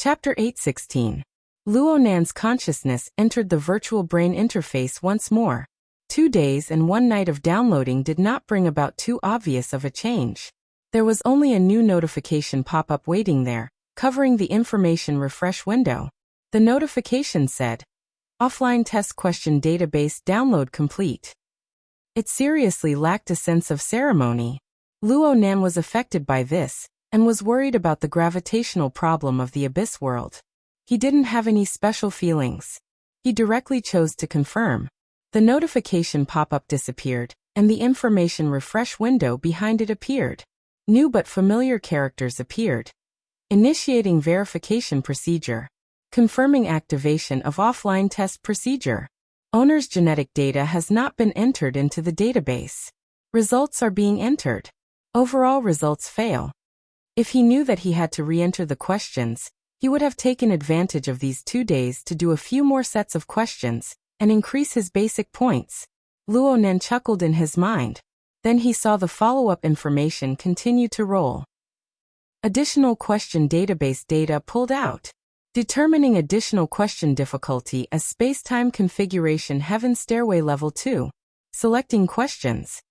Chapter 8:16. Luo Nan's consciousness entered the virtual brain interface once more. 2 days and 1 night of downloading did not bring about too obvious of a change. There was only a new notification pop-up waiting there, covering the information refresh window. The notification said, "Offline test question database download complete." It seriously lacked a sense of ceremony. Luo Nan was affected by this, and was worried about the gravitational problem of the abyss world. He didn't have any special feelings. He directly chose to confirm. The notification pop-up disappeared, and the information refresh window behind it appeared. New but familiar characters appeared. Initiating verification procedure. Confirming activation of offline test procedure. Owner's genetic data has not been entered into the database. Results are being entered. Overall results fail. If he knew that he had to re-enter the questions, he would have taken advantage of these 2 days to do a few more sets of questions and increase his basic points. Luo Nan chuckled in his mind. Then he saw the follow-up information continue to roll. Additional question database data pulled out. Determining additional question difficulty as space-time configuration heaven stairway level 2. Selecting questions.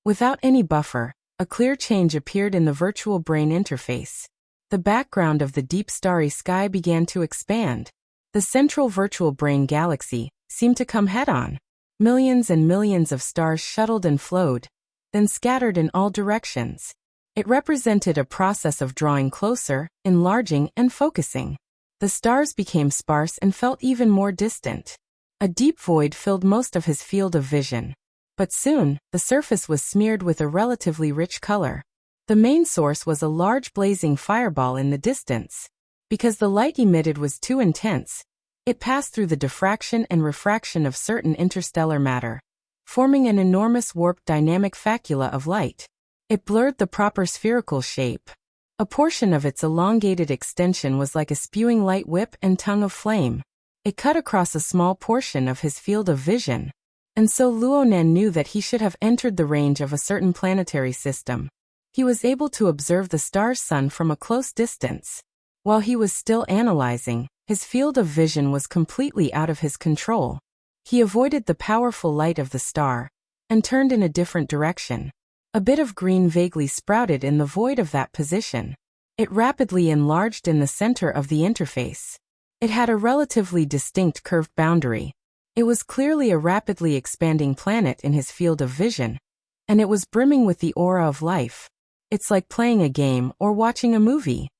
Without any buffer, a clear change appeared in the virtual brain interface. The background of the deep starry sky began to expand. The central virtual brain galaxy seemed to come head-on. Millions and millions of stars shuttled and flowed, then scattered in all directions. It represented a process of drawing closer, enlarging, and focusing. The stars became sparse and felt even more distant. A deep void filled most of his field of vision. But soon, the surface was smeared with a relatively rich color. The main source was a large blazing fireball in the distance. Because the light emitted was too intense, it passed through the diffraction and refraction of certain interstellar matter, forming an enormous warped dynamic facula of light. It blurred the proper spherical shape. A portion of its elongated extension was like a spewing light whip and tongue of flame. It cut across a small portion of his field of vision. And so Luo Nan knew that he should have entered the range of a certain planetary system. He was able to observe the star's sun from a close distance. While he was still analyzing, his field of vision was completely out of his control. He avoided the powerful light of the star, and turned in a different direction. A bit of green vaguely sprouted in the void of that position. It rapidly enlarged in the center of the interface. It had a relatively distinct curved boundary. It was clearly a rapidly expanding planet in his field of vision, and it was brimming with the aura of life. It's like playing a game or watching a movie.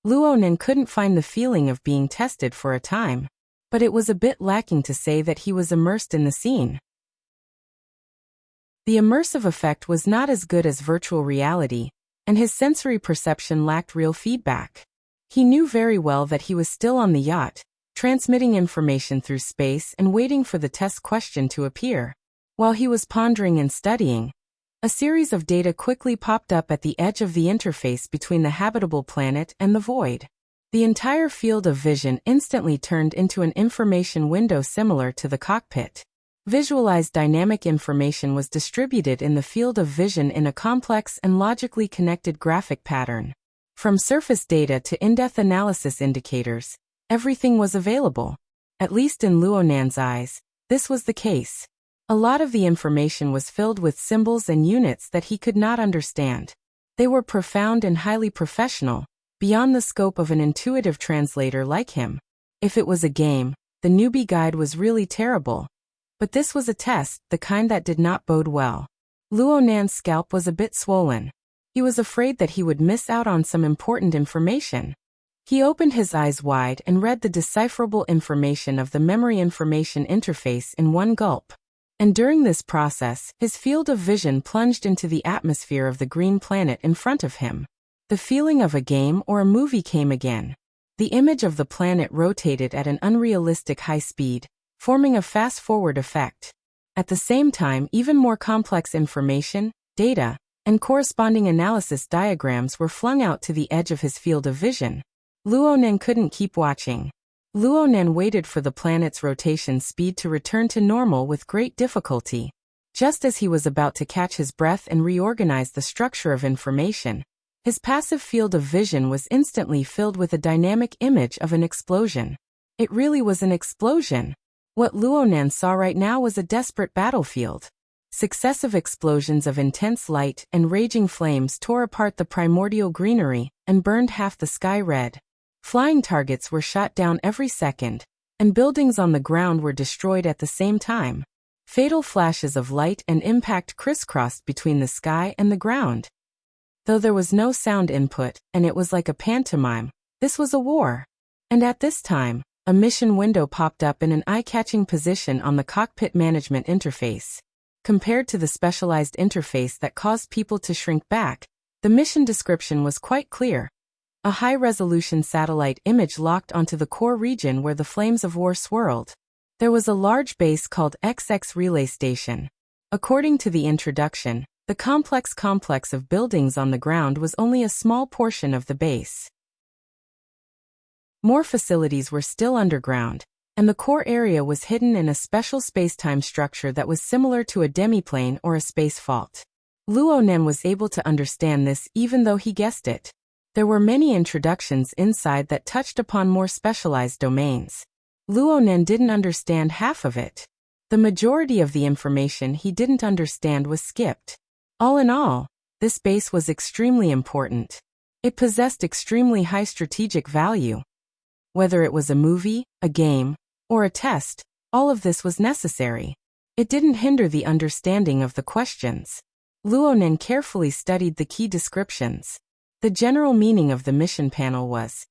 Luo Nan couldn't find the feeling of being tested for a time, but it was a bit lacking to say that he was immersed in the scene. The immersive effect was not as good as virtual reality, and his sensory perception lacked real feedback. He knew very well that he was still on the yacht, transmitting information through space and waiting for the test question to appear. While he was pondering and studying, a series of data quickly popped up at the edge of the interface between the habitable planet and the void. The entire field of vision instantly turned into an information window similar to the cockpit. Visualized dynamic information was distributed in the field of vision in a complex and logically connected graphic pattern. From surface data to in-depth analysis indicators, everything was available. At least in Luo Nan's eyes, this was the case. A lot of the information was filled with symbols and units that he could not understand. They were profound and highly professional, beyond the scope of an intuitive translator like him. If it was a game, the newbie guide was really terrible. But this was a test, the kind that did not bode well. Luo Nan's scalp was a bit swollen. He was afraid that he would miss out on some important information. He opened his eyes wide and read the decipherable information of the memory information interface in one gulp. And during this process, his field of vision plunged into the atmosphere of the green planet in front of him. The feeling of a game or a movie came again. The image of the planet rotated at an unrealistic high speed, forming a fast-forward effect. At the same time, even more complex information, data, and corresponding analysis diagrams were flung out to the edge of his field of vision. Luo Nan couldn't keep watching. Luo Nan waited for the planet's rotation speed to return to normal with great difficulty. Just as he was about to catch his breath and reorganize the structure of information, His passive field of vision was instantly filled with a dynamic image of an explosion. It really was an explosion. What Luonan saw right now was a desperate battlefield. Successive explosions of intense light and raging flames tore apart the primordial greenery and burned half the sky red. Flying targets were shot down every second, and buildings on the ground were destroyed at the same time. Fatal flashes of light and impact crisscrossed between the sky and the ground. Though there was no sound input, and it was like a pantomime, this was a war. And at this time, a mission window popped up in an eye-catching position on the cockpit management interface. Compared to the specialized interface that caused people to shrink back, the mission description was quite clear. A high-resolution satellite image locked onto the core region where the flames of war swirled. There was a large base called XX Relay Station. According to the introduction, the complex of buildings on the ground was only a small portion of the base. More facilities were still underground, and the core area was hidden in a special space-time structure that was similar to a demiplane or a space fault. Luonan was able to understand this even though he guessed it. There were many introductions inside that touched upon more specialized domains. Luonan didn't understand half of it. The majority of the information he didn't understand was skipped. All in all, this base was extremely important. It possessed extremely high strategic value. Whether it was a movie, a game, or a test, all of this was necessary. It didn't hinder the understanding of the questions. Luonan carefully studied the key descriptions. The general meaning of the mission panel was: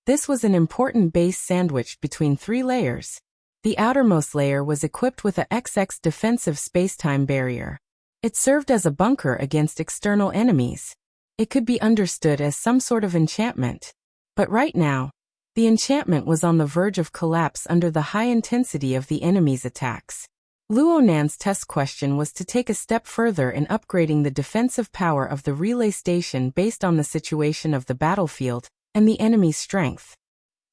this was an important base sandwiched between 3 layers. The outermost layer was equipped with a XX defensive spacetime barrier. It served as a bunker against external enemies. It could be understood as some sort of enchantment. But right now, the enchantment was on the verge of collapse under the high intensity of the enemy's attacks. Luonan's test question was to take a step further in upgrading the defensive power of the relay station based on the situation of the battlefield and the enemy's strength.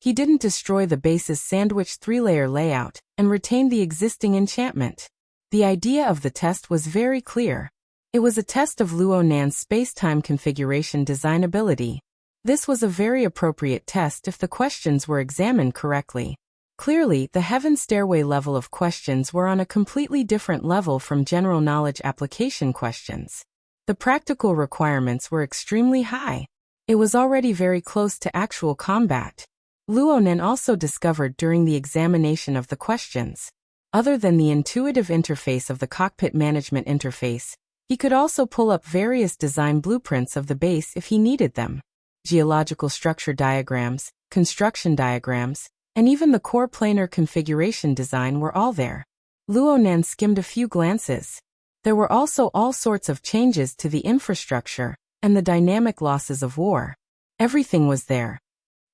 He didn't destroy the base's sandwiched 3-layer layout and retained the existing enchantment. The idea of the test was very clear. It was a test of Luonan's space-time configuration designability. This was a very appropriate test if the questions were examined correctly. Clearly, the Heaven Stairway level of questions were on a completely different level from general knowledge application questions. The practical requirements were extremely high. It was already very close to actual combat. Luonan also discovered during the examination of the questions, other than the intuitive interface of the cockpit management interface, he could also pull up various design blueprints of the base if he needed them. Geological structure diagrams, construction diagrams, and even the core planar configuration design were all there. Luonan skimmed a few glances. There were also all sorts of changes to the infrastructure and the dynamic losses of war. Everything was there.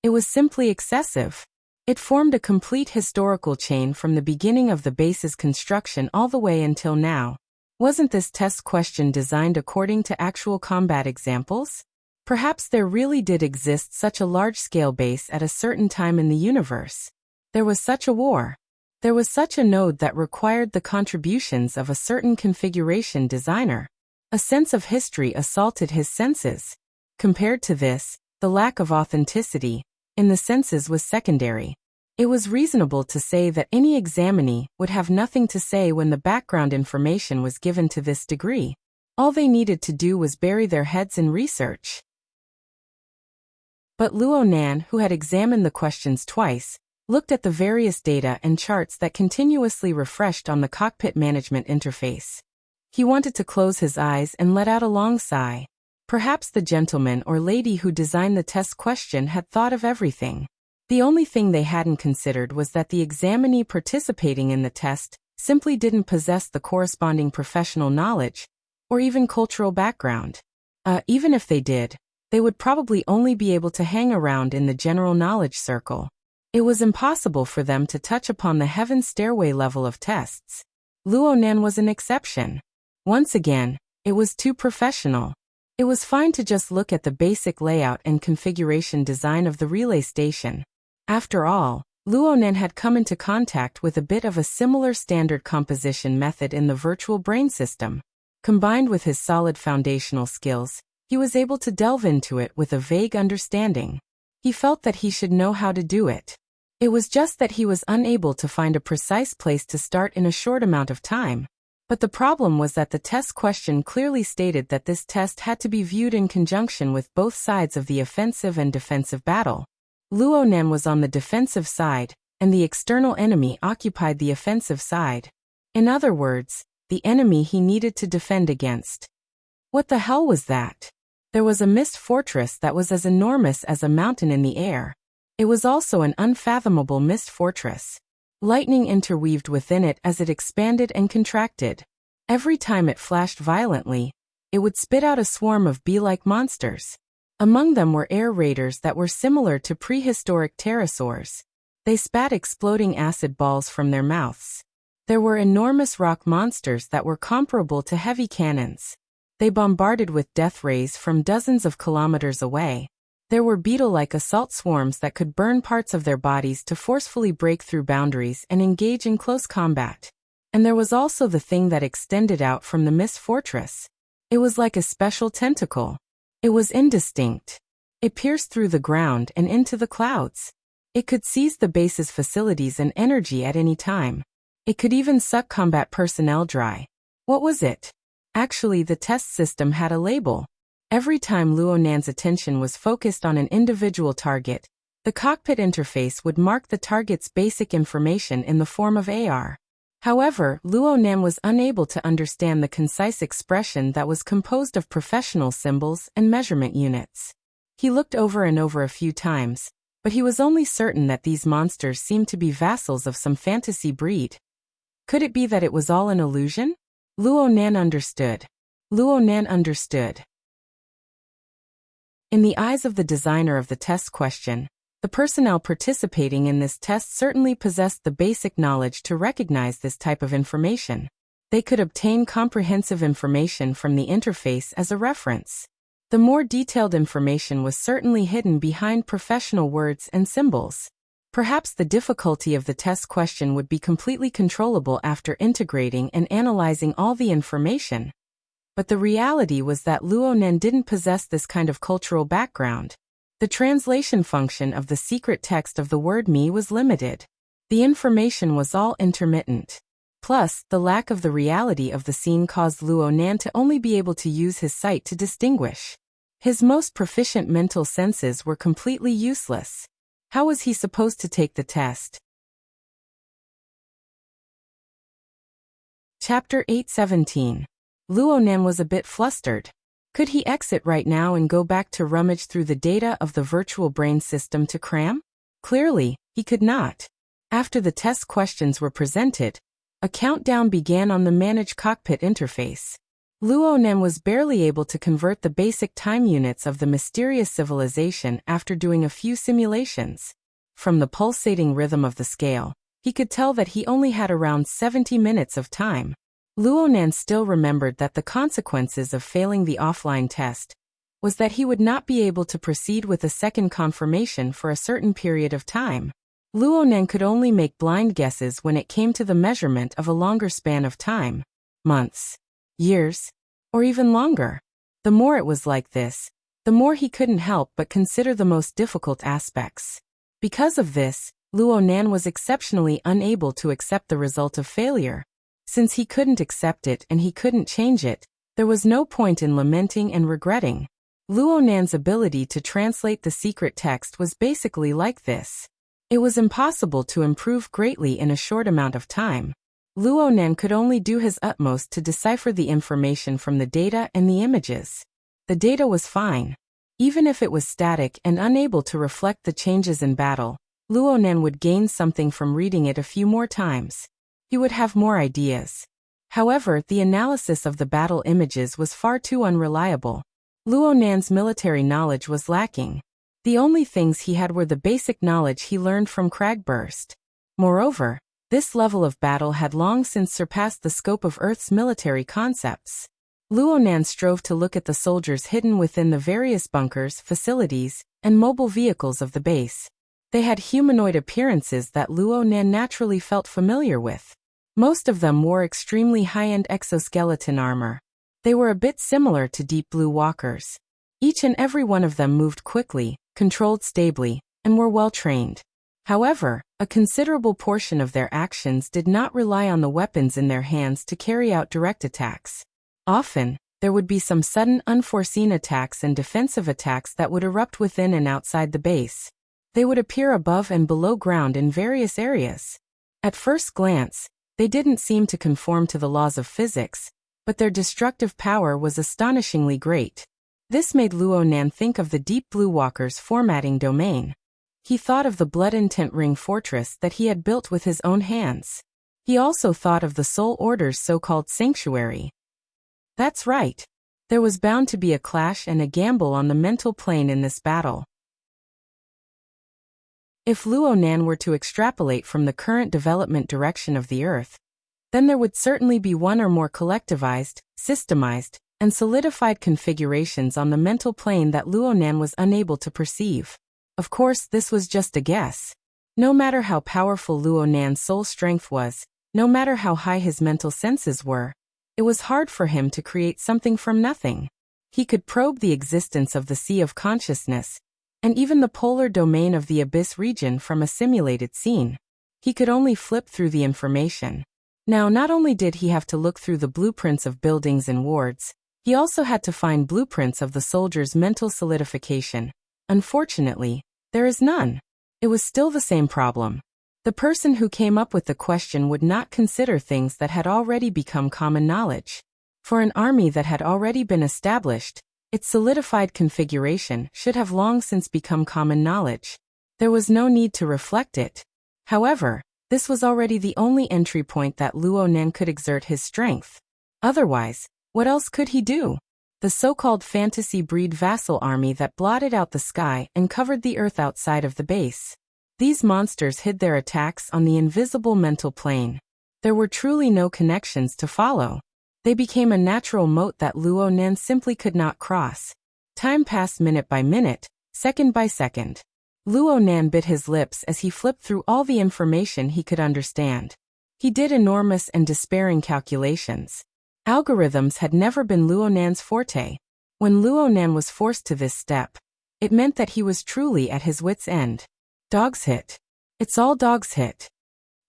It was simply excessive. It formed a complete historical chain from the beginning of the base's construction all the way until now. Wasn't this test question designed according to actual combat examples? Perhaps there really did exist such a large-scale base at a certain time in the universe. There was such a war. There was such a node that required the contributions of a certain configuration designer. A sense of history assaulted his senses. Compared to this, the lack of authenticity in the senses was secondary. It was reasonable to say that any examinee would have nothing to say when the background information was given to this degree. All they needed to do was bury their heads in research. But Luonan, who had examined the questions twice, looked at the various data and charts that continuously refreshed on the cockpit management interface. He wanted to close his eyes and let out a long sigh. Perhaps the gentleman or lady who designed the test question had thought of everything. The only thing they hadn't considered was that the examinee participating in the test simply didn't possess the corresponding professional knowledge or even cultural background. Even if they did, they would probably only be able to hang around in the general knowledge circle. It was impossible for them to touch upon the Heaven Stairway level of tests. Luonan was an exception. Once again, it was too professional. It was fine to just look at the basic layout and configuration design of the relay station. After all, Luonan had come into contact with a bit of a similar standard composition method in the virtual brain system. Combined with his solid foundational skills, He was able to delve into it with a vague understanding. He felt that he should know how to do it. It was just that he was unable to find a precise place to start in a short amount of time. But the problem was that the test question clearly stated that this test had to be viewed in conjunction with both sides of the offensive and defensive battle. Luo Nan was on the defensive side, and the external enemy occupied the offensive side. In other words, the enemy he needed to defend against. What the hell was that? There was a mist fortress that was as enormous as a mountain in the air. It was also an unfathomable mist fortress. Lightning interweaved within it as it expanded and contracted. Every time it flashed violently, it would spit out a swarm of bee-like monsters. Among them were air raiders that were similar to prehistoric pterosaurs. They spat exploding acid balls from their mouths. There were enormous rock monsters that were comparable to heavy cannons. They bombarded with death rays from dozens of kilometers away. There were beetle-like assault swarms that could burn parts of their bodies to forcefully break through boundaries and engage in close combat. And there was also the thing that extended out from the mist fortress. It was like a special tentacle. It was indistinct. It pierced through the ground and into the clouds. It could seize the base's facilities and energy at any time. It could even suck combat personnel dry. What was it? Actually, the test system had a label. Every time Luo Nan's attention was focused on an individual target, the cockpit interface would mark the target's basic information in the form of AR. However, Luo Nan was unable to understand the concise expression that was composed of professional symbols and measurement units. He looked over and over a few times, but he was only certain that these monsters seemed to be vassals of some fantasy breed. Could it be that it was all an illusion? Luo Nan understood. Luo Nan understood. In the eyes of the designer of the test question, the personnel participating in this test certainly possessed the basic knowledge to recognize this type of information. They could obtain comprehensive information from the interface as a reference. The more detailed information was certainly hidden behind professional words and symbols. Perhaps the difficulty of the test question would be completely controllable after integrating and analyzing all the information. But the reality was that Luo Nan didn't possess this kind of cultural background. The translation function of the secret text of the word me was limited. The information was all intermittent. Plus, the lack of the reality of the scene caused Luo Nan to only be able to use his sight to distinguish. His most proficient mental senses were completely useless. How was he supposed to take the test? Chapter 8:17. Luo Nan was a bit flustered. Could he exit right now and go back to rummage through the data of the virtual brain system to cram? Clearly, he could not. After the test questions were presented, a countdown began on the Manage Cockpit interface. Luo Nan was barely able to convert the basic time units of the mysterious civilization after doing a few simulations. From the pulsating rhythm of the scale, he could tell that he only had around 70 minutes of time. Luo Nan still remembered that the consequences of failing the offline test was that he would not be able to proceed with a second confirmation for a certain period of time. Luo Nan could only make blind guesses when it came to the measurement of a longer span of time. Months. Years, or even longer. The more it was like this, the more he couldn't help but consider the most difficult aspects. Because of this, Luo Nan was exceptionally unable to accept the result of failure. Since he couldn't accept it and he couldn't change it, there was no point in lamenting and regretting. Luo Nan's ability to translate the secret text was basically like this. It was impossible to improve greatly in a short amount of time. Luo Nan could only do his utmost to decipher the information from the data and the images. The data was fine. Even if it was static and unable to reflect the changes in battle, Luo Nan would gain something from reading it a few more times. He would have more ideas. However, the analysis of the battle images was far too unreliable. Luo Nan's military knowledge was lacking. The only things he had were the basic knowledge he learned from Cragburst. Moreover, this level of battle had long since surpassed the scope of Earth's military concepts. Luo Nan strove to look at the soldiers hidden within the various bunkers, facilities, and mobile vehicles of the base. They had humanoid appearances that Luo Nan naturally felt familiar with. Most of them wore extremely high-end exoskeleton armor. They were a bit similar to Deep Blue Walkers. Each and every one of them moved quickly, controlled stably, and were well trained. However, a considerable portion of their actions did not rely on the weapons in their hands to carry out direct attacks. Often, there would be some sudden unforeseen attacks and defensive attacks that would erupt within and outside the base. They would appear above and below ground in various areas. At first glance, they didn't seem to conform to the laws of physics, but their destructive power was astonishingly great. This made Luo Nan think of the Deep Blue Walker's formatting domain. He thought of the Blood Intent Ring fortress that he had built with his own hands. He also thought of the Soul Order's so-called sanctuary. That's right. There was bound to be a clash and a gamble on the mental plane in this battle. If Luo Nan were to extrapolate from the current development direction of the Earth, then there would certainly be one or more collectivized, systemized, and solidified configurations on the mental plane that Luo Nan was unable to perceive. Of course, this was just a guess. No matter how powerful Luo Nan's soul strength was, no matter how high his mental senses were, it was hard for him to create something from nothing. He could probe the existence of the Sea of Consciousness, and even the polar domain of the Abyss region from a simulated scene. He could only flip through the information. Now, not only did he have to look through the blueprints of buildings and wards, he also had to find blueprints of the soldier's mental solidification. Unfortunately, there is none. It was still the same problem. The person who came up with the question would not consider things that had already become common knowledge. For an army that had already been established, its solidified configuration should have long since become common knowledge. There was no need to reflect it. However, this was already the only entry point that Luo Nan could exert his strength. Otherwise, what else could he do? The so-called fantasy breed vassal army that blotted out the sky and covered the earth outside of the base. These monsters hid their attacks on the invisible mental plane. There were truly no connections to follow. They became a natural moat that Luo Nan simply could not cross. Time passed minute by minute, second by second. Luo Nan bit his lips as he flipped through all the information he could understand. He did enormous and despairing calculations. Algorithms had never been Luo Nan's forte. When Luo Nan was forced to this step, it meant that he was truly at his wit's end. Dog's hit. It's all dog's hit.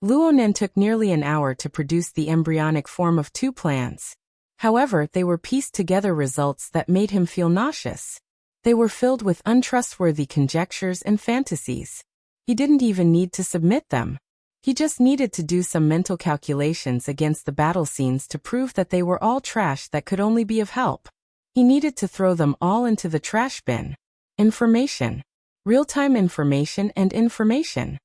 Luo Nan took nearly an hour to produce the embryonic form of 2 plans. However, they were pieced together results that made him feel nauseous. They were filled with untrustworthy conjectures and fantasies. He didn't even need to submit them. He just needed to do some mental calculations against the battle scenes to prove that they were all trash that could only be of help. He needed to throw them all into the trash bin. Information. Real-time information and information.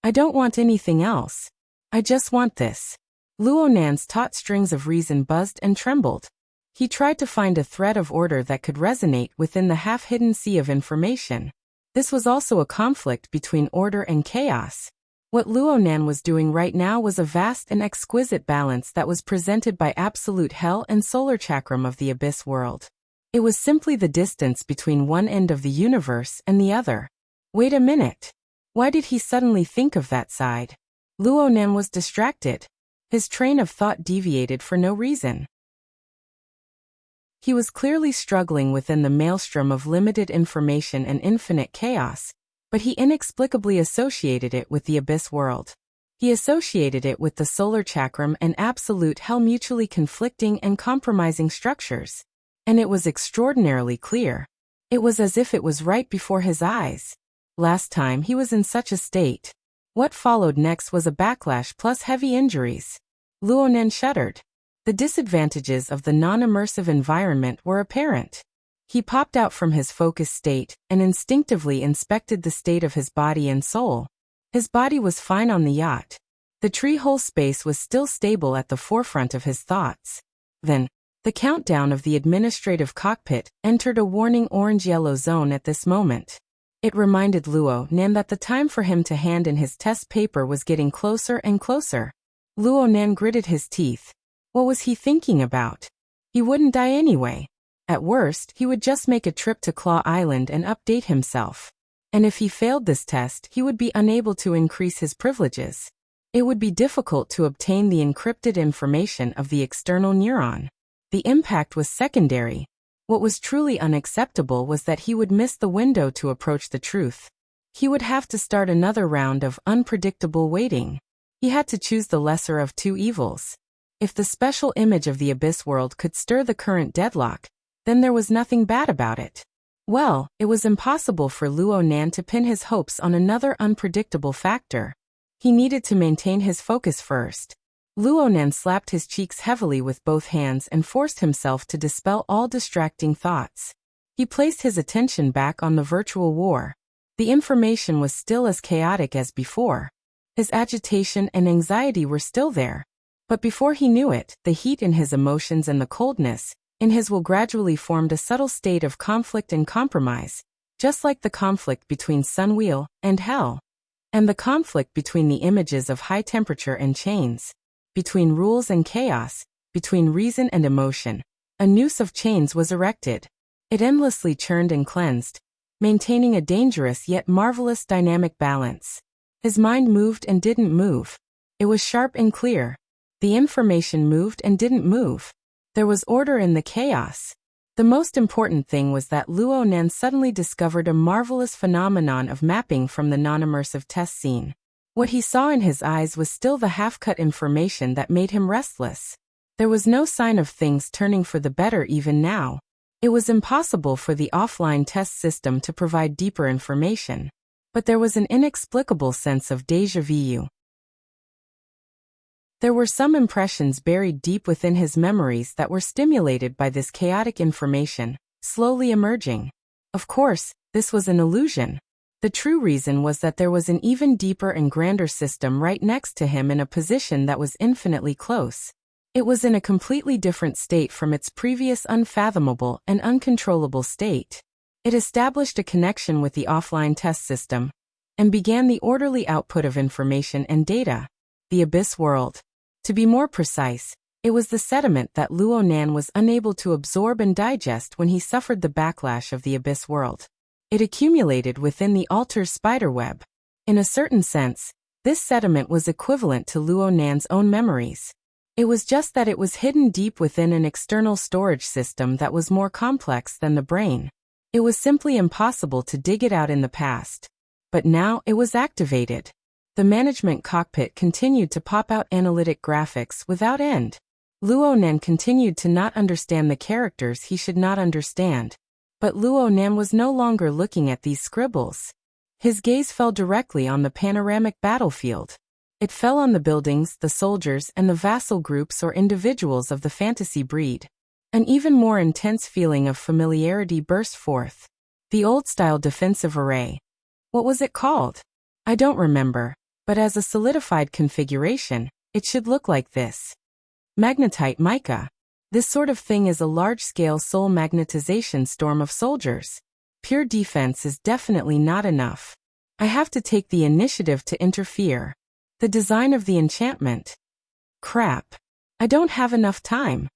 I don't want anything else. I just want this. Luo Nan's taut strings of reason buzzed and trembled. He tried to find a thread of order that could resonate within the half-hidden sea of information. This was also a conflict between order and chaos. What Luo Nan was doing right now was a vast and exquisite balance that was presented by absolute hell and solar chakram of the abyss world. It was simply the distance between one end of the universe and the other. Wait a minute. Why did he suddenly think of that side? Luo Nan was distracted. His train of thought deviated for no reason. He was clearly struggling within the maelstrom of limited information and infinite chaos, but he inexplicably associated it with the abyss world. He associated it with the solar chakram and absolute hell, mutually conflicting and compromising structures. And it was extraordinarily clear. It was as if it was right before his eyes. Last time he was in such a state. What followed next was a backlash plus heavy injuries. Luo Nan shuddered. The disadvantages of the non-immersive environment were apparent. He popped out from his focused state and instinctively inspected the state of his body and soul. His body was fine on the yacht. The tree-hole space was still stable at the forefront of his thoughts. Then, the countdown of the administrative cockpit entered a warning orange-yellow zone at this moment. It reminded Luo Nan that the time for him to hand in his test paper was getting closer and closer. Luo Nan gritted his teeth. What was he thinking about? He wouldn't die anyway. At worst, he would just make a trip to Claw Island and update himself. And if he failed this test, he would be unable to increase his privileges. It would be difficult to obtain the encrypted information of the external neuron. The impact was secondary. What was truly unacceptable was that he would miss the window to approach the truth. He would have to start another round of unpredictable waiting. He had to choose the lesser of two evils. If the special image of the abyss world could stir the current deadlock, then there was nothing bad about it. Well, it was impossible for Luo Nan to pin his hopes on another unpredictable factor. He needed to maintain his focus first. Luo Nan slapped his cheeks heavily with both hands and forced himself to dispel all distracting thoughts. He placed his attention back on the virtual war. The information was still as chaotic as before. His agitation and anxiety were still there. But before he knew it, the heat in his emotions and the coldness in his will gradually formed a subtle state of conflict and compromise, just like the conflict between Sunwheel and Hell, and the conflict between the images of high temperature and chains, between rules and chaos, between reason and emotion. A noose of chains was erected. It endlessly churned and cleansed, maintaining a dangerous yet marvelous dynamic balance. His mind moved and didn't move. It was sharp and clear. The information moved and didn't move. There was order in the chaos. The most important thing was that Luo Nan suddenly discovered a marvelous phenomenon of mapping from the non-immersive test scene. What he saw in his eyes was still the half-cut information that made him restless. There was no sign of things turning for the better even now. It was impossible for the offline test system to provide deeper information. But there was an inexplicable sense of déjà vu. There were some impressions buried deep within his memories that were stimulated by this chaotic information, slowly emerging. Of course, this was an illusion. The true reason was that there was an even deeper and grander system right next to him in a position that was infinitely close. It was in a completely different state from its previous unfathomable and uncontrollable state. It established a connection with the offline test system and began the orderly output of information and data, the abyss world. To be more precise, it was the sediment that Luo Nan was unable to absorb and digest when he suffered the backlash of the abyss world. It accumulated within the altar's spiderweb. In a certain sense, this sediment was equivalent to Luo Nan's own memories. It was just that it was hidden deep within an external storage system that was more complex than the brain. It was simply impossible to dig it out in the past. But now it was activated. The management cockpit continued to pop out analytic graphics without end. Luo Nan continued to not understand the characters he should not understand. But Luo Nan was no longer looking at these scribbles. His gaze fell directly on the panoramic battlefield. It fell on the buildings, the soldiers, and the vassal groups or individuals of the fantasy breed. An even more intense feeling of familiarity burst forth. The old-style defensive array. What was it called? I don't remember. But as a solidified configuration, it should look like this. Magnetite mica. This sort of thing is a large-scale soul magnetization storm of soldiers. Pure defense is definitely not enough. I have to take the initiative to interfere. The design of the enchantment. Crap. I don't have enough time.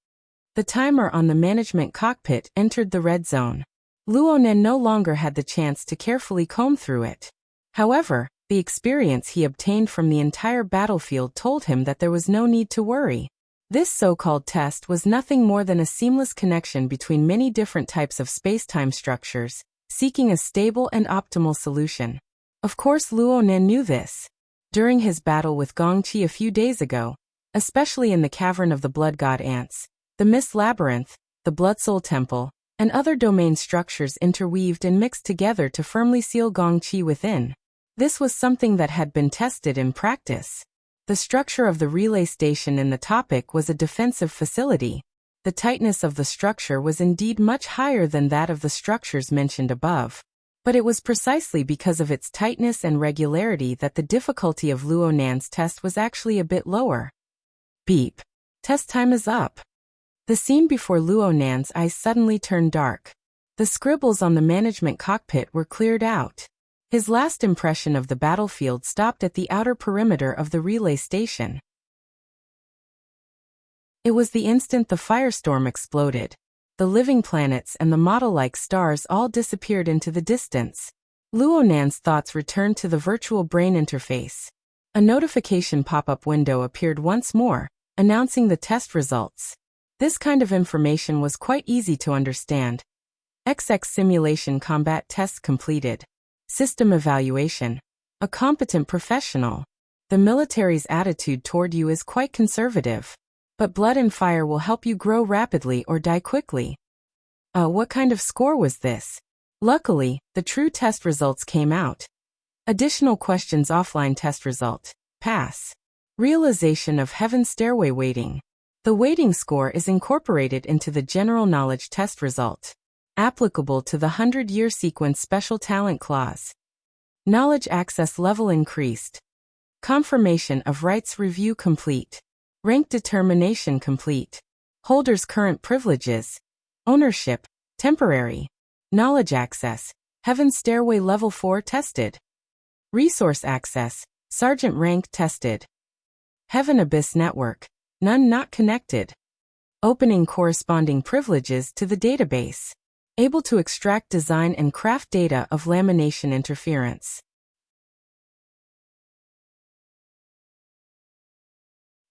The timer on the management cockpit entered the red zone. Luo Nan no longer had the chance to carefully comb through it. However, the experience he obtained from the entire battlefield told him that there was no need to worry. This so-called test was nothing more than a seamless connection between many different types of space-time structures, seeking a stable and optimal solution. Of course Luo Nan knew this. During his battle with Gongqi a few days ago, especially in the cavern of the blood god ants, the Mist Labyrinth, the Blood Soul Temple, and other domain structures interweaved and mixed together to firmly seal Gongqi within. This was something that had been tested in practice. The structure of the relay station in the topic was a defensive facility. The tightness of the structure was indeed much higher than that of the structures mentioned above. But it was precisely because of its tightness and regularity that the difficulty of Luo Nan's test was actually a bit lower. Beep. Test time is up. The scene before Luo Nan's eyes suddenly turned dark. The scribbles on the management cockpit were cleared out. His last impression of the battlefield stopped at the outer perimeter of the relay station. It was the instant the firestorm exploded. The living planets and the model-like stars all disappeared into the distance. Luo Nan's thoughts returned to the virtual brain interface. A notification pop-up window appeared once more, announcing the test results. This kind of information was quite easy to understand. XX simulation combat tests completed. System evaluation. A competent professional. The military's attitude toward you is quite conservative. But blood and fire will help you grow rapidly or die quickly. What kind of score was this? Luckily, the true test results came out. Additional questions offline test result. Pass. Realization of heaven stairway weighting. The weighting score is incorporated into the general knowledge test result. Applicable to the 100-year sequence special talent clause. Knowledge access level increased. Confirmation of rights review complete. Rank determination complete. Holders current privileges. Ownership, temporary. Knowledge access, Heaven Stairway Level 4 tested. Resource access, Sergeant rank tested. Heaven Abyss Network, none not connected. Opening corresponding privileges to the database. Able to extract design and craft data of lamination interference.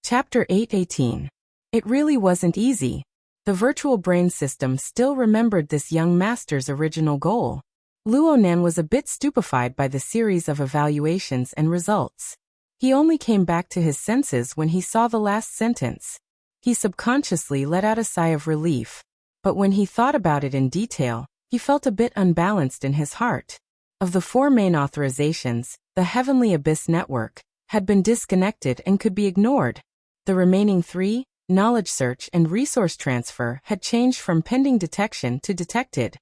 Chapter 8:18. It really wasn't easy. The virtual brain system still remembered this young master's original goal. Luonan was a bit stupefied by the series of evaluations and results. He only came back to his senses when he saw the last sentence. He subconsciously let out a sigh of relief. But when he thought about it in detail, he felt a bit unbalanced in his heart. Of the 4 main authorizations, the Heavenly Abyss Network had been disconnected and could be ignored. The remaining 3, knowledge search and resource transfer, had changed from pending detection to detected.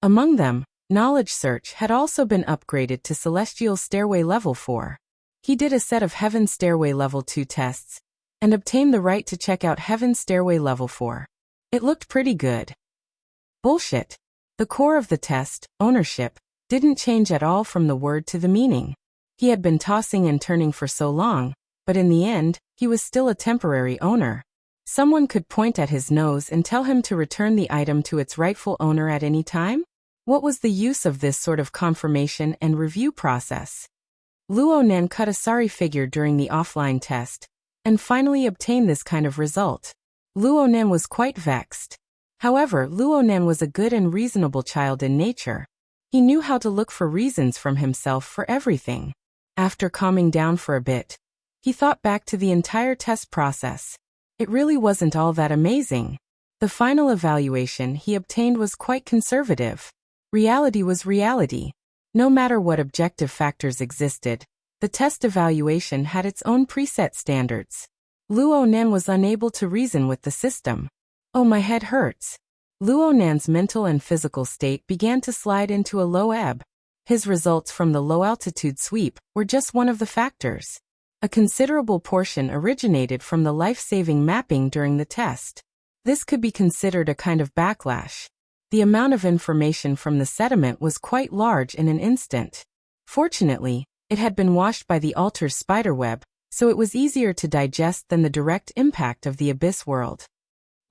Among them, knowledge search had also been upgraded to Celestial Stairway Level 4. He did a set of Heaven Stairway Level 2 tests and obtained the right to check out Heaven Stairway Level 4. It looked pretty good. Bullshit. The core of the test, ownership, didn't change at all from the word to the meaning. He had been tossing and turning for so long, but in the end, he was still a temporary owner. Someone could point at his nose and tell him to return the item to its rightful owner at any time? What was the use of this sort of confirmation and review process? Luonan cut a sorry figure during the offline test, and finally obtained this kind of result. Luonan was quite vexed. However, Luonan was a good and reasonable child in nature. He knew how to look for reasons from himself for everything. After calming down for a bit, he thought back to the entire test process. It really wasn't all that amazing. The final evaluation he obtained was quite conservative. Reality was reality. No matter what objective factors existed, the test evaluation had its own preset standards. Luonan was unable to reason with the system. Oh, my head hurts. Luonan's mental and physical state began to slide into a low ebb. His results from the low-altitude sweep were just one of the factors. A considerable portion originated from the life-saving mapping during the test. This could be considered a kind of backlash. The amount of information from the sediment was quite large in an instant. Fortunately, it had been washed by the altar's spiderweb, so it was easier to digest than the direct impact of the abyss world.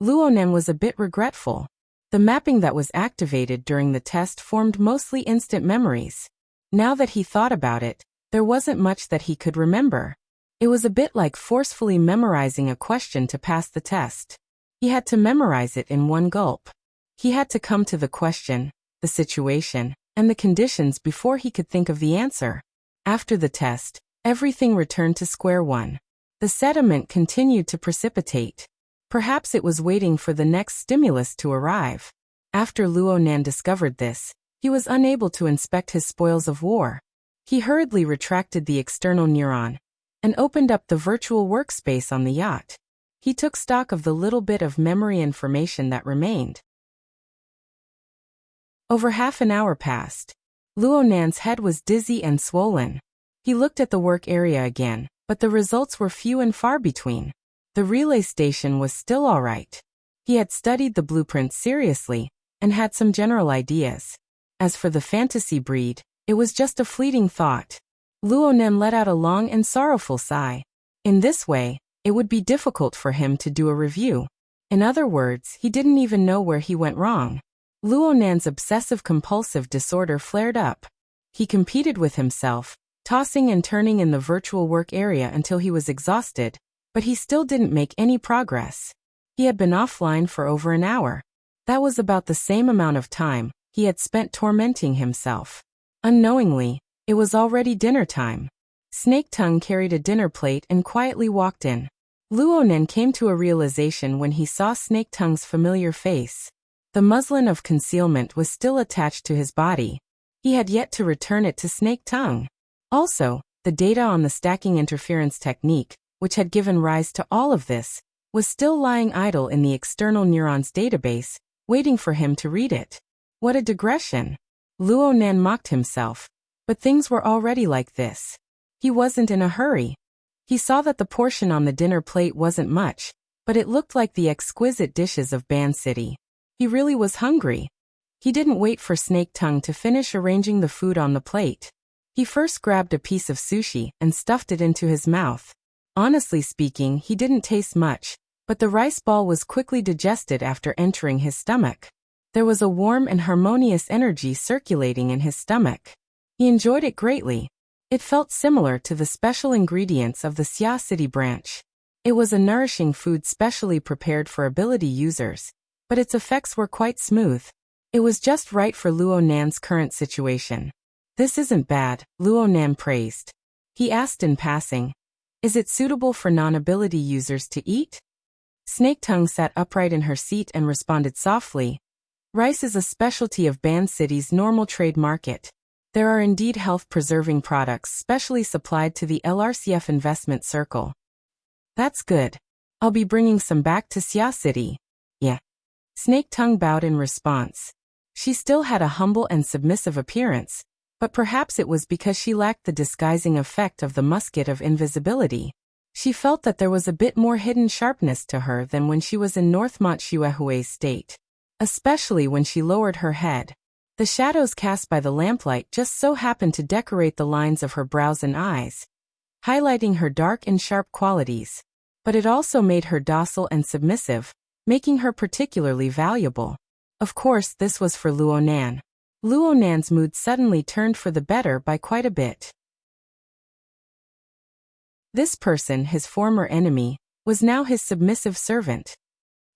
Luonan was a bit regretful. The mapping that was activated during the test formed mostly instant memories. Now that he thought about it, there wasn't much that he could remember. It was a bit like forcefully memorizing a question to pass the test. He had to memorize it in one gulp. He had to come to the question, the situation, and the conditions before he could think of the answer. After the test, everything returned to square one. The sediment continued to precipitate. Perhaps it was waiting for the next stimulus to arrive. After Luonan discovered this, he was unable to inspect his spoils of war. He hurriedly retracted the external neuron and opened up the virtual workspace on the yacht. He took stock of the little bit of memory information that remained. Over half an hour passed. Luonan's head was dizzy and swollen. He looked at the work area again, but the results were few and far between. The relay station was still all right. He had studied the blueprints seriously and had some general ideas. As for the fantasy breed, it was just a fleeting thought. Luonan let out a long and sorrowful sigh. In this way, it would be difficult for him to do a review. In other words, he didn't even know where he went wrong. Luonan's obsessive-compulsive disorder flared up. He competed with himself, tossing and turning in the virtual work area until he was exhausted, but he still didn't make any progress. He had been offline for over an hour. That was about the same amount of time he had spent tormenting himself. Unknowingly, it was already dinner time. Snake Tongue carried a dinner plate and quietly walked in. Luonan came to a realization when he saw Snake Tongue's familiar face. The muslin of concealment was still attached to his body. He had yet to return it to Snake Tongue. Also, the data on the stacking interference technique, which had given rise to all of this, was still lying idle in the external neurons database, waiting for him to read it. What a digression! Luonan mocked himself. But things were already like this. He wasn't in a hurry. He saw that the portion on the dinner plate wasn't much, but it looked like the exquisite dishes of Ban City. He really was hungry. He didn't wait for Snake Tongue to finish arranging the food on the plate. He first grabbed a piece of sushi and stuffed it into his mouth. Honestly speaking, he didn't taste much, but the rice ball was quickly digested after entering his stomach. There was a warm and harmonious energy circulating in his stomach. He enjoyed it greatly. It felt similar to the special ingredients of the Xia City branch. It was a nourishing food specially prepared for ability users, but its effects were quite smooth. It was just right for Luonan's current situation. This isn't bad, Luonan praised. He asked in passing, "Is it suitable for non-ability users to eat?" Snake Tongue sat upright in her seat and responded softly, "Rice is a specialty of Ban City's normal trade market. There are indeed health-preserving products specially supplied to the LRCF investment circle." "That's good. I'll be bringing some back to Xia City." "Yeah." Snake Tongue bowed in response. She still had a humble and submissive appearance, but perhaps it was because she lacked the disguising effect of the musket of invisibility. She felt that there was a bit more hidden sharpness to her than when she was in Northmont Xuehue's state. Especially when she lowered her head. The shadows cast by the lamplight just so happened to decorate the lines of her brows and eyes, highlighting her dark and sharp qualities. But it also made her docile and submissive, making her particularly valuable. Of course, this was for Luonan. Luonan's mood suddenly turned for the better by quite a bit. This person, his former enemy, was now his submissive servant.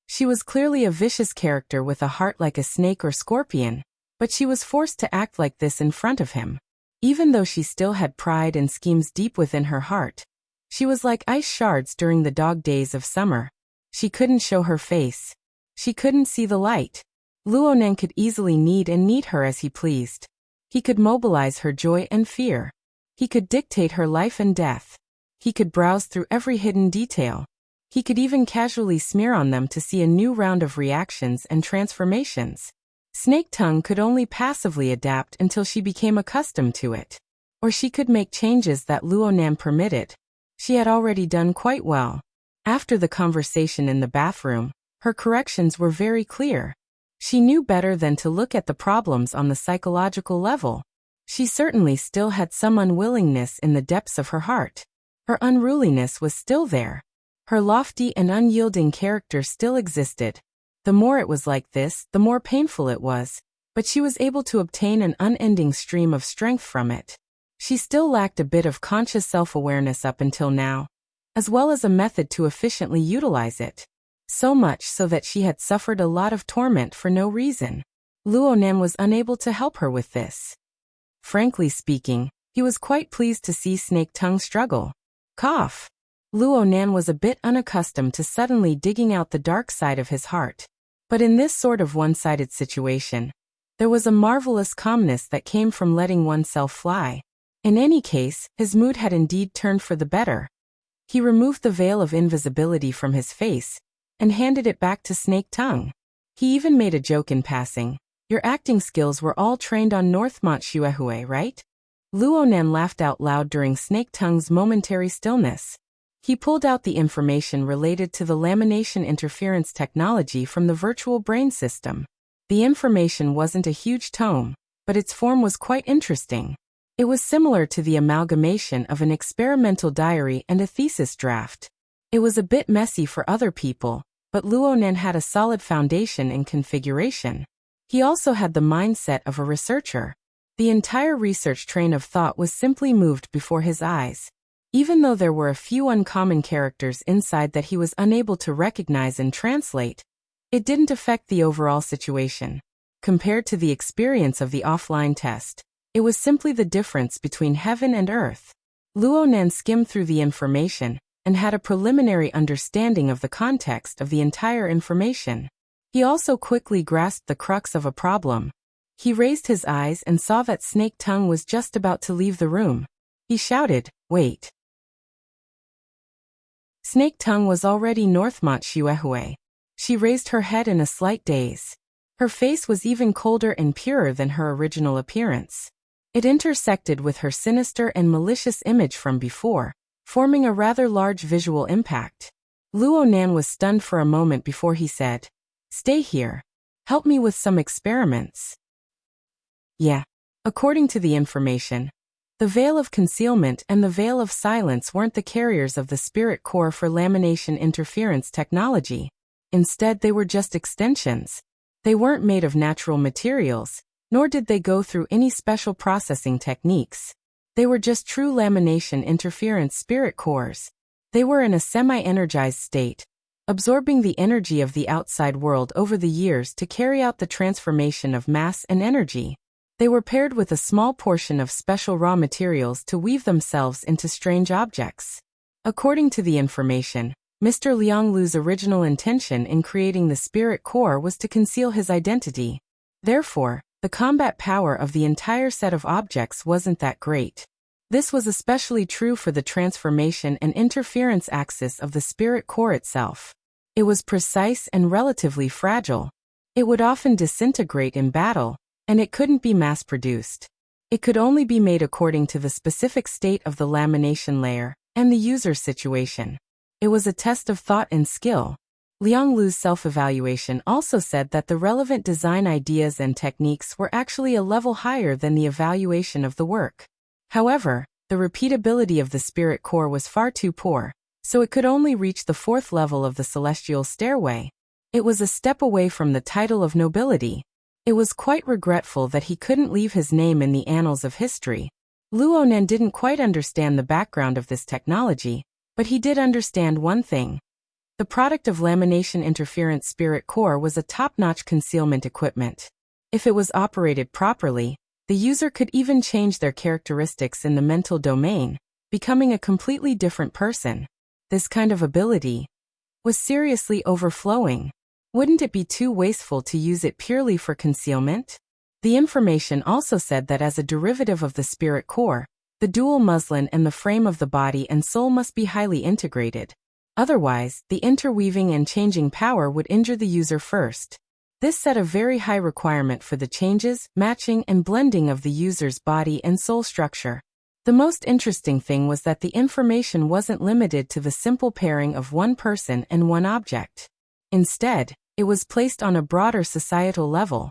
She was clearly a vicious character with a heart like a snake or scorpion, but she was forced to act like this in front of him. Even though she still had pride and schemes deep within her heart, she was like ice shards during the dog days of summer. She couldn't show her face. She couldn't see the light. Luonan could easily knead and knead her as he pleased. He could mobilize her joy and fear. He could dictate her life and death. He could browse through every hidden detail. He could even casually smear on them to see a new round of reactions and transformations. Snake Tongue could only passively adapt until she became accustomed to it. Or she could make changes that Luonan permitted. She had already done quite well. After the conversation in the bathroom, her corrections were very clear. She knew better than to look at the problems on the psychological level. She certainly still had some unwillingness in the depths of her heart. Her unruliness was still there. Her lofty and unyielding character still existed. The more it was like this, the more painful it was, but she was able to obtain an unending stream of strength from it. She still lacked a bit of conscious self-awareness up until now, as well as a method to efficiently utilize it. So much so that she had suffered a lot of torment for no reason. Luonan was unable to help her with this. Frankly speaking, he was quite pleased to see Snake Tongue struggle. Cough. Luonan was a bit unaccustomed to suddenly digging out the dark side of his heart. But in this sort of one-sided situation, there was a marvelous calmness that came from letting oneself fly. In any case, his mood had indeed turned for the better. He removed the veil of invisibility from his face and handed it back to Snake Tongue. He even made a joke in passing. "Your acting skills were all trained on Northmont Xuehue, right?" Luonan laughed out loud during Snake Tongue's momentary stillness. He pulled out the information related to the lamination interference technology from the virtual brain system. The information wasn't a huge tome, but its form was quite interesting. It was similar to the amalgamation of an experimental diary and a thesis draft. It was a bit messy for other people, but Luonan had a solid foundation in configuration. He also had the mindset of a researcher. The entire research train of thought was simply moved before his eyes. Even though there were a few uncommon characters inside that he was unable to recognize and translate, it didn't affect the overall situation. Compared to the experience of the offline test, it was simply the difference between heaven and earth. Luo Nan skimmed through the information and had a preliminary understanding of the context of the entire information. He also quickly grasped the crux of a problem. He raised his eyes and saw that Snake Tongue was just about to leave the room. He shouted, "Wait." Snake Tongue was already Northmont Xuehui. She raised her head in a slight daze. Her face was even colder and purer than her original appearance. It intersected with her sinister and malicious image from before, forming a rather large visual impact. Luo Nan was stunned for a moment before he said, "Stay here. Help me with some experiments." Yeah. According to the information, the veil of concealment and the veil of silence weren't the carriers of the spirit core for lamination interference technology. Instead, they were just extensions. They weren't made of natural materials, nor did they go through any special processing techniques. They were just true lamination interference spirit cores. They were in a semi-energized state, absorbing the energy of the outside world over the years to carry out the transformation of mass and energy. They were paired with a small portion of special raw materials to weave themselves into strange objects. According to the information, Mr. Lianglu's original intention in creating the spirit core was to conceal his identity. Therefore, the combat power of the entire set of objects wasn't that great. This was especially true for the transformation and interference axis of the spirit core itself. It was precise and relatively fragile. It would often disintegrate in battle, and it couldn't be mass-produced. It could only be made according to the specific state of the lamination layer and the user's situation. It was a test of thought and skill. Liang Lu's self-evaluation also said that the relevant design ideas and techniques were actually a level higher than the evaluation of the work. However, the repeatability of the spirit core was far too poor, so it could only reach the fourth level of the celestial stairway. It was a step away from the title of nobility. It was quite regretful that he couldn't leave his name in the annals of history. Luo Nan didn't quite understand the background of this technology, but he did understand one thing. The product of lamination interference spirit core was a top-notch concealment equipment. If it was operated properly, the user could even change their characteristics in the mental domain, becoming a completely different person. This kind of ability was seriously overflowing. Wouldn't it be too wasteful to use it purely for concealment? The information also said that as a derivative of the spirit core, the dual muslin and the frame of the body and soul must be highly integrated. Otherwise, the interweaving and changing power would injure the user first. This set a very high requirement for the changes, matching, and blending of the user's body and soul structure. The most interesting thing was that the information wasn't limited to the simple pairing of one person and one object. Instead, it was placed on a broader societal level.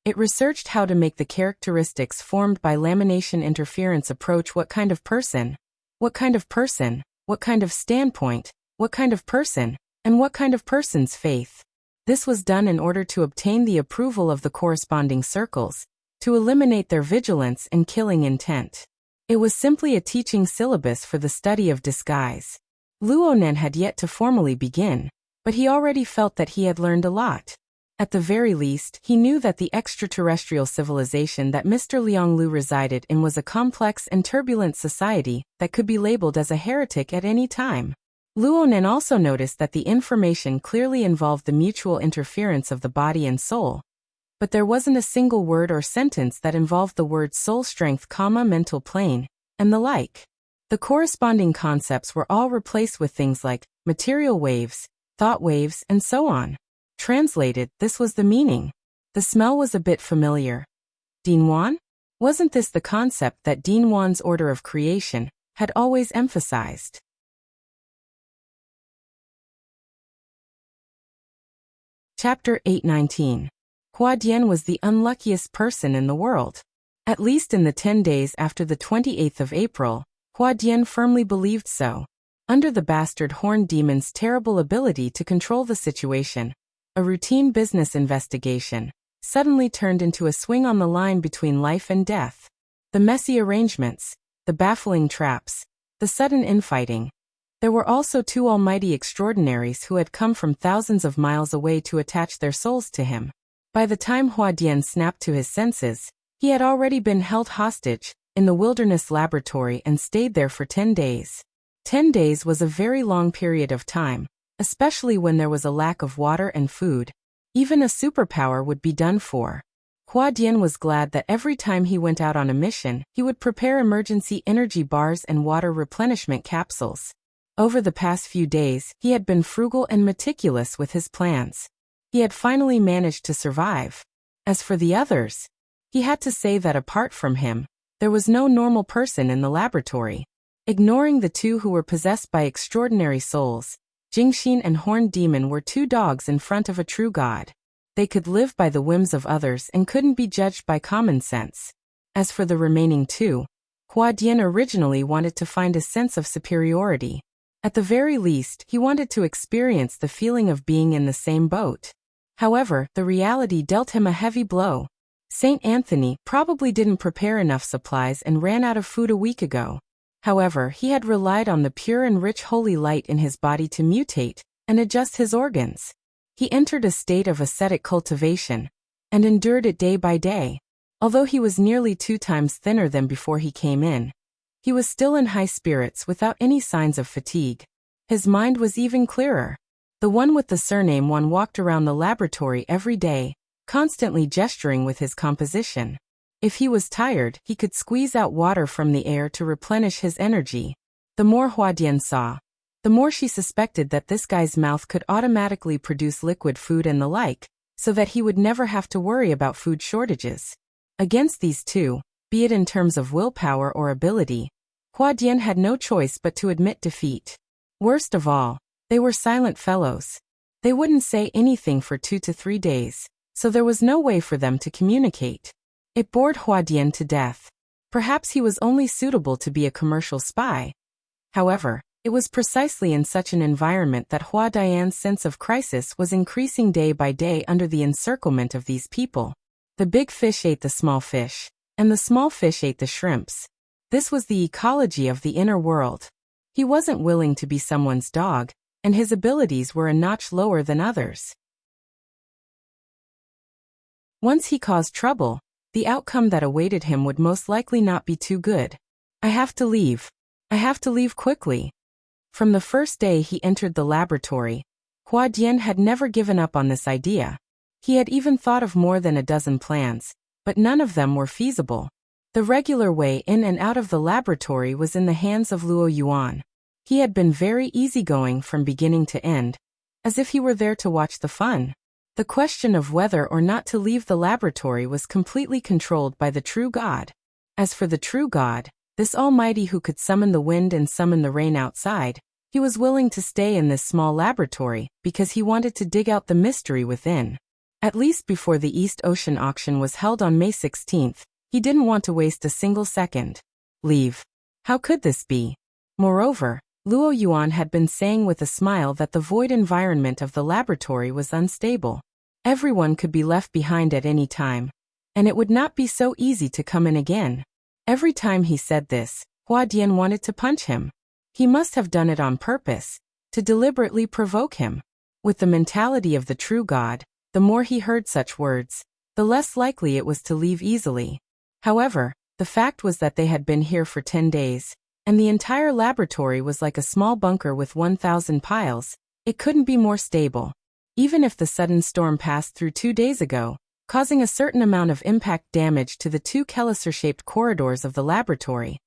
It researched how to make the characteristics formed by lamination interference approach what kind of person, what kind of person, what kind of standpoint, what kind of person, and what kind of person's faith. This was done in order to obtain the approval of the corresponding circles, to eliminate their vigilance and killing intent. It was simply a teaching syllabus for the study of disguise. Luo Nan had yet to formally begin, but he already felt that he had learned a lot. At the very least, he knew that the extraterrestrial civilization that Mr. Lianglu resided in was a complex and turbulent society that could be labeled as a heretic at any time. Luo Nan also noticed that the information clearly involved the mutual interference of the body and soul, but there wasn't a single word or sentence that involved the words soul strength, mental plane, and the like. The corresponding concepts were all replaced with things like material waves, thought waves, and so on. Translated, this was the meaning. The smell was a bit familiar. Dinwan? Wasn't this the concept that Dinwan's order of creation had always emphasized? Chapter 819. Hua Dian was the unluckiest person in the world. At least in the 10 days after the 28th of April, Hua Dian firmly believed so. Under the bastard horned demon's terrible ability to control the situation, a routine business investigation suddenly turned into a swing on the line between life and death. The messy arrangements, the baffling traps, the sudden infighting. There were also two almighty extraordinaries who had come from thousands of miles away to attach their souls to him. By the time Hua Dian snapped to his senses, he had already been held hostage in the wilderness laboratory and stayed there for 10 days. 10 days was a very long period of time, especially when there was a lack of water and food. Even a superpower would be done for. Hua Dian was glad that every time he went out on a mission, he would prepare emergency energy bars and water replenishment capsules. Over the past few days, he had been frugal and meticulous with his plans. He had finally managed to survive. As for the others, he had to say that apart from him, there was no normal person in the laboratory. Ignoring the two who were possessed by extraordinary souls, Jingxin and Horned Demon were two dogs in front of a true god. They could live by the whims of others and couldn't be judged by common sense. As for the remaining two, Hua Dian originally wanted to find a sense of superiority. At the very least, he wanted to experience the feeling of being in the same boat. However, the reality dealt him a heavy blow. Saint Anthony probably didn't prepare enough supplies and ran out of food a week ago. However, he had relied on the pure and rich holy light in his body to mutate and adjust his organs. He entered a state of ascetic cultivation and endured it day by day. Although he was nearly 2 times thinner than before he came in, he was still in high spirits without any signs of fatigue. His mind was even clearer. The one with the surname Wan walked around the laboratory every day, constantly gesturing with his composition. If he was tired, he could squeeze out water from the air to replenish his energy. The more Hua Dian saw, the more she suspected that this guy's mouth could automatically produce liquid food and the like, so that he would never have to worry about food shortages. Against these two, be it in terms of willpower or ability, Hua Dian had no choice but to admit defeat. Worst of all, they were silent fellows. They wouldn't say anything for 2 to 3 days, so there was no way for them to communicate. It bored Hua Dian to death. Perhaps he was only suitable to be a commercial spy. However, it was precisely in such an environment that Hua Dian's sense of crisis was increasing day by day under the encirclement of these people. The big fish ate the small fish, and the small fish ate the shrimps. This was the ecology of the inner world. He wasn't willing to be someone's dog, and his abilities were a notch lower than others. Once he caused trouble, the outcome that awaited him would most likely not be too good. I have to leave. I have to leave quickly. From the first day he entered the laboratory, Hua Dian had never given up on this idea. He had even thought of more than a dozen plans, but none of them were feasible. The regular way in and out of the laboratory was in the hands of Luo Yuan. He had been very easygoing from beginning to end, as if he were there to watch the fun. The question of whether or not to leave the laboratory was completely controlled by the true God. As for the true God, this Almighty who could summon the wind and summon the rain outside, he was willing to stay in this small laboratory because he wanted to dig out the mystery within. At least before the East Ocean auction was held on May 16th, he didn't want to waste a single second. Leave. How could this be? Moreover, Luo Yuan had been saying with a smile that the void environment of the laboratory was unstable. Everyone could be left behind at any time, and it would not be so easy to come in again. Every time he said this, Hua Dian wanted to punch him. He must have done it on purpose, to deliberately provoke him. With the mentality of the true God, the more he heard such words, the less likely it was to leave easily. However, the fact was that they had been here for 10 days, and the entire laboratory was like a small bunker with 1,000 piles. It couldn't be more stable. Even if the sudden storm passed through 2 days ago, causing a certain amount of impact damage to the 2 Kelliser-shaped corridors of the laboratory,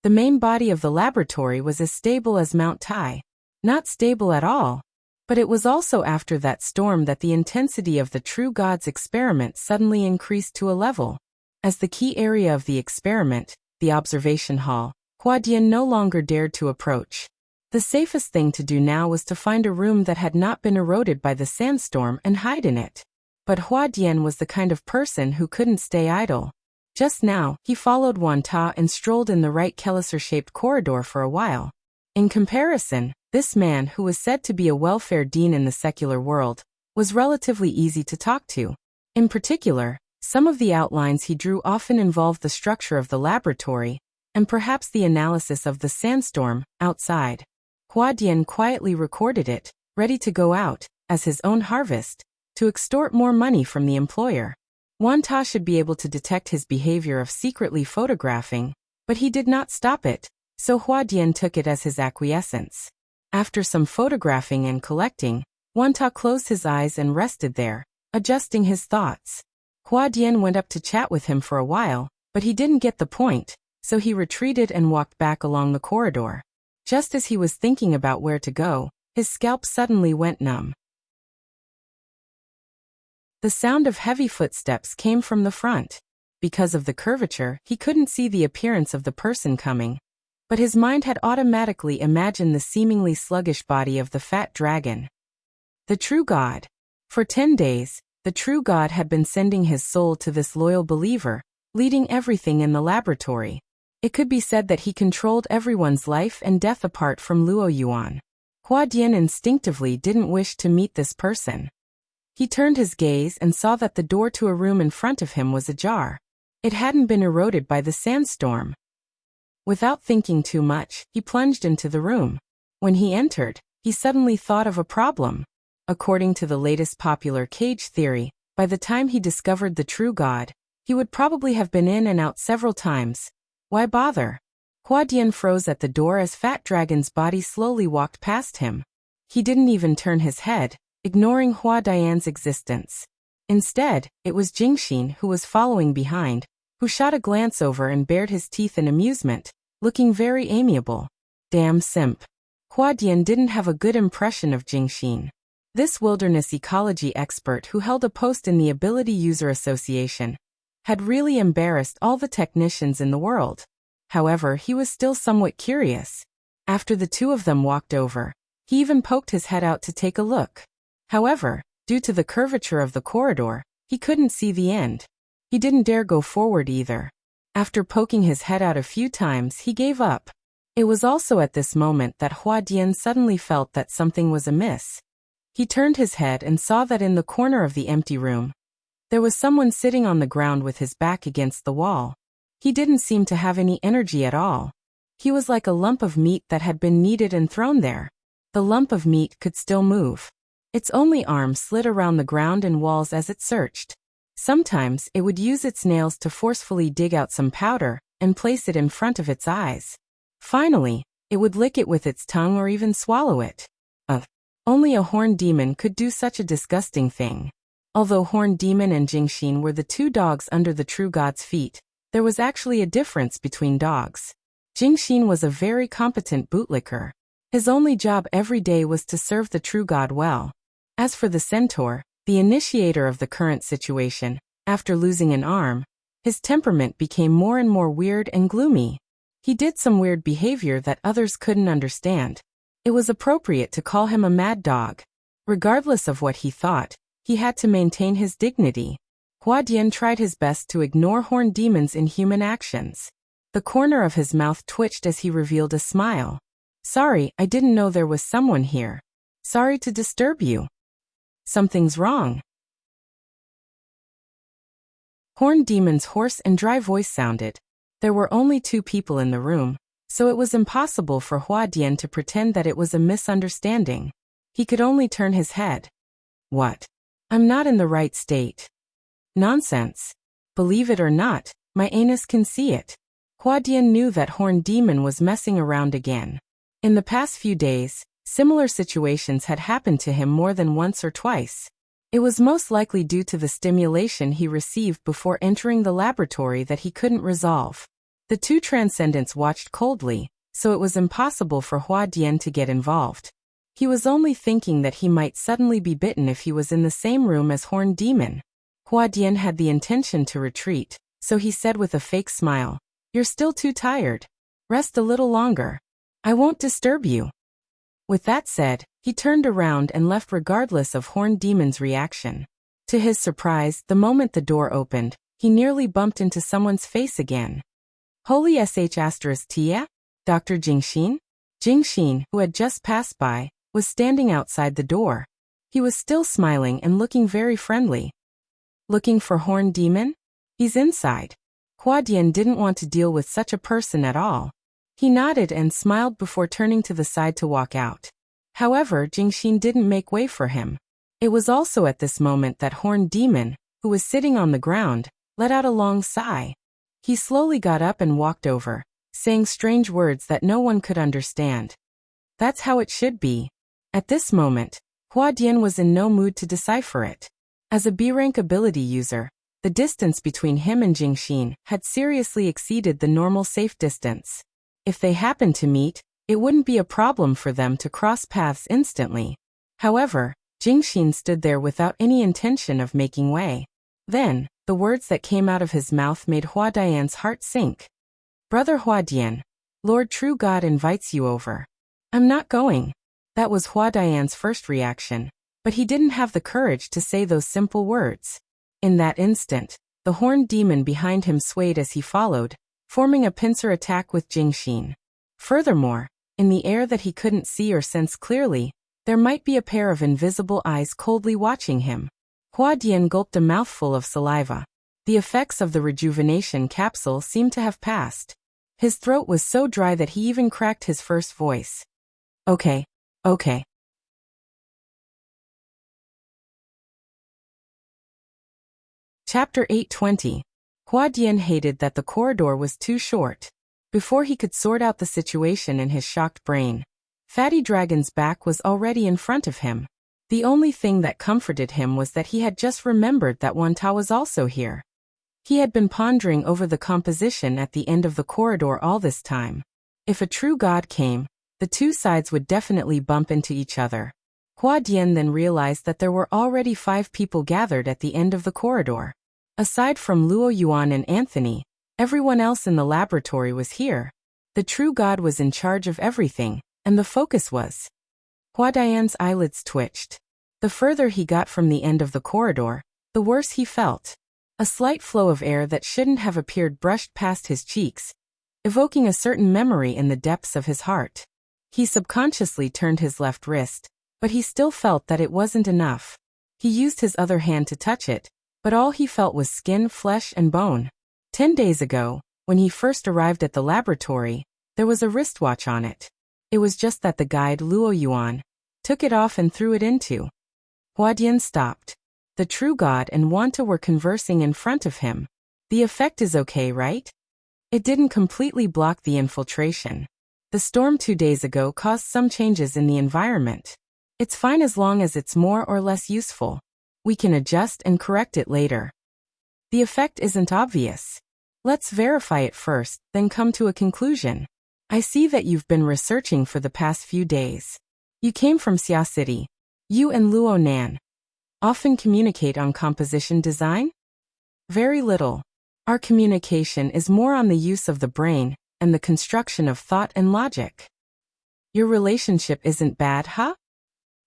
the main body of the laboratory was as stable as Mount Tai. Not stable at all. But it was also after that storm that the intensity of the true God's experiment suddenly increased to a level. As the key area of the experiment, the observation hall, Hua Dian no longer dared to approach. The safest thing to do now was to find a room that had not been eroded by the sandstorm and hide in it. But Hua Dian was the kind of person who couldn't stay idle. Just now, he followed Wan Ta and strolled in the right Kelliser-shaped corridor for a while. In comparison, this man, who was said to be a welfare dean in the secular world, was relatively easy to talk to. In particular, some of the outlines he drew often involved the structure of the laboratory, and perhaps the analysis of the sandstorm outside. Hua Dian quietly recorded it, ready to go out, as his own harvest, to extort more money from the employer. Wan Ta should be able to detect his behavior of secretly photographing, but he did not stop it, so Hua Dian took it as his acquiescence. After some photographing and collecting, Wan Ta closed his eyes and rested there, adjusting his thoughts. Hua Dian went up to chat with him for a while, but he didn't get the point, so he retreated and walked back along the corridor. Just as he was thinking about where to go, his scalp suddenly went numb. The sound of heavy footsteps came from the front. Because of the curvature, he couldn't see the appearance of the person coming, but his mind had automatically imagined the seemingly sluggish body of the fat dragon. The true God. For 10 days, the true God had been sending his soul to this loyal believer, leading everything in the laboratory. It could be said that he controlled everyone's life and death apart from Luo Yuan. Hua Dian instinctively didn't wish to meet this person. He turned his gaze and saw that the door to a room in front of him was ajar. It hadn't been eroded by the sandstorm. Without thinking too much, he plunged into the room. When he entered, he suddenly thought of a problem. According to the latest popular cage theory, by the time he discovered the true God, he would probably have been in and out several times. Why bother? Hua Dian froze at the door as Fat Dragon's body slowly walked past him. He didn't even turn his head, ignoring Hua Dian's existence. Instead, it was Jingxin who was following behind, who shot a glance over and bared his teeth in amusement, looking very amiable. Damn simp. Hua Dian didn't have a good impression of Jingxin. This wilderness ecology expert who held a post in the Ability User Association had really embarrassed all the technicians in the world. However, he was still somewhat curious. After the two of them walked over, he even poked his head out to take a look. However, due to the curvature of the corridor, he couldn't see the end. He didn't dare go forward either. After poking his head out a few times, he gave up. It was also at this moment that Hua Dian suddenly felt that something was amiss. He turned his head and saw that in the corner of the empty room, there was someone sitting on the ground with his back against the wall. He didn't seem to have any energy at all. He was like a lump of meat that had been kneaded and thrown there. The lump of meat could still move. Its only arm slid around the ground and walls as it searched. Sometimes it would use its nails to forcefully dig out some powder and place it in front of its eyes. Finally, it would lick it with its tongue or even swallow it. Only a horned demon could do such a disgusting thing. Although Horned Demon and Jingxin were the two dogs under the true God's feet, there was actually a difference between dogs. Jingxin was a very competent bootlicker. His only job every day was to serve the true God well. As for the centaur, the initiator of the current situation, after losing an arm, his temperament became more and more weird and gloomy. He did some weird behavior that others couldn't understand. It was appropriate to call him a mad dog. Regardless of what he thought, he had to maintain his dignity. Hua Dian tried his best to ignore Horned Demon's inhuman actions. The corner of his mouth twitched as he revealed a smile. Sorry, I didn't know there was someone here. Sorry to disturb you. Something's wrong. Horned Demon's hoarse and dry voice sounded. There were only two people in the room, so it was impossible for Hua Dian to pretend that it was a misunderstanding. He could only turn his head. What? I'm not in the right state. Nonsense. Believe it or not, my anus can see it. Hua Dian knew that Horned Demon was messing around again. In the past few days, similar situations had happened to him more than once or twice. It was most likely due to the stimulation he received before entering the laboratory that he couldn't resolve. The two transcendents watched coldly, so it was impossible for Hua Dian to get involved. He was only thinking that he might suddenly be bitten if he was in the same room as Horned Demon. Hua Dian had the intention to retreat, so he said with a fake smile, "You're still too tired. Rest a little longer. I won't disturb you." With that said, he turned around and left regardless of Horned Demon's reaction. To his surprise, the moment the door opened, he nearly bumped into someone's face again. Holy *Tia? Dr. Jingxin? Jingxin, who had just passed by, was standing outside the door. He was still smiling and looking very friendly. Looking for Horned Demon? He's inside. Hua Dian didn't want to deal with such a person at all. He nodded and smiled before turning to the side to walk out. However, Jingxin didn't make way for him. It was also at this moment that Horned Demon, who was sitting on the ground, let out a long sigh. He slowly got up and walked over, saying strange words that no one could understand. That's how it should be. At this moment, Hua Dian was in no mood to decipher it. As a B-rank ability user, the distance between him and Jingxin had seriously exceeded the normal safe distance. If they happened to meet, it wouldn't be a problem for them to cross paths instantly. However, Jingxin stood there without any intention of making way. Then, the words that came out of his mouth made Hua Dian's heart sink. "Brother Hua Dian, Lord True God invites you over." "I'm not going." That was Hua Dian's first reaction, but he didn't have the courage to say those simple words. In that instant, the Horned Demon behind him swayed as he followed, forming a pincer attack with Jingxin. Furthermore, in the air that he couldn't see or sense clearly, there might be a pair of invisible eyes coldly watching him. Hua Dian gulped a mouthful of saliva. The effects of the rejuvenation capsule seemed to have passed. His throat was so dry that he even cracked his first voice. Okay. Chapter 820. Hua Dian hated that the corridor was too short. Before he could sort out the situation in his shocked brain, Fatty Dragon's back was already in front of him. The only thing that comforted him was that he had just remembered that Wanta was also here. He had been pondering over the composition at the end of the corridor all this time. If a true god came, the two sides would definitely bump into each other. Hua Dian then realized that there were already 5 people gathered at the end of the corridor. Aside from Luo Yuan and Anthony, everyone else in the laboratory was here. The true god was in charge of everything, and the focus was. Hua Dian's eyelids twitched. The further he got from the end of the corridor, the worse he felt. A slight flow of air that shouldn't have appeared brushed past his cheeks, evoking a certain memory in the depths of his heart. He subconsciously turned his left wrist, but he still felt that it wasn't enough. He used his other hand to touch it, but all he felt was skin, flesh, and bone. 10 days ago, when he first arrived at the laboratory, there was a wristwatch on it. It was just that the guide Luo Yuan took it off and threw it into. Hua Dian stopped. The true god and Wanta were conversing in front of him. The effect is okay, right? It didn't completely block the infiltration. The storm 2 days ago caused some changes in the environment. It's fine as long as it's more or less useful. We can adjust and correct it later. The effect isn't obvious. Let's verify it first, then come to a conclusion. I see that you've been researching for the past few days. You came from Xia City. You and Luo Nan often communicate on composition design? Very little. Our communication is more on the use of the brain and the construction of thought and logic. Your relationship isn't bad, huh?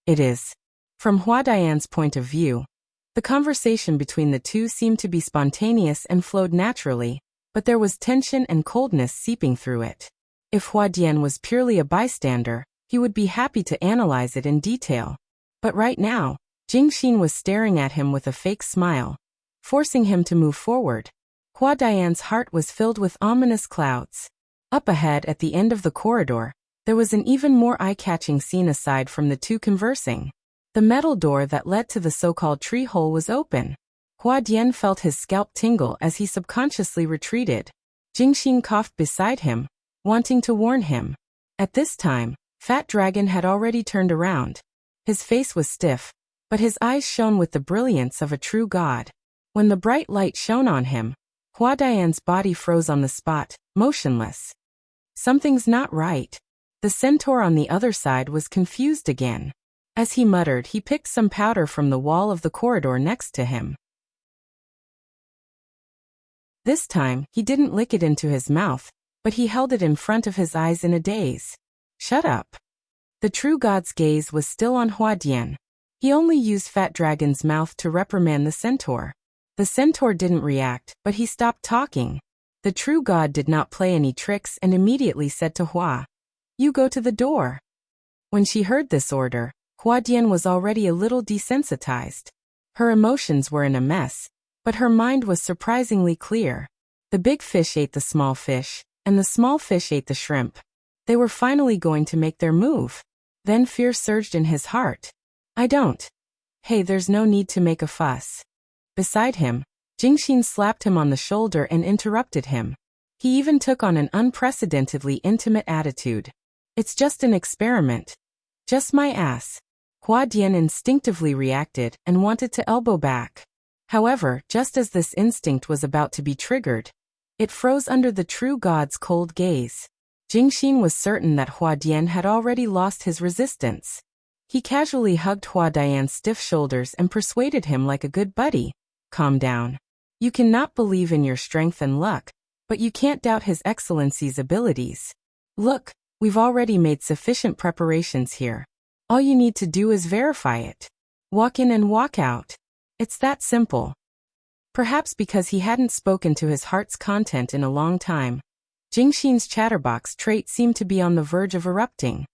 It is. From Hua Dian's point of view, the conversation between the two seemed to be spontaneous and flowed naturally, but there was tension and coldness seeping through it. If Hua Dian was purely a bystander, he would be happy to analyze it in detail. But right now, Jingxin was staring at him with a fake smile, forcing him to move forward. Hua Dian's heart was filled with ominous clouds. Up ahead at the end of the corridor, there was an even more eye-catching scene aside from the two conversing. The metal door that led to the so-called tree hole was open. Hua Dian felt his scalp tingle as he subconsciously retreated. Jingxin coughed beside him, wanting to warn him. At this time, Fat Dragon had already turned around. His face was stiff, but his eyes shone with the brilliance of a true god. When the bright light shone on him, Hua Dian's body froze on the spot, motionless. Something's not right. The centaur on the other side was confused again. As he muttered, he picked some powder from the wall of the corridor next to him. This time, he didn't lick it into his mouth, but he held it in front of his eyes in a daze. Shut up. The true god's gaze was still on Hua Dian. He only used Fat Dragon's mouth to reprimand the centaur. The centaur didn't react, but he stopped talking. The true god did not play any tricks and immediately said to Hua, "You go to the door." When she heard this order, Hua Dian was already a little desensitized. Her emotions were in a mess, but her mind was surprisingly clear. The big fish ate the small fish, and the small fish ate the shrimp. They were finally going to make their move. Then fear surged in his heart. I don't. Hey, there's no need to make a fuss. Beside him, Jingxin slapped him on the shoulder and interrupted him. He even took on an unprecedentedly intimate attitude. It's just an experiment. Just my ass. Hua Dian instinctively reacted and wanted to elbow back. However, just as this instinct was about to be triggered, it froze under the true god's cold gaze. Jingxin was certain that Hua Dian had already lost his resistance. He casually hugged Hua Dian's stiff shoulders and persuaded him like a good buddy. Calm down. You cannot believe in your strength and luck, but you can't doubt His Excellency's abilities. Look, we've already made sufficient preparations here. All you need to do is verify it. Walk in and walk out. It's that simple. Perhaps because he hadn't spoken to his heart's content in a long time, Jingxin's chatterbox trait seemed to be on the verge of erupting.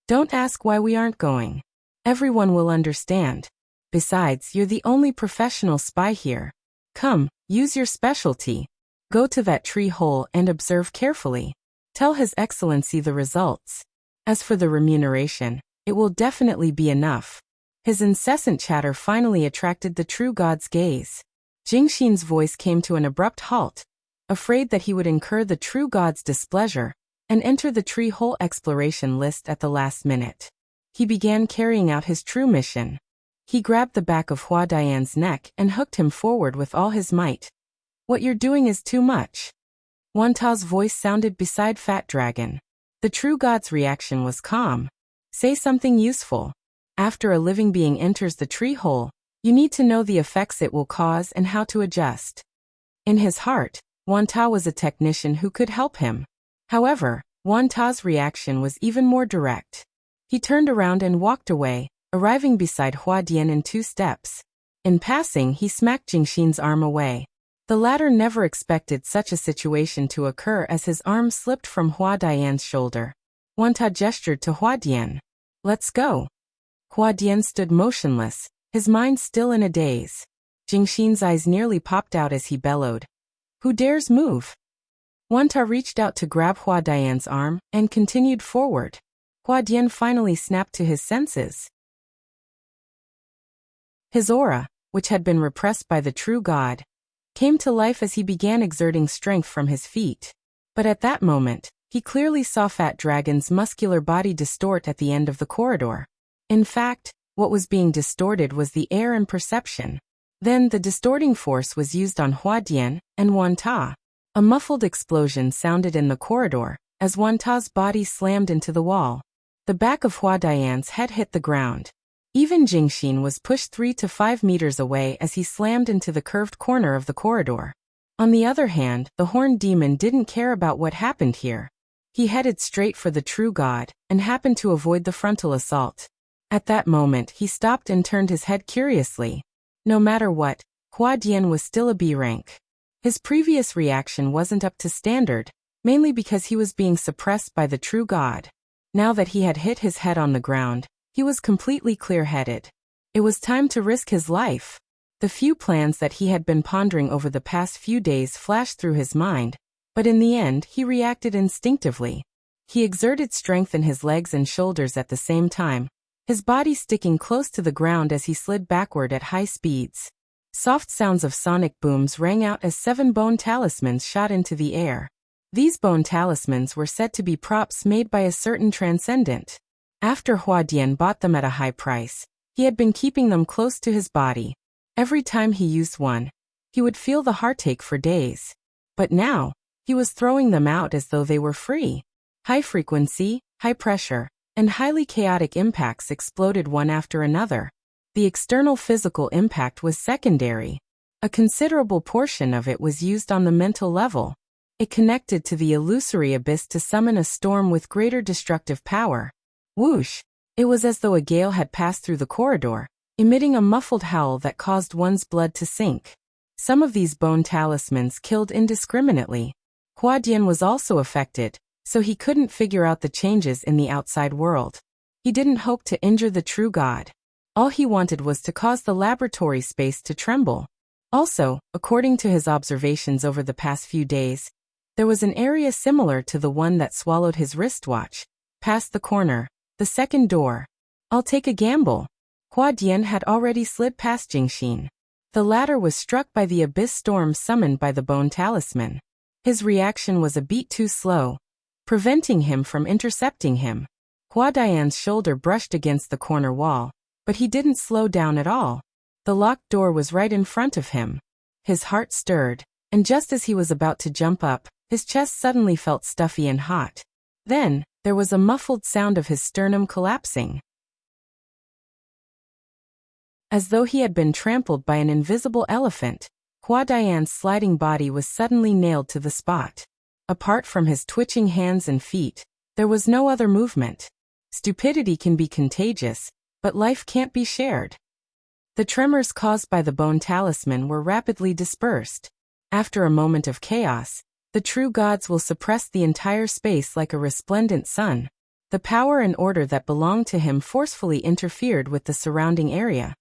Don't ask why we aren't going. Everyone will understand. Besides, you're the only professional spy here. Come, use your specialty. Go to that tree hole and observe carefully. Tell His Excellency the results. As for the remuneration, it will definitely be enough. His incessant chatter finally attracted the true god's gaze. Jingxin's voice came to an abrupt halt, afraid that he would incur the true god's displeasure and enter the tree hole exploration list at the last minute. He began carrying out his true mission. He grabbed the back of Hua Dian's neck and hooked him forward with all his might. What you're doing is too much. Wanta's voice sounded beside Fat Dragon. The true god's reaction was calm. Say something useful. After a living being enters the tree hole, you need to know the effects it will cause and how to adjust. In his heart, Wanta was a technician who could help him. However, Wanta's reaction was even more direct. He turned around and walked away, arriving beside Hua Dian in 2 steps. In passing, he smacked Jingxin's arm away. The latter never expected such a situation to occur as his arm slipped from Hua Dian's shoulder. Wanta gestured to Hua Dian. Let's go. Hua Dian stood motionless, his mind still in a daze. Jingxin's eyes nearly popped out as he bellowed. Who dares move? Wanta reached out to grab Hua Dian's arm and continued forward. Hua Dian finally snapped to his senses. His aura, which had been repressed by the true god, came to life as he began exerting strength from his feet. But at that moment, he clearly saw Fat Dragon's muscular body distort at the end of the corridor. In fact, what was being distorted was the air and perception. Then the distorting force was used on Hua Dian and Wanta. A muffled explosion sounded in the corridor as Wanta's body slammed into the wall. The back of Hua Dian's head hit the ground. Even Jingxin was pushed 3 to 5 meters away as he slammed into the curved corner of the corridor. On the other hand, the horned demon didn't care about what happened here. He headed straight for the true god and happened to avoid the frontal assault. At that moment, he stopped and turned his head curiously. No matter what, Hua Dian was still a B rank. His previous reaction wasn't up to standard, mainly because he was being suppressed by the true god. Now that he had hit his head on the ground, he was completely clear-headed. It was time to risk his life. The few plans that he had been pondering over the past few days flashed through his mind, but in the end he reacted instinctively. He exerted strength in his legs and shoulders at the same time, his body sticking close to the ground as he slid backward at high speeds. Soft sounds of sonic booms rang out as 7 bone talismans shot into the air. These bone talismans were said to be props made by a certain transcendent. After Hua Dian bought them at a high price, he had been keeping them close to his body. Every time he used one, he would feel the heartache for days. But now, he was throwing them out as though they were free. High frequency, high pressure, and highly chaotic impacts exploded one after another. The external physical impact was secondary. A considerable portion of it was used on the mental level. It connected to the illusory abyss to summon a storm with greater destructive power. Whoosh! It was as though a gale had passed through the corridor, emitting a muffled howl that caused one's blood to sink. Some of these bone talismans killed indiscriminately. Hua Dian was also affected, so he couldn't figure out the changes in the outside world. He didn't hope to injure the true god. All he wanted was to cause the laboratory space to tremble. Also, according to his observations over the past few days, there was an area similar to the one that swallowed his wristwatch, past the corner, the second door. I'll take a gamble. Hua Dian had already slid past Jingxin. The latter was struck by the abyss storm summoned by the bone talisman. His reaction was a beat too slow, preventing him from intercepting him. Hua Dian's shoulder brushed against the corner wall, but he didn't slow down at all. The locked door was right in front of him. His heart stirred, and just as he was about to jump up, his chest suddenly felt stuffy and hot. Then, there was a muffled sound of his sternum collapsing. As though he had been trampled by an invisible elephant, Hua Dian's sliding body was suddenly nailed to the spot. Apart from his twitching hands and feet, there was no other movement. Stupidity can be contagious, but life can't be shared. The tremors caused by the bone talisman were rapidly dispersed. After a moment of chaos, the true gods will suppress the entire space like a resplendent sun. The power and order that belonged to him forcefully interfered with the surrounding area,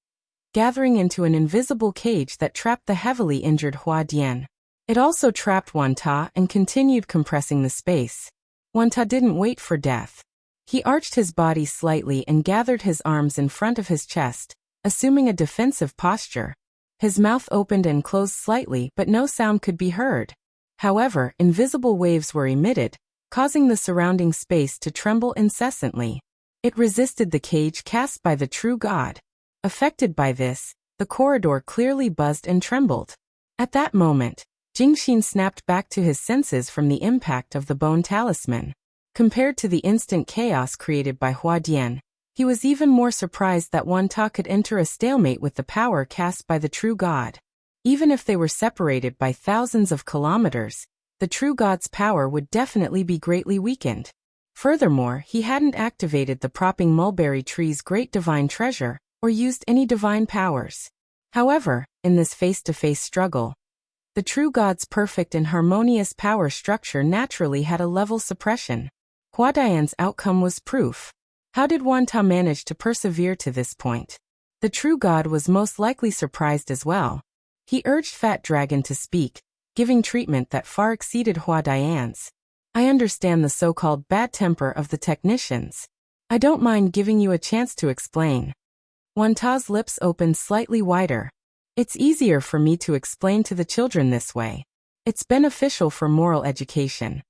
gathering into an invisible cage that trapped the heavily injured Hua Dian. It also trapped Wanta and continued compressing the space. Wanta didn't wait for death. He arched his body slightly and gathered his arms in front of his chest, assuming a defensive posture. His mouth opened and closed slightly, but no sound could be heard. However, invisible waves were emitted, causing the surrounding space to tremble incessantly. It resisted the cage cast by the true god. Affected by this, the corridor clearly buzzed and trembled. At that moment, Jingxin snapped back to his senses from the impact of the bone talisman. Compared to the instant chaos created by Hua Dian, he was even more surprised that Wanta could enter a stalemate with the power cast by the true god. Even if they were separated by thousands of kilometers, the true god's power would definitely be greatly weakened. Furthermore, he hadn't activated the propping mulberry tree's great divine treasure, or used any divine powers. However, in this face-to-face struggle, the true god's perfect and harmonious power structure naturally had a level suppression. Hua Dian's outcome was proof. How did Wanta manage to persevere to this point? The true god was most likely surprised as well. He urged Fat Dragon to speak, giving treatment that far exceeded Hua Dian's. I understand the so-called bad temper of the technicians. I don't mind giving you a chance to explain. Wanta's lips opened slightly wider. It's easier for me to explain to the children this way. It's beneficial for moral education.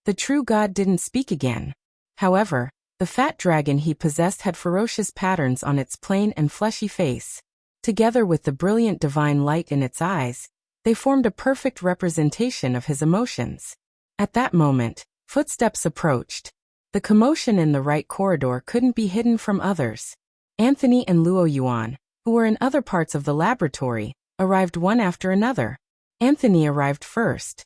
The true god didn't speak again. However, the fat dragon he possessed had ferocious patterns on its plain and fleshy face. Together with the brilliant divine light in its eyes, they formed a perfect representation of his emotions. At that moment, footsteps approached. The commotion in the right corridor couldn't be hidden from others. Anthony and Luo Yuan, who were in other parts of the laboratory, arrived one after another. Anthony arrived first.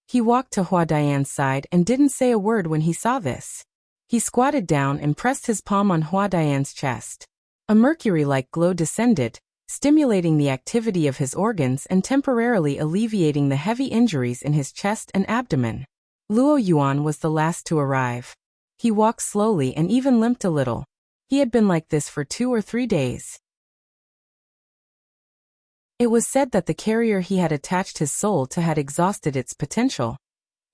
He walked to Hua Dian's side and didn't say a word when he saw this. He squatted down and pressed his palm on Hua Dian's chest. A mercury-like glow descended, stimulating the activity of his organs and temporarily alleviating the heavy injuries in his chest and abdomen. Luo Yuan was the last to arrive. He walked slowly and even limped a little. He had been like this for 2 or 3 days. It was said that the carrier he had attached his soul to had exhausted its potential,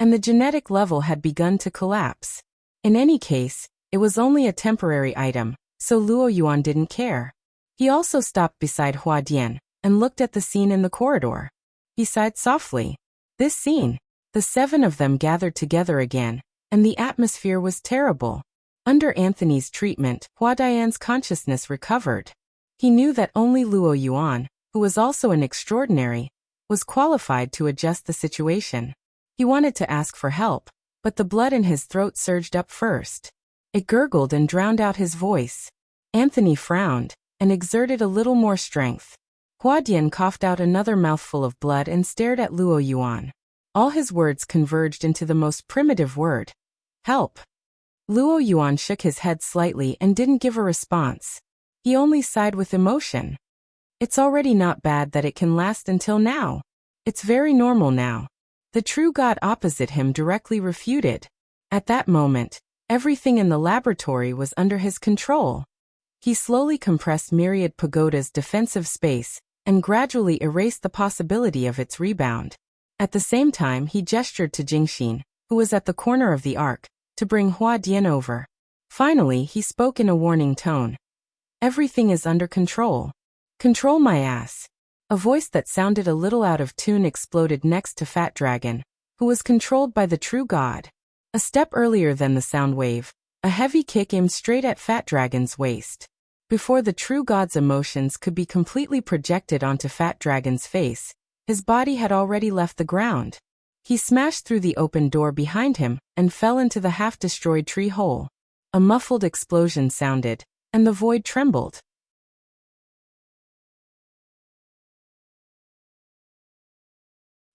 and the genetic level had begun to collapse. In any case, it was only a temporary item, so Luo Yuan didn't care. He also stopped beside Hua Dian and looked at the scene in the corridor. He sighed softly. This scene, the 7 of them gathered together again, and the atmosphere was terrible. Under Anthony's treatment, Hua Dian's consciousness recovered. He knew that only Luo Yuan, who was also an extraordinary, was qualified to adjust the situation. He wanted to ask for help, but the blood in his throat surged up first. It gurgled and drowned out his voice. Anthony frowned and exerted a little more strength. Hua Dian coughed out another mouthful of blood and stared at Luo Yuan. All his words converged into the most primitive word: help. Luo Yuan shook his head slightly and didn't give a response. He only sighed with emotion. It's already not bad that it can last until now. It's very normal now. The true god opposite him directly refuted. At that moment, everything in the laboratory was under his control. He slowly compressed Myriad Pagoda's defensive space and gradually erased the possibility of its rebound. At the same time, he gestured to Jingxin, who was at the corner of the ark, to bring Hua Dian over. Finally, he spoke in a warning tone. Everything is under control. Control my ass. A voice that sounded a little out of tune exploded next to Fat Dragon, who was controlled by the true god. A step earlier than the sound wave, a heavy kick aimed straight at Fat Dragon's waist. Before the true god's emotions could be completely projected onto Fat Dragon's face, his body had already left the ground. He smashed through the open door behind him and fell into the half-destroyed tree hole. A muffled explosion sounded, and the void trembled.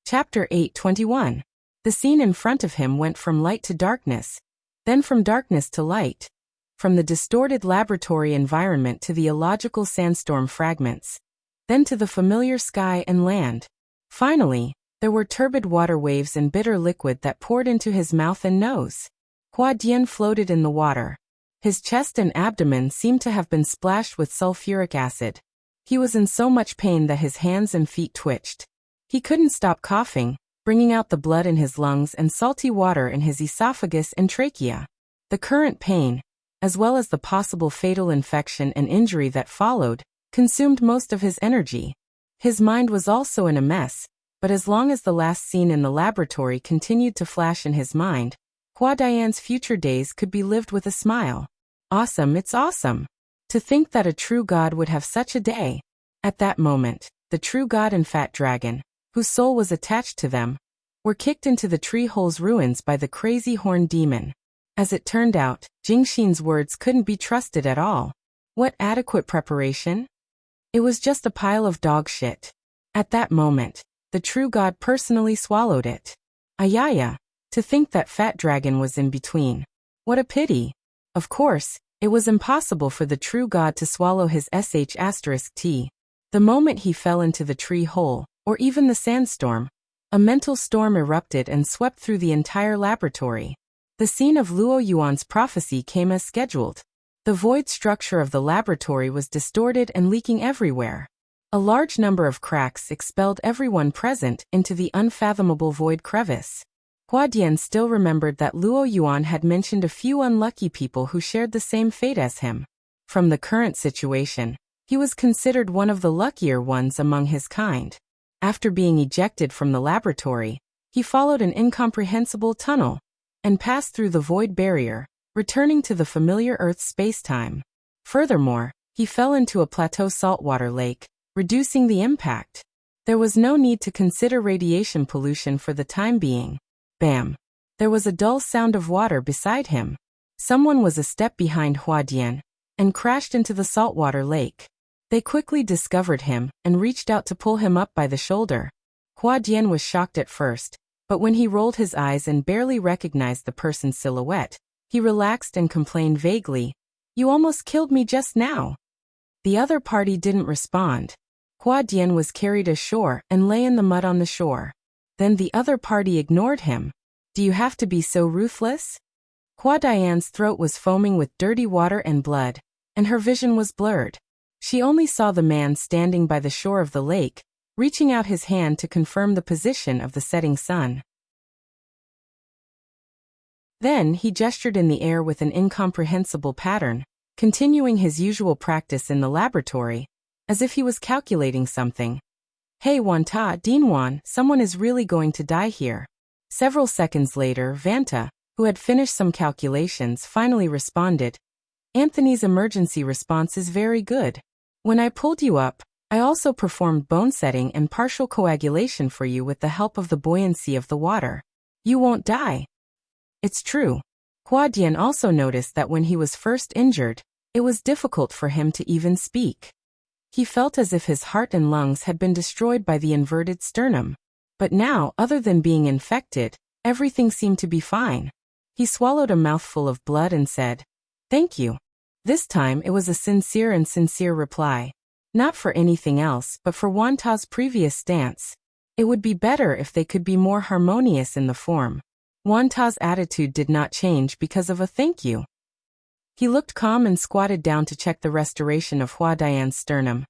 Chapter 8:21. The scene in front of him went from light to darkness, then from darkness to light, from the distorted laboratory environment to the illogical sandstorm fragments, then to the familiar sky and land. Finally, there were turbid water waves and bitter liquid that poured into his mouth and nose. Hua Dian floated in the water. His chest and abdomen seemed to have been splashed with sulfuric acid. He was in so much pain that his hands and feet twitched. He couldn't stop coughing, bringing out the blood in his lungs and salty water in his esophagus and trachea. The current pain, as well as the possible fatal infection and injury that followed, consumed most of his energy. His mind was also in a mess, but as long as the last scene in the laboratory continued to flash in his mind, Hua Dian's future days could be lived with a smile. Awesome, it's awesome. To think that a true god would have such a day. At that moment, the true god and Fat Dragon, whose soul was attached to them, were kicked into the tree hole's ruins by the crazy horned demon. As it turned out, Jingxin's words couldn't be trusted at all. What adequate preparation? It was just a pile of dog shit. At that moment, the true god personally swallowed it. Ayaya, to think that Fat Dragon was in between. What a pity. Of course, it was impossible for the true god to swallow his sh*t. The moment he fell into the tree hole, or even the sandstorm, a mental storm erupted and swept through the entire laboratory. The scene of Luo Yuan's prophecy came as scheduled. The void structure of the laboratory was distorted and leaking everywhere. A large number of cracks expelled everyone present into the unfathomable void crevice. Hua Dian still remembered that Luo Yuan had mentioned a few unlucky people who shared the same fate as him. From the current situation, he was considered one of the luckier ones among his kind. After being ejected from the laboratory, he followed an incomprehensible tunnel and passed through the void barrier, returning to the familiar Earth's space-time. Furthermore, he fell into a plateau saltwater lake, reducing the impact. There was no need to consider radiation pollution for the time being. Bam! There was a dull sound of water beside him. Someone was a step behind Hua Dian and crashed into the saltwater lake. They quickly discovered him and reached out to pull him up by the shoulder. Hua Dian was shocked at first, but when he rolled his eyes and barely recognized the person's silhouette, he relaxed and complained vaguely, "You almost killed me just now." The other party didn't respond. Hua Dian was carried ashore and lay in the mud on the shore. Then the other party ignored him. Do you have to be so ruthless? Hua Dian's throat was foaming with dirty water and blood, and her vision was blurred. She only saw the man standing by the shore of the lake, reaching out his hand to confirm the position of the setting sun. Then he gestured in the air with an incomprehensible pattern, continuing his usual practice in the laboratory, as if he was calculating something. "Hey Wanta, Dinwan, someone is really going to die here." Several seconds later, Vanta, who had finished some calculations, finally responded, "Anthony's emergency response is very good. When I pulled you up, I also performed bone setting and partial coagulation for you with the help of the buoyancy of the water. You won't die." It's true. Hua Dian also noticed that when he was first injured, it was difficult for him to even speak. He felt as if his heart and lungs had been destroyed by the inverted sternum. But now, other than being infected, everything seemed to be fine. He swallowed a mouthful of blood and said, "Thank you." This time it was a sincere reply. Not for anything else, but for Wanta's previous stance. It would be better if they could be more harmonious in the form. Wanta's attitude did not change because of a thank you. He looked calm and squatted down to check the restoration of Hua Dian's sternum.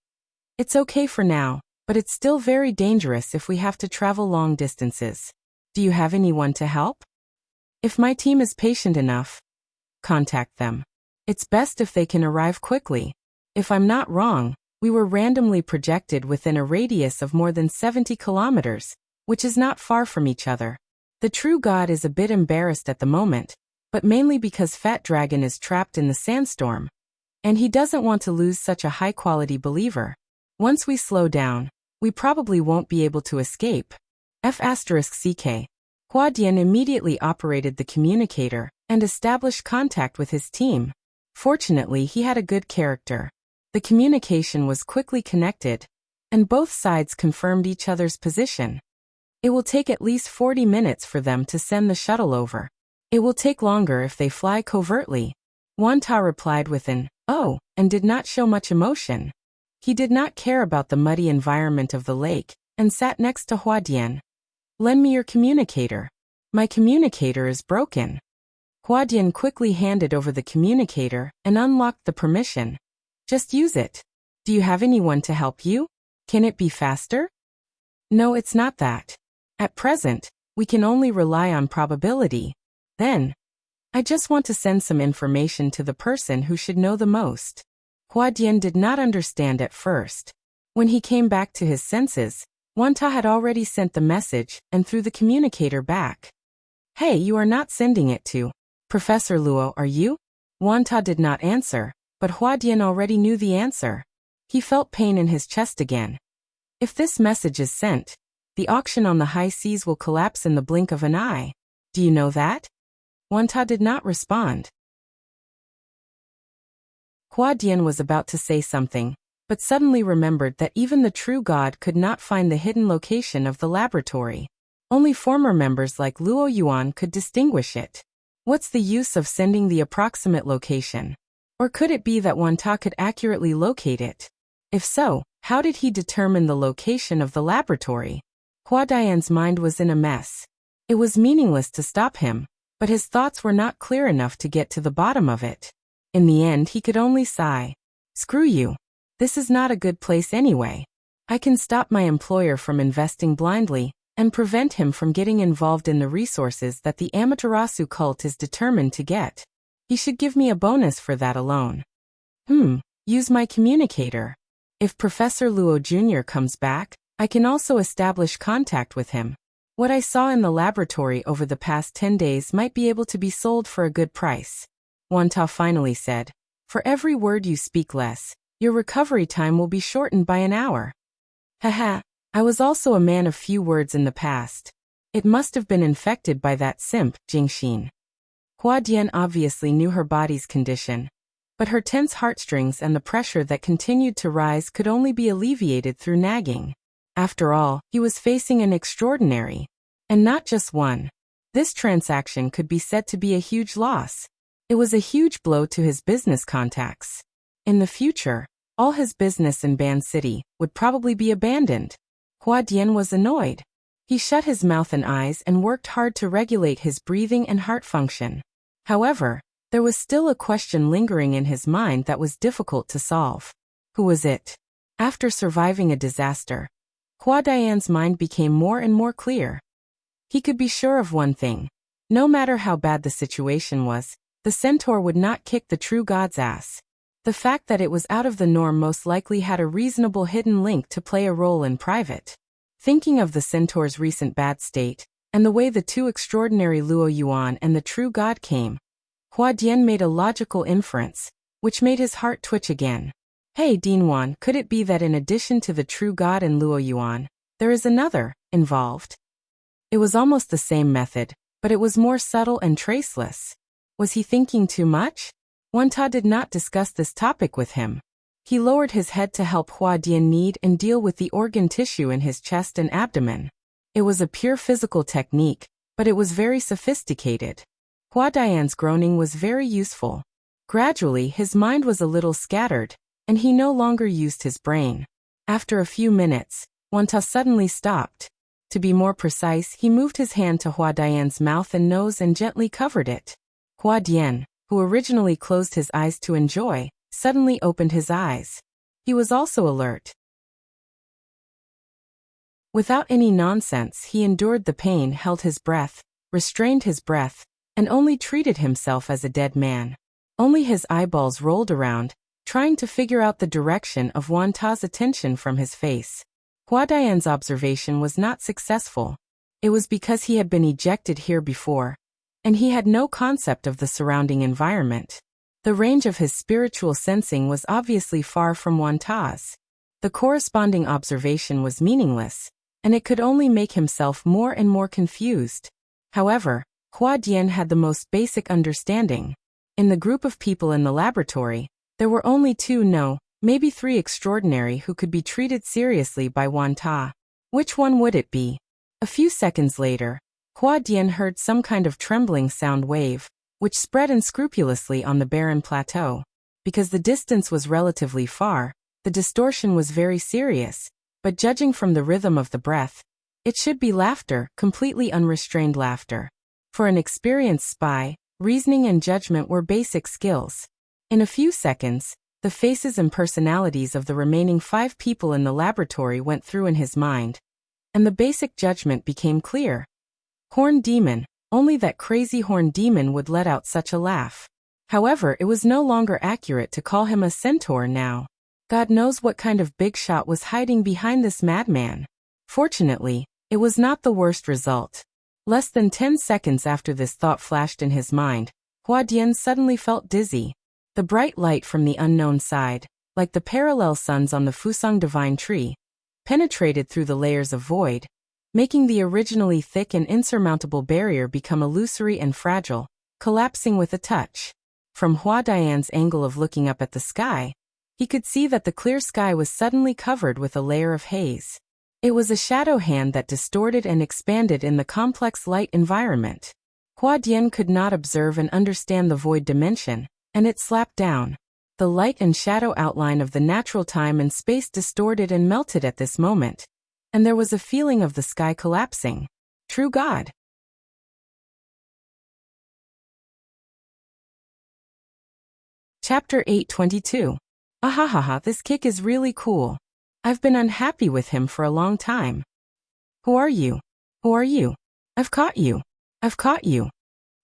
"It's okay for now. but it's still very dangerous if we have to travel long distances. Do you have anyone to help? If my team is patient enough, contact them. It's best if they can arrive quickly. If I'm not wrong, we were randomly projected within a radius of more than 70 kilometers, which is not far from each other. The true god is a bit embarrassed at the moment, but mainly because Fat Dragon is trapped in the sandstorm, and he doesn't want to lose such a high-quality believer. Once we slow down, we probably won't be able to escape. F***ck. Hua Dian immediately operated the communicator and established contact with his team. Fortunately, he had a good character. The communication was quickly connected, and both sides confirmed each other's position. It will take at least 40 minutes for them to send the shuttle over. It will take longer if they fly covertly. Wanta replied with an, "Oh," and did not show much emotion. He did not care about the muddy environment of the lake, and sat next to Hua Dian. "Lend me your communicator. My communicator is broken." Hua Dian quickly handed over the communicator and unlocked the permission. "Just use it. Do you have anyone to help you? Can it be faster?" "No, it's not that. At present, we can only rely on probability. Then, I just want to send some information to the person who should know the most." Hua Dian did not understand at first. When he came back to his senses, Wanta had already sent the message and threw the communicator back. "Hey, you are not sending it to Professor Luo, are you?" Wanta did not answer, but Hua Dian already knew the answer. He felt pain in his chest again. If this message is sent, the auction on the high seas will collapse in the blink of an eye. Do you know that? Wanta did not respond. Hua Dian was about to say something, but suddenly remembered that even the true god could not find the hidden location of the laboratory. Only former members like Luo Yuan could distinguish it. What's the use of sending the approximate location? Or could it be that Wanta could accurately locate it? If so, how did he determine the location of the laboratory? Hua Dian's mind was in a mess. It was meaningless to stop him, but his thoughts were not clear enough to get to the bottom of it. In the end, he could only sigh. "Screw you. This is not a good place anyway. I can stop my employer from investing blindly and prevent him from getting involved in the resources that the Amaterasu cult is determined to get. He should give me a bonus for that alone. Use my communicator. If Professor Luo Jr. comes back, I can also establish contact with him. What I saw in the laboratory over the past 10 days might be able to be sold for a good price." Wanta finally said, "For every word you speak less, your recovery time will be shortened by an hour." Haha, I was also a man of few words in the past. It must have been infected by that simp, Jingxin. Hua Dian obviously knew her body's condition, but her tense heartstrings and the pressure that continued to rise could only be alleviated through nagging. After all, he was facing an extraordinary, and not just one. This transaction could be said to be a huge loss. It was a huge blow to his business contacts. In the future, all his business in Ban City would probably be abandoned. Hua Dian was annoyed. He shut his mouth and eyes and worked hard to regulate his breathing and heart function. However, there was still a question lingering in his mind that was difficult to solve. Who was it? After surviving a disaster, Hua Dian's mind became more and more clear. He could be sure of one thing. No matter how bad the situation was, the centaur would not kick the true god's ass. The fact that it was out of the norm most likely had a reasonable hidden link to play a role in private. Thinking of the centaur's recent bad state, and the way the two extraordinary Luo Yuan and the true god came, Hua Dian made a logical inference, which made his heart twitch again. Hey Dinwan, could it be that in addition to the true god and Luo Yuan, there is another involved? It was almost the same method, but it was more subtle and traceless. Was he thinking too much? Wanta did not discuss this topic with him. He lowered his head to help Hua Dian knead and deal with the organ tissue in his chest and abdomen. It was a pure physical technique, but it was very sophisticated. Hua Dian's groaning was very useful. Gradually, his mind was a little scattered, and he no longer used his brain. After a few minutes, Wanta suddenly stopped. To be more precise, he moved his hand to Hua Dian's mouth and nose and gently covered it. Hua Dian, who originally closed his eyes to enjoy, suddenly opened his eyes. He was also alert. Without any nonsense, he endured the pain, held his breath, restrained his breath, and only treated himself as a dead man. Only his eyeballs rolled around, trying to figure out the direction of Wan Ta's attention from his face. Hua Dian's observation was not successful. It was because he had been ejected here before, and he had no concept of the surrounding environment. The range of his spiritual sensing was obviously far from Wan Ta's. The corresponding observation was meaningless, and it could only make himself more and more confused. However, Hua Dian had the most basic understanding. In the group of people in the laboratory, there were only two, no, maybe three extraordinary who could be treated seriously by Wan Ta. Which one would it be? A few seconds later, Hua Dian heard some kind of trembling sound wave, which spread unscrupulously on the barren plateau. Because the distance was relatively far, the distortion was very serious, but judging from the rhythm of the breath, it should be laughter, completely unrestrained laughter. For an experienced spy, reasoning and judgment were basic skills. In a few seconds, the faces and personalities of the remaining 5 people in the laboratory went through in his mind, and the basic judgment became clear. Horn demon, only that crazy horn demon would let out such a laugh. However, it was no longer accurate to call him a centaur now. God knows what kind of big shot was hiding behind this madman. Fortunately, it was not the worst result. Less than 10 seconds after this thought flashed in his mind, Hua Dian suddenly felt dizzy. The bright light from the unknown side, like the parallel suns on the Fusang divine tree, penetrated through the layers of void, making the originally thick and insurmountable barrier become illusory and fragile, collapsing with a touch. From Hua Dian's angle of looking up at the sky, he could see that the clear sky was suddenly covered with a layer of haze. It was a shadow hand that distorted and expanded in the complex light environment. Hua Dian could not observe and understand the void dimension, and it slapped down. The light and shadow outline of the natural time and space distorted and melted at this moment, and there was a feeling of the sky collapsing. True God. Chapter 822. Ahahaha, this kick is really cool. I've been unhappy with him for a long time. Who are you? Who are you? I've caught you. I've caught you.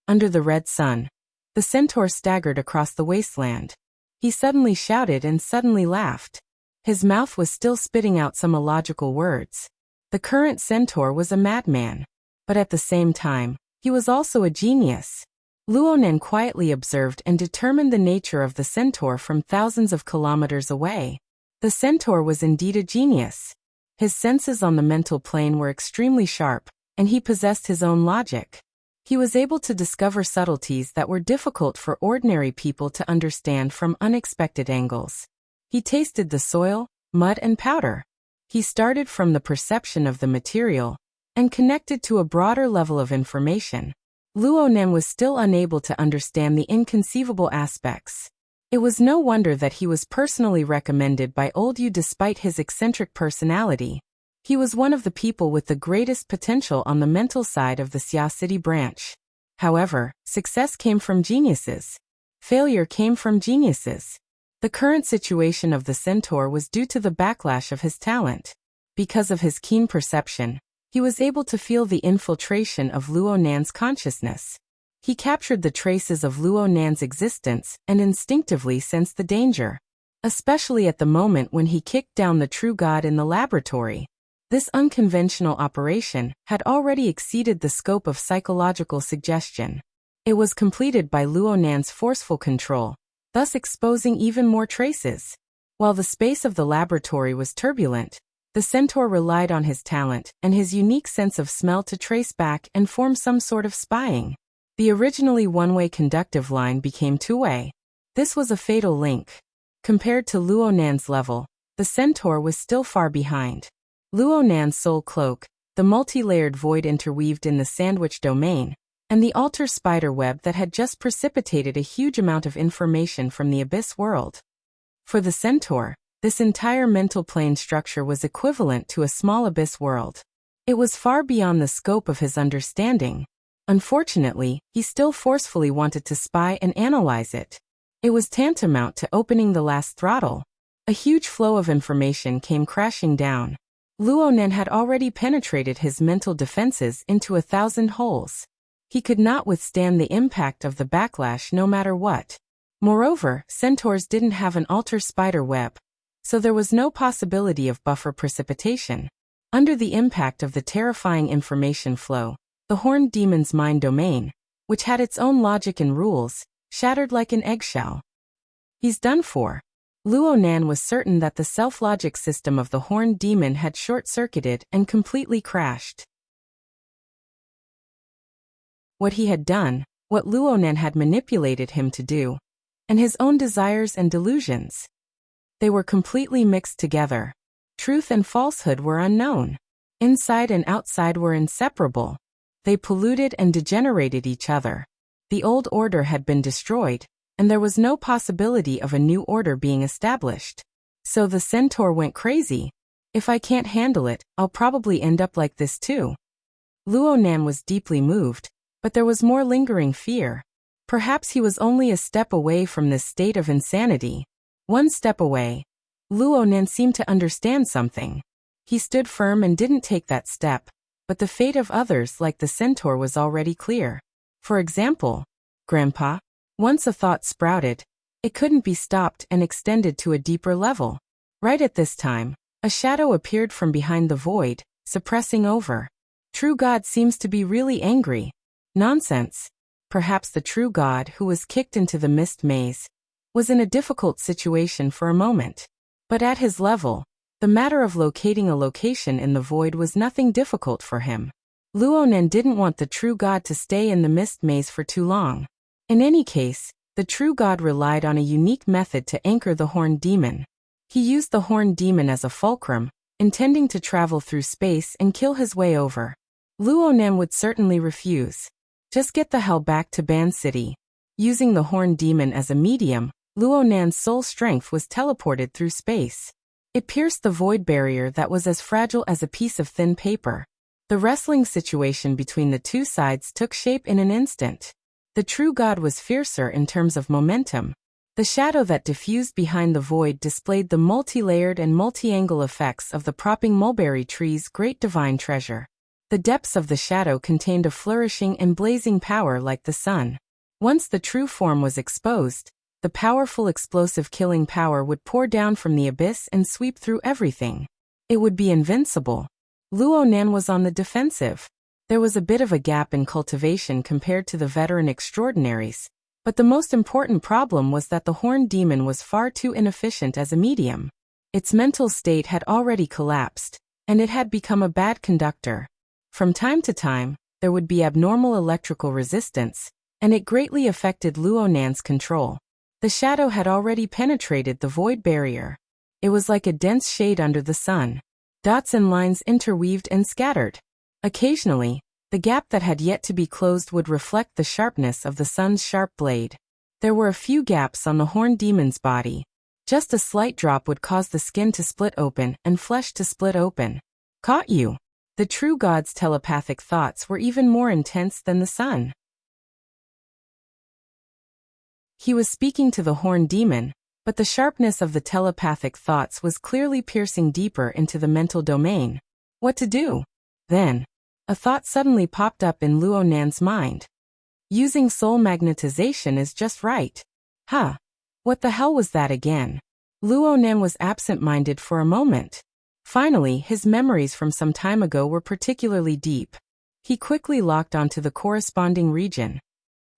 Under the red sun, the centaur staggered across the wasteland. He suddenly shouted and suddenly laughed. His mouth was still spitting out some illogical words. The current centaur was a madman. But at the same time, he was also a genius. Luonan quietly observed and determined the nature of the centaur from thousands of kilometers away. The centaur was indeed a genius. His senses on the mental plane were extremely sharp, and he possessed his own logic. He was able to discover subtleties that were difficult for ordinary people to understand from unexpected angles. He tasted the soil, mud and powder. He started from the perception of the material and connected to a broader level of information. Luonan was still unable to understand the inconceivable aspects. It was no wonder that he was personally recommended by Old Yu despite his eccentric personality. He was one of the people with the greatest potential on the mental side of the Xia City branch. However, success came from geniuses. Failure came from geniuses. The current situation of the centaur was due to the backlash of his talent. Because of his keen perception, he was able to feel the infiltration of Luonan's consciousness. He captured the traces of Luonan's existence and instinctively sensed the danger, especially at the moment when he kicked down the true god in the laboratory. This unconventional operation had already exceeded the scope of psychological suggestion. It was completed by Luonan's forceful control, thus exposing even more traces. While the space of the laboratory was turbulent, the centaur relied on his talent and his unique sense of smell to trace back and form some sort of spying. The originally one-way conductive line became two-way. This was a fatal link. Compared to Luonan's level, the centaur was still far behind. Luonan's soul cloak, the multi-layered void interweaved in the sandwich domain, and the altar spider web that had just precipitated a huge amount of information from the abyss world. For the centaur, this entire mental plane structure was equivalent to a small abyss world. It was far beyond the scope of his understanding. Unfortunately, he still forcefully wanted to spy and analyze it. It was tantamount to opening the last throttle. A huge flow of information came crashing down. Luonan had already penetrated his mental defenses into 1,000 holes. He could not withstand the impact of the backlash no matter what. Moreover, centaurs didn't have an altar spider web, so there was no possibility of buffer precipitation. Under the impact of the terrifying information flow, the horned demon's mind domain, which had its own logic and rules, shattered like an eggshell. He's done for. Luonan was certain that the self-logic system of the horned demon had short-circuited and completely crashed. What he had done, what Luonan had manipulated him to do, and his own desires and delusions. They were completely mixed together. Truth and falsehood were unknown. Inside and outside were inseparable. They polluted and degenerated each other. The old order had been destroyed, and there was no possibility of a new order being established. So the centaur went crazy. If I can't handle it, I'll probably end up like this too. Luonan was deeply moved, but there was more lingering fear. Perhaps he was only a step away from this state of insanity. One step away. Luonan seemed to understand something. He stood firm and didn't take that step, but the fate of others like the centaur was already clear. For example, Grandpa. Once a thought sprouted, it couldn't be stopped and extended to a deeper level. Right at this time, a shadow appeared from behind the void, suppressing over. True God seems to be really angry. Nonsense. Perhaps the true God who was kicked into the mist maze was in a difficult situation for a moment. But at his level, the matter of locating a location in the void was nothing difficult for him. Luonan didn't want the true God to stay in the mist maze for too long. In any case, the true God relied on a unique method to anchor the horned demon. He used the horned demon as a fulcrum, intending to travel through space and kill his way over. Luonan would certainly refuse. Just get the hell back to Ban City. Using the horned demon as a medium, Luonan's soul strength was teleported through space. It pierced the void barrier that was as fragile as a piece of thin paper. The wrestling situation between the two sides took shape in an instant. The true God was fiercer in terms of momentum. The shadow that diffused behind the void displayed the multi-layered and multi-angle effects of the propping mulberry tree's great divine treasure. The depths of the shadow contained a flourishing and blazing power like the sun. Once the true form was exposed, the powerful explosive killing power would pour down from the abyss and sweep through everything. It would be invincible. Luonan was on the defensive. There was a bit of a gap in cultivation compared to the veteran extraordinaries, but the most important problem was that the horned demon was far too inefficient as a medium. Its mental state had already collapsed, and it had become a bad conductor. From time to time, there would be abnormal electrical resistance, and it greatly affected Luonan's control. The shadow had already penetrated the void barrier. It was like a dense shade under the sun. Dots and lines interweaved and scattered. Occasionally, the gap that had yet to be closed would reflect the sharpness of the sun's sharp blade. There were a few gaps on the horned demon's body. Just a slight drop would cause the skin to split open and flesh to split open. Caught you. The true God's telepathic thoughts were even more intense than the sun. He was speaking to the horned demon, but the sharpness of the telepathic thoughts was clearly piercing deeper into the mental domain. What to do? Then, a thought suddenly popped up in Luonan's mind. Using soul magnetization is just right. Huh. What the hell was that again? Luonan was absent-minded for a moment. Finally, his memories from some time ago were particularly deep. He quickly locked onto the corresponding region.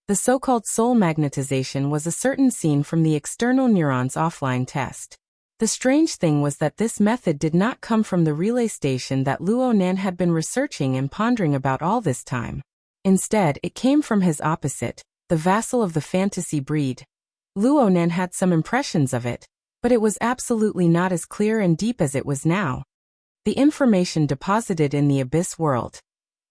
The so-called soul magnetization was a certain scene from the external neurons offline test. The strange thing was that this method did not come from the relay station that Luonan had been researching and pondering about all this time. Instead, it came from his opposite, the vassal of the fantasy breed. Luonan had some impressions of it, but it was absolutely not as clear and deep as it was now. The information deposited in the abyss world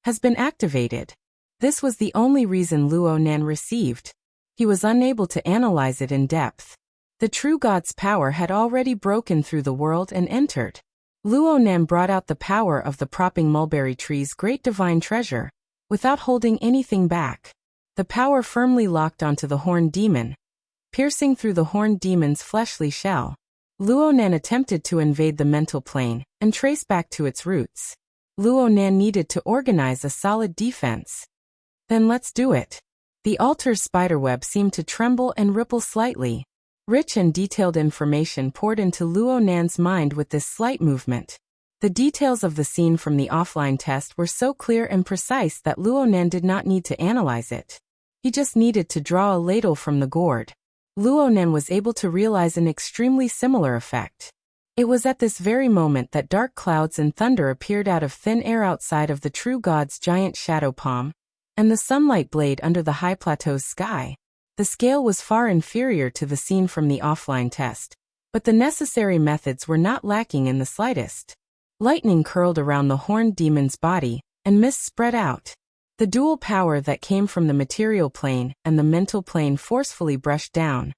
has been activated. This was the only reason Luonan received. He was unable to analyze it in depth. The true God's power had already broken through the world and entered. Luonan brought out the power of the propping mulberry tree's great divine treasure, without holding anything back. The power firmly locked onto the horned demon, piercing through the horned demon's fleshly shell. Luonan attempted to invade the mental plane and trace back to its roots. Luonan needed to organize a solid defense. Then let's do it. The altar's spiderweb seemed to tremble and ripple slightly. Rich and detailed information poured into Luonan's mind with this slight movement. The details of the scene from the offline test were so clear and precise that Luonan did not need to analyze it. He just needed to draw a ladle from the gourd. Luonan was able to realize an extremely similar effect. It was at this very moment that dark clouds and thunder appeared out of thin air outside of the true god's giant shadow palm, and the sunlight blade under the high plateau's sky. The scale was far inferior to the scene from the offline test, but the necessary methods were not lacking in the slightest. Lightning curled around the horned demon's body, and mist spread out. The dual power that came from the material plane and the mental plane forcefully brushed down,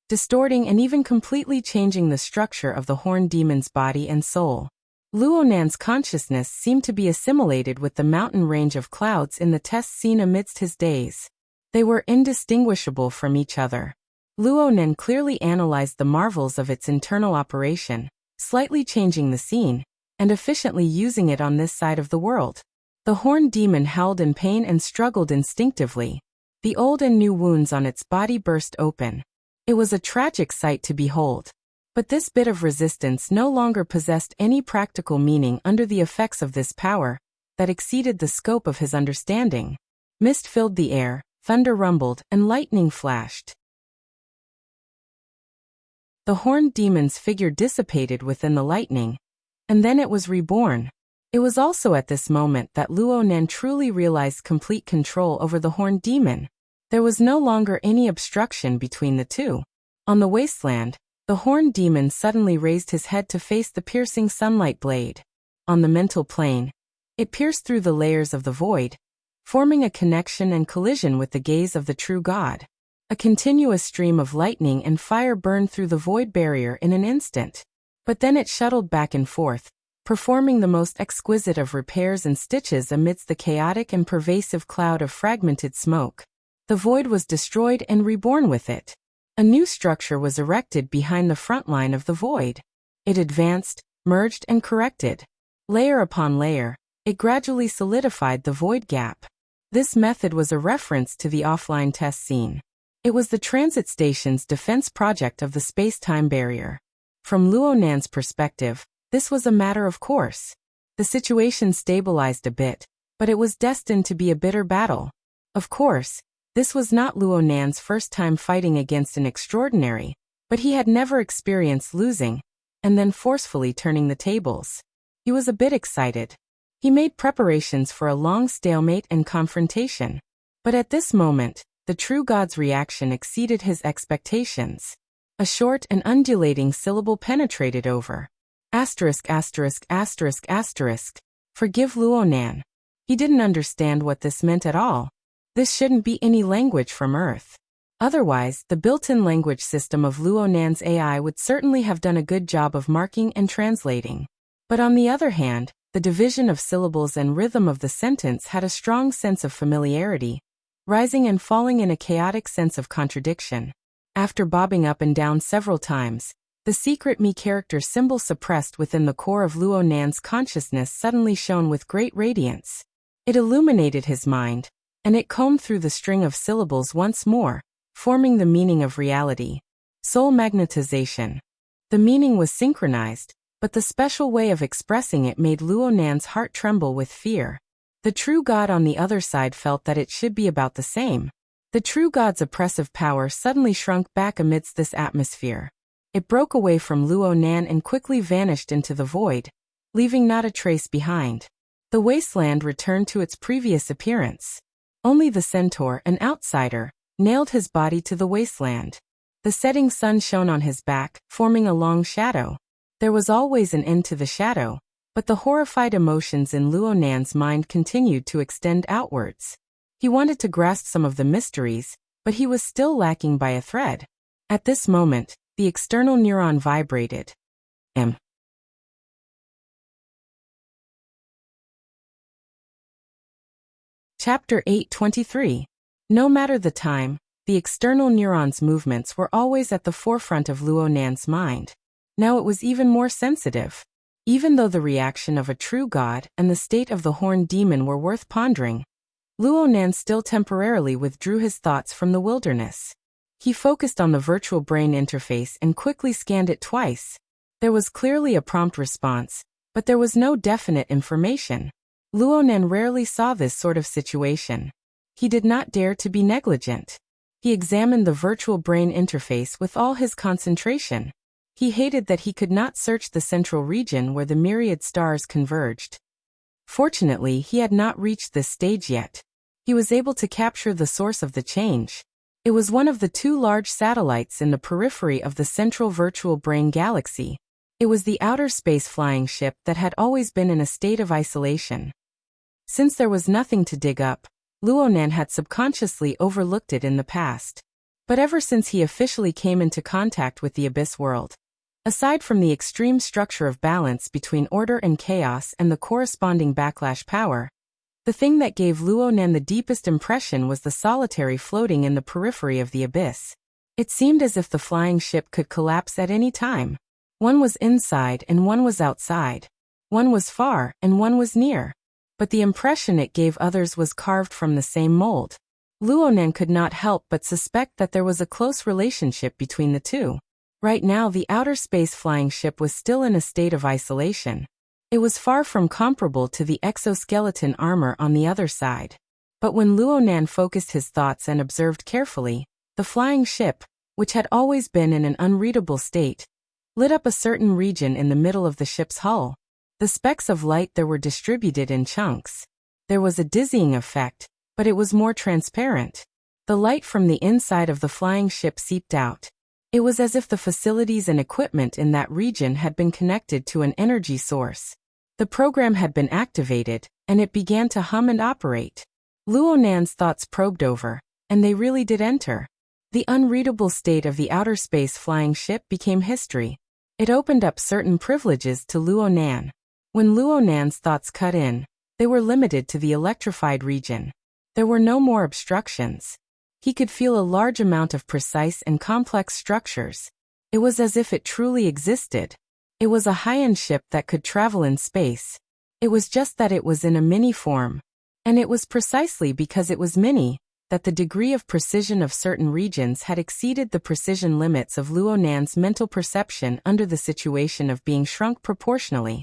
distorting and even completely changing the structure of the horned demon's body and soul. Luonan's consciousness seemed to be assimilated with the mountain range of clouds in the test scene amidst his daze. They were indistinguishable from each other. Luonan clearly analyzed the marvels of its internal operation, slightly changing the scene, and efficiently using it on this side of the world. The horned demon howled in pain and struggled instinctively. The old and new wounds on its body burst open. It was a tragic sight to behold. But this bit of resistance no longer possessed any practical meaning under the effects of this power that exceeded the scope of his understanding. Mist filled the air, thunder rumbled, and lightning flashed. The horned demon's figure dissipated within the lightning, and then it was reborn. It was also at this moment that Luonan truly realized complete control over the horned demon. There was no longer any obstruction between the two. On the wasteland, the horned demon suddenly raised his head to face the piercing sunlight blade. On the mental plane, it pierced through the layers of the void, forming a connection and collision with the gaze of the true god. A continuous stream of lightning and fire burned through the void barrier in an instant. But then it shuttled back and forth, performing the most exquisite of repairs and stitches amidst the chaotic and pervasive cloud of fragmented smoke. The void was destroyed and reborn with it. A new structure was erected behind the front line of the void. It advanced, merged, and corrected. Layer upon layer, it gradually solidified the void gap. This method was a reference to the offline test scene. It was the transit station's defense project of the space-time barrier. From Luonan's perspective, this was a matter of course. The situation stabilized a bit, but it was destined to be a bitter battle. Of course, this was not Luonan's first time fighting against an extraordinary, but he had never experienced losing, and then forcefully turning the tables. He was a bit excited. He made preparations for a long stalemate and confrontation. But at this moment, the true god's reaction exceeded his expectations. A short and undulating syllable penetrated over. Asterisk, asterisk, asterisk, asterisk. Forgive Luonan. He didn't understand what this meant at all. This shouldn't be any language from Earth. Otherwise, the built-in language system of Luonan's AI would certainly have done a good job of marking and translating. But on the other hand, the division of syllables and rhythm of the sentence had a strong sense of familiarity, rising and falling in a chaotic sense of contradiction. After bobbing up and down several times, the secret me character symbol suppressed within the core of Luonan's consciousness suddenly shone with great radiance. It illuminated his mind, and it combed through the string of syllables once more, forming the meaning of reality. Soul magnetization. The meaning was synchronized, but the special way of expressing it made Luonan's heart tremble with fear. The true god on the other side felt that it should be about the same. The true god's oppressive power suddenly shrunk back amidst this atmosphere. It broke away from Luonan and quickly vanished into the void, leaving not a trace behind. The wasteland returned to its previous appearance. Only the centaur, an outsider, nailed his body to the wasteland. The setting sun shone on his back, forming a long shadow. There was always an end to the shadow, but the horrified emotions in Luonan's mind continued to extend outwards. He wanted to grasp some of the mysteries, but he was still lacking by a thread. At this moment, the external neuron vibrated. Chapter 8:23. No matter the time, the external neuron's movements were always at the forefront of Luonan's mind. Now it was even more sensitive. Even though the reaction of a true god and the state of the horned demon were worth pondering, Luonan still temporarily withdrew his thoughts from the wilderness. He focused on the virtual brain interface and quickly scanned it twice. There was clearly a prompt response, but there was no definite information. Luonan rarely saw this sort of situation. He did not dare to be negligent. He examined the virtual brain interface with all his concentration. He hated that he could not search the central region where the myriad stars converged. Fortunately, he had not reached this stage yet. He was able to capture the source of the change. It was one of the two large satellites in the periphery of the central virtual brain galaxy. It was the outer space flying ship that had always been in a state of isolation. Since there was nothing to dig up, Luonan had subconsciously overlooked it in the past. But ever since he officially came into contact with the Abyss world, aside from the extreme structure of balance between order and chaos and the corresponding backlash power, the thing that gave Luonan the deepest impression was the solitary floating in the periphery of the Abyss. It seemed as if the flying ship could collapse at any time. One was inside and one was outside. One was far and one was near. But the impression it gave others was carved from the same mold. Luonan could not help but suspect that there was a close relationship between the two. Right now the outer space flying ship was still in a state of isolation. It was far from comparable to the exoskeleton armor on the other side. But when Luonan focused his thoughts and observed carefully, the flying ship, which had always been in an unreadable state, lit up a certain region in the middle of the ship's hull. The specks of light there were distributed in chunks. There was a dizzying effect, but it was more transparent. The light from the inside of the flying ship seeped out. It was as if the facilities and equipment in that region had been connected to an energy source. The program had been activated, and it began to hum and operate. Luonan's thoughts probed over, and they really did enter. The unreadable state of the outer space flying ship became history. It opened up certain privileges to Luonan. When Luonan's thoughts cut in, they were limited to the electrified region. There were no more obstructions. He could feel a large amount of precise and complex structures. It was as if it truly existed. It was a high-end ship that could travel in space. It was just that it was in a mini form. And it was precisely because it was mini that the degree of precision of certain regions had exceeded the precision limits of Luonan's mental perception under the situation of being shrunk proportionally.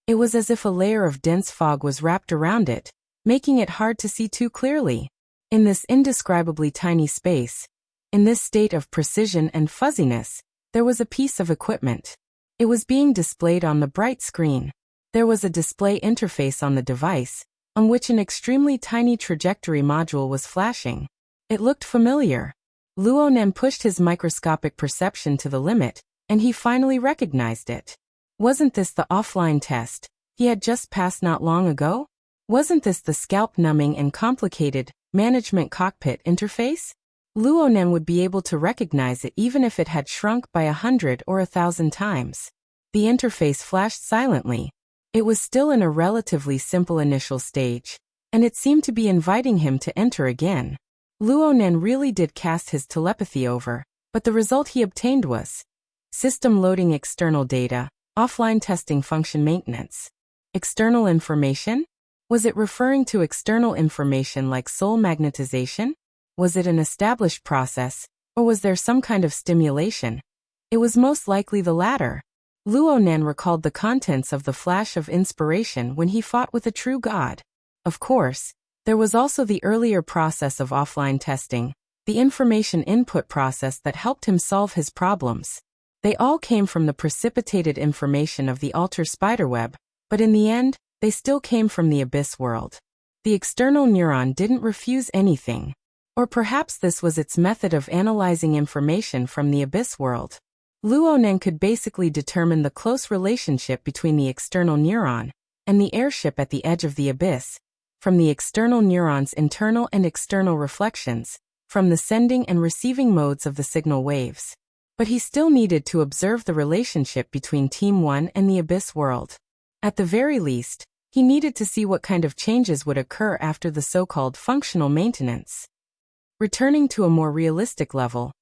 It was as if a layer of dense fog was wrapped around it, making it hard to see too clearly. In this indescribably tiny space, in this state of precision and fuzziness, there was a piece of equipment. It was being displayed on the bright screen. There was a display interface on the device, on which an extremely tiny trajectory module was flashing. It looked familiar. Luonan pushed his microscopic perception to the limit, and he finally recognized it. Wasn't this the offline test he had just passed not long ago? Wasn't this the scalp-numbing and complicated management cockpit interface? Luonan would be able to recognize it even if it had shrunk by 100 or 1,000 times. The interface flashed silently. It was still in a relatively simple initial stage, and it seemed to be inviting him to enter again. Luonan really did cast his telepathy over, but the result he obtained was system loading external data, offline testing function maintenance. External information? Was it referring to external information like soul magnetization? Was it an established process, or was there some kind of stimulation? It was most likely the latter. Luonan recalled the contents of the flash of inspiration when he fought with a true god. Of course, there was also the earlier process of offline testing, the information input process that helped him solve his problems. They all came from the precipitated information of the alter spiderweb, but in the end, they still came from the Abyss world. The external neuron didn't refuse anything. Or perhaps this was its method of analyzing information from the Abyss world. Luonan could basically determine the close relationship between the external neuron and the airship at the edge of the Abyss, from the external neuron's internal and external reflections, from the sending and receiving modes of the signal waves. But he still needed to observe the relationship between Team 1 and the Abyss world. At the very least, he needed to see what kind of changes would occur after the so-called functional maintenance. Returning to a more realistic level,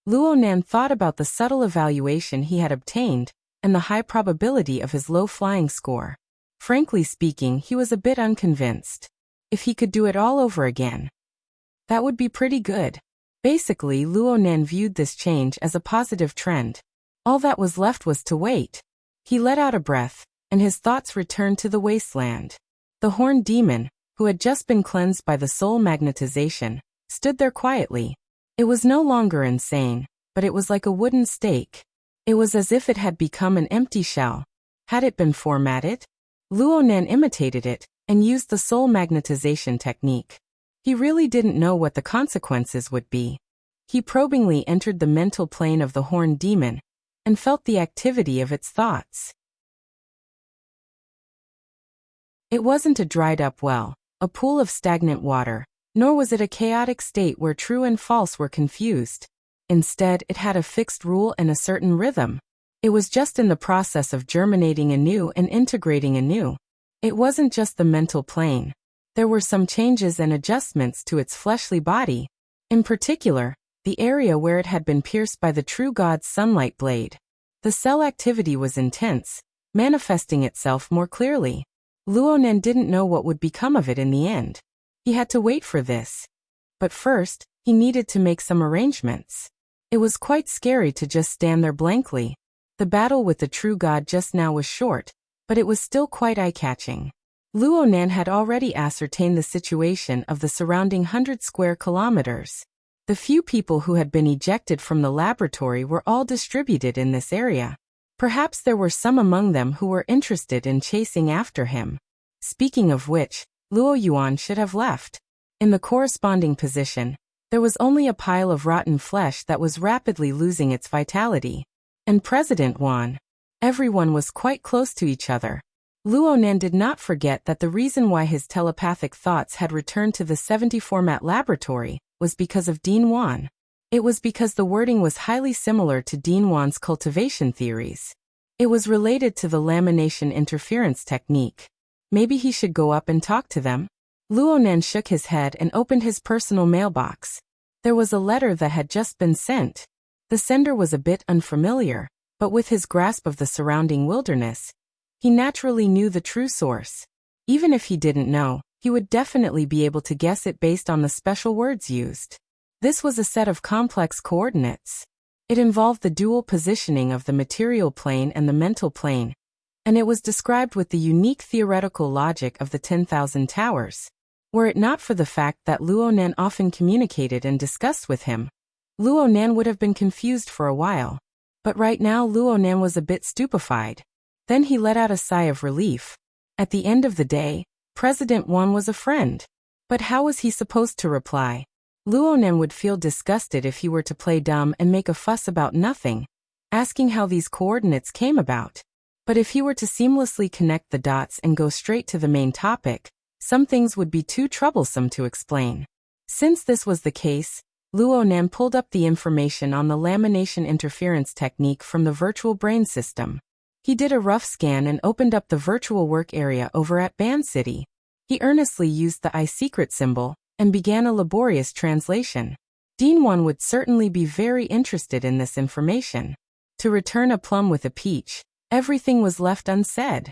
Luo Nan thought about the subtle evaluation he had obtained and the high probability of his low flying score. Frankly speaking, he was a bit unconvinced. If he could do it all over again, that would be pretty good. Basically, Luo Nan viewed this change as a positive trend. All that was left was to wait. He let out a breath, and his thoughts returned to the wasteland. The horned demon, who had just been cleansed by the soul magnetization, stood there quietly. It was no longer insane, but it was like a wooden stake. It was as if it had become an empty shell. Had it been formatted? Luo Nan imitated it and used the soul magnetization technique. He really didn't know what the consequences would be. He probingly entered the mental plane of the horned demon and felt the activity of its thoughts. It wasn't a dried-up well, a pool of stagnant water, nor was it a chaotic state where true and false were confused. Instead, it had a fixed rule and a certain rhythm. It was just in the process of germinating anew and integrating anew. It wasn't just the mental plane. There were some changes and adjustments to its fleshly body. In particular, the area where it had been pierced by the true God's sunlight blade. The cell activity was intense, manifesting itself more clearly. Luo Nan didn't know what would become of it in the end. He had to wait for this. But first, he needed to make some arrangements. It was quite scary to just stand there blankly. The battle with the true God just now was short, but it was still quite eye-catching. Luo Nan had already ascertained the situation of the surrounding 100 square kilometers. The few people who had been ejected from the laboratory were all distributed in this area. Perhaps there were some among them who were interested in chasing after him. Speaking of which, Luo Yuan should have left. In the corresponding position, there was only a pile of rotten flesh that was rapidly losing its vitality. And President Wan. Everyone was quite close to each other. Luo Nan did not forget that the reason why his telepathic thoughts had returned to the 70-format laboratory was because of Dean Wan. It was because the wording was highly similar to Dean Wan's cultivation theories. It was related to the lamination interference technique. Maybe he should go up and talk to them? Luo Nan shook his head and opened his personal mailbox. There was a letter that had just been sent. The sender was a bit unfamiliar, but with his grasp of the surrounding wilderness, he naturally knew the true source. Even if he didn't know, he would definitely be able to guess it based on the special words used. This was a set of complex coordinates. It involved the dual positioning of the material plane and the mental plane, and it was described with the unique theoretical logic of the 10,000 towers. Were it not for the fact that Luo Nan often communicated and discussed with him, Luo Nan would have been confused for a while. But right now Luo Nan was a bit stupefied. Then he let out a sigh of relief. At the end of the day, President Wan was a friend. But how was he supposed to reply? Luo Nan would feel disgusted if he were to play dumb and make a fuss about nothing, asking how these coordinates came about. But if he were to seamlessly connect the dots and go straight to the main topic, some things would be too troublesome to explain. Since this was the case, Luo Nan pulled up the information on the lamination interference technique from the virtual brain system. He did a rough scan and opened up the virtual work area over at Ban City. He earnestly used the iSecret symbol and began a laborious translation. Dean Wan would certainly be very interested in this information. To return a plum with a peach, everything was left unsaid.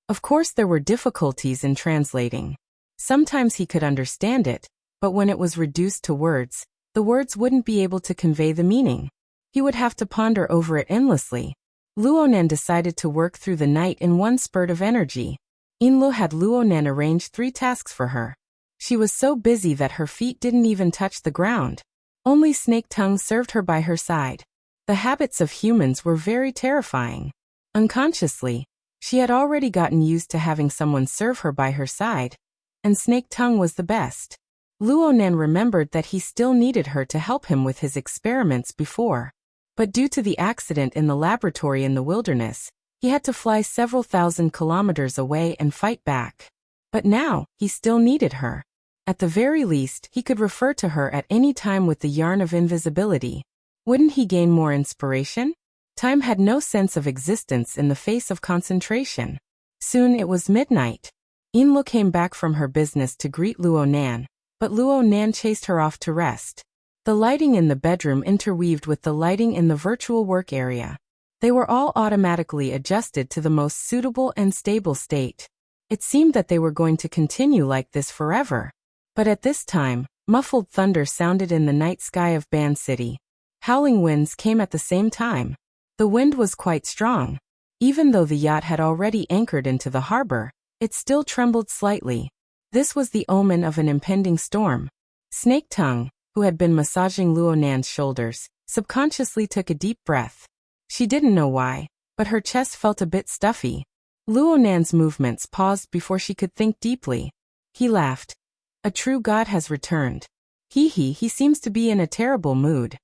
Of course there were difficulties in translating. Sometimes he could understand it, but when it was reduced to words, the words wouldn't be able to convey the meaning. He would have to ponder over it endlessly. Luo Nan decided to work through the night in one spurt of energy. Inlo had Luo Nan arrange 3 tasks for her. She was so busy that her feet didn't even touch the ground. Only Snake Tongue served her by her side. The habits of humans were very terrifying. Unconsciously, she had already gotten used to having someone serve her by her side, and Snake Tongue was the best. Luo Nan remembered that he still needed her to help him with his experiments before. But due to the accident in the laboratory in the wilderness, he had to fly several thousand kilometers away and fight back. But now, he still needed her. At the very least, he could refer to her at any time with the yarn of invisibility. Wouldn't he gain more inspiration? Time had no sense of existence in the face of concentration. Soon it was midnight. Inlo came back from her business to greet Luo Nan, but Luo Nan chased her off to rest. The lighting in the bedroom interweaved with the lighting in the virtual work area. They were all automatically adjusted to the most suitable and stable state. It seemed that they were going to continue like this forever. But at this time, muffled thunder sounded in the night sky of Ban City. Howling winds came at the same time. The wind was quite strong. Even though the yacht had already anchored into the harbor, it still trembled slightly. This was the omen of an impending storm. Snake Tongue, who had been massaging Luo Nan's shoulders, subconsciously took a deep breath. She didn't know why, but her chest felt a bit stuffy. Luo Nan's movements paused before she could think deeply. He laughed. A true god has returned. He seems to be in a terrible mood.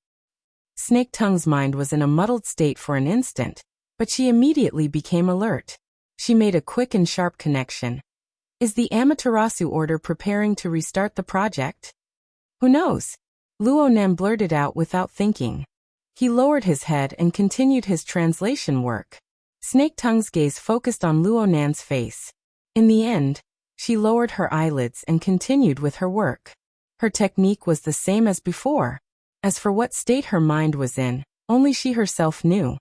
Snake Tongue's mind was in a muddled state for an instant, but she immediately became alert. She made a quick and sharp connection. Is the Amaterasu Order preparing to restart the project? Who knows? Luo Nan blurted out without thinking. He lowered his head and continued his translation work. Snake Tongue's gaze focused on Luo Nan's face. In the end, she lowered her eyelids and continued with her work. Her technique was the same as before. As for what state her mind was in, only she herself knew.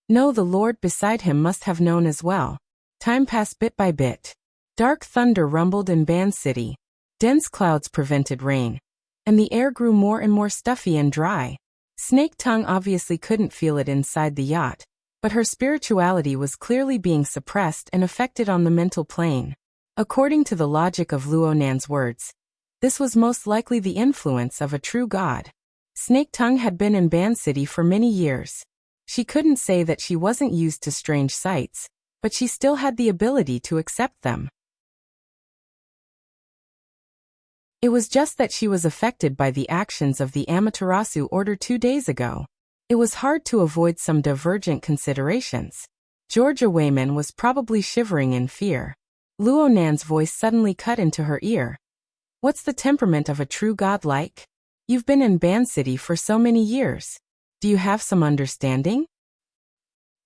No, the Lord beside him must have known as well. Time passed bit by bit. Dark thunder rumbled in Ban City. Dense clouds prevented rain, and the air grew more and more stuffy and dry. Snake Tongue obviously couldn't feel it inside the yacht, but her spirituality was clearly being suppressed and affected on the mental plane. According to the logic of Luo Nan's words, this was most likely the influence of a true god. Snake Tongue had been in Ban City for many years. She couldn't say that she wasn't used to strange sights, but she still had the ability to accept them. It was just that she was affected by the actions of the Amaterasu Order 2 days ago. It was hard to avoid some divergent considerations. Georgia Wayman was probably shivering in fear. Luo Nan's voice suddenly cut into her ear. What's the temperament of a true god like? You've been in Ban City for so many years. Do you have some understanding?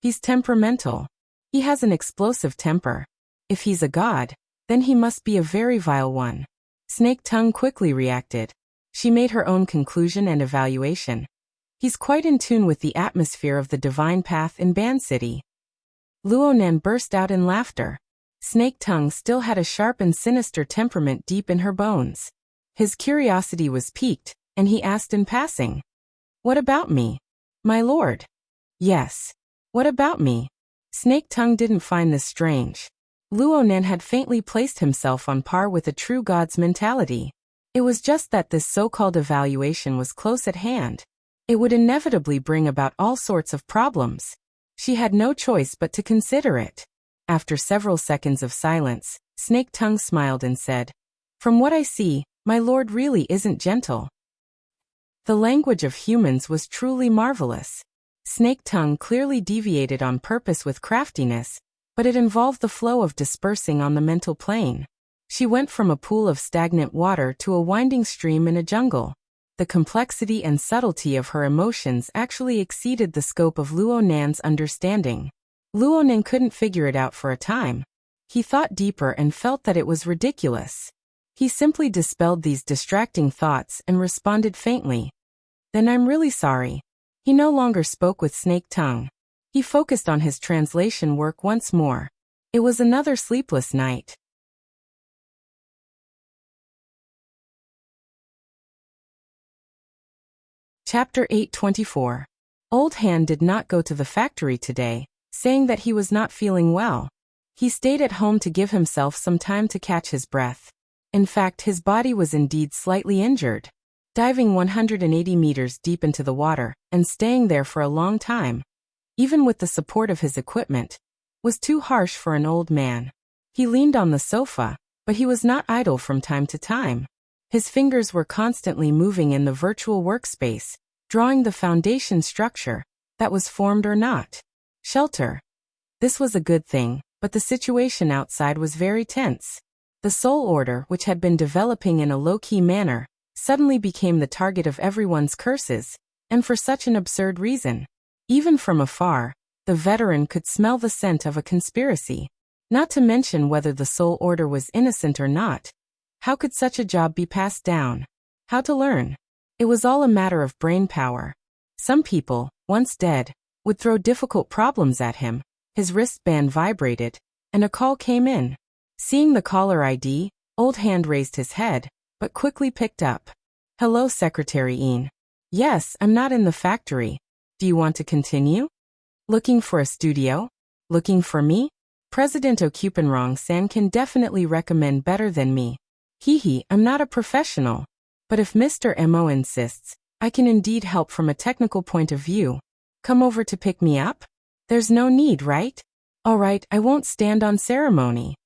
He's temperamental. He has an explosive temper. If he's a god, then he must be a very vile one. Snake Tongue quickly reacted. She made her own conclusion and evaluation. He's quite in tune with the atmosphere of the divine path in Ban City. Luo Nan burst out in laughter. Snake Tongue still had a sharp and sinister temperament deep in her bones. His curiosity was piqued, and he asked in passing, "What about me, my lord?" "Yes. What about me?" Snake Tongue didn't find this strange. Luo Nan had faintly placed himself on par with a true god's mentality. It was just that this so-called evaluation was close at hand. It would inevitably bring about all sorts of problems. She had no choice but to consider it. After several seconds of silence, Snake Tongue smiled and said, "From what I see, my lord really isn't gentle." The language of humans was truly marvelous. Snake Tongue clearly deviated on purpose with craftiness, but it involved the flow of dispersing on the mental plane. She went from a pool of stagnant water to a winding stream in a jungle. The complexity and subtlety of her emotions actually exceeded the scope of Luo Nan's understanding. Luo Nan couldn't figure it out for a time. He thought deeper and felt that it was ridiculous. He simply dispelled these distracting thoughts and responded faintly, "Then I'm really sorry." He no longer spoke with Snake Tongue. He focused on his translation work once more. It was another sleepless night. Chapter 8:24. Old Han did not go to the factory today, saying that he was not feeling well. He stayed at home to give himself some time to catch his breath. In fact, his body was indeed slightly injured. Diving 180 meters deep into the water and staying there for a long time, even with the support of his equipment, was too harsh for an old man. He leaned on the sofa, but he was not idle from time to time. His fingers were constantly moving in the virtual workspace, drawing the foundation structure that was formed or not. Shelter. This was a good thing, but the situation outside was very tense. The Soul Order, which had been developing in a low-key manner, suddenly became the target of everyone's curses, and for such an absurd reason. Even from afar, the veteran could smell the scent of a conspiracy. Not to mention whether the Soul Order was innocent or not. How could such a job be passed down? How to learn? It was all a matter of brain power. Some people, once dead, would throw difficult problems at him. His wristband vibrated, and a call came in. Seeing the caller ID, Old Hand raised his head, but quickly picked up. Hello, Secretary Ian. Yes, I'm not in the factory. Do you want to continue? Looking for a studio? Looking for me? President Okupenrong-san can definitely recommend better than me. I'm not a professional. But if Mr. Mo insists, I can indeed help from a technical point of view. Come over to pick me up? There's no need, right? All right, I won't stand on ceremony.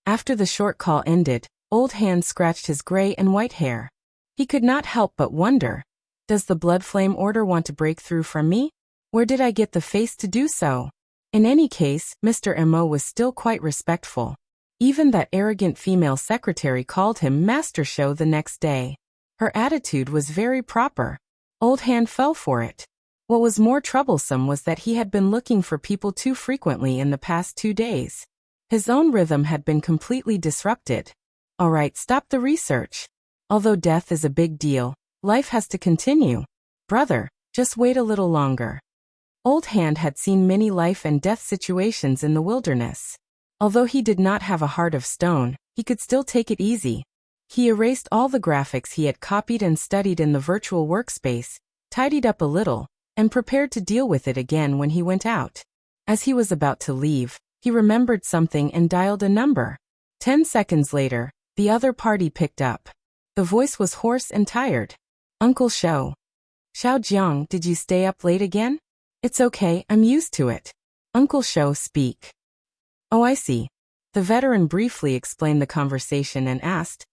After the short call ended, Old Hand scratched his gray and white hair. He could not help but wonder, does the blood flame order want to break through from me? Where did I get the face to do so? In any case, Mr. Mo was still quite respectful. Even that arrogant female secretary called him Master Show the next day. Her attitude was very proper. Old Hand fell for it. What was more troublesome was that he had been looking for people too frequently in the past 2 days. His own rhythm had been completely disrupted. All right, stop the research. Although death is a big deal, life has to continue. Brother, just wait a little longer. Old Hand had seen many life and death situations in the wilderness. Although he did not have a heart of stone, he could still take it easy. He erased all the graphics he had copied and studied in the virtual workspace, tidied up a little, and prepared to deal with it again when he went out. As he was about to leave, he remembered something and dialed a number. 10 seconds later, the other party picked up. The voice was hoarse and tired. Uncle Xiao. Xiao Jiang, did you stay up late again? It's okay, I'm used to it. Uncle Xiao, speak. Oh, I see. The veteran briefly explained the conversation and asked,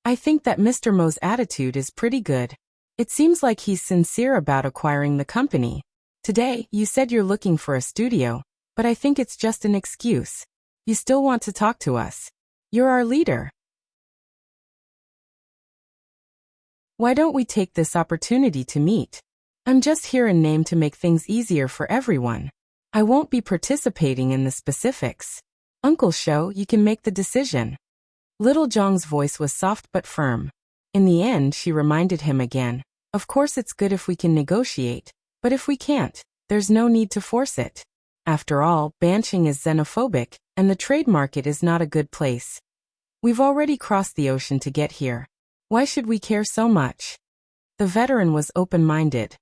I think that Mr. Mo's attitude is pretty good. It seems like he's sincere about acquiring the company. Today, you said you're looking for a studio, but I think it's just an excuse. You still want to talk to us. You're our leader. Why don't we take this opportunity to meet? I'm just here in name to make things easier for everyone. I won't be participating in the specifics. Uncle Xiao, you can make the decision. Little Zhang's voice was soft but firm. In the end, she reminded him again, of course it's good if we can negotiate, but if we can't, there's no need to force it. After all, Banqing is xenophobic, and the trade market is not a good place. We've already crossed the ocean to get here. Why should we care so much? The veteran was open-minded.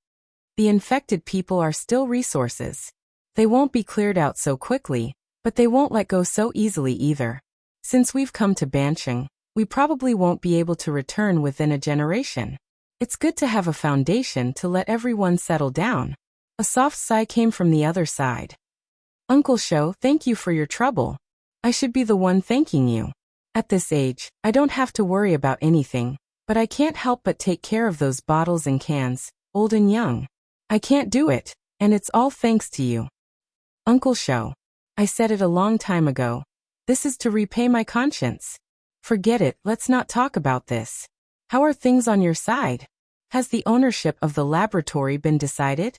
The infected people are still resources. They won't be cleared out so quickly, but they won't let go so easily either. Since we've come to Banqing, we probably won't be able to return within a generation. It's good to have a foundation to let everyone settle down. A soft sigh came from the other side. Uncle Xiao, thank you for your trouble. I should be the one thanking you. At this age, I don't have to worry about anything, but I can't help but take care of those bottles and cans, old and young. I can't do it, and it's all thanks to you. Uncle Xiao, I said it a long time ago. This is to repay my conscience. Forget it, let's not talk about this. How are things on your side? Has the ownership of the laboratory been decided?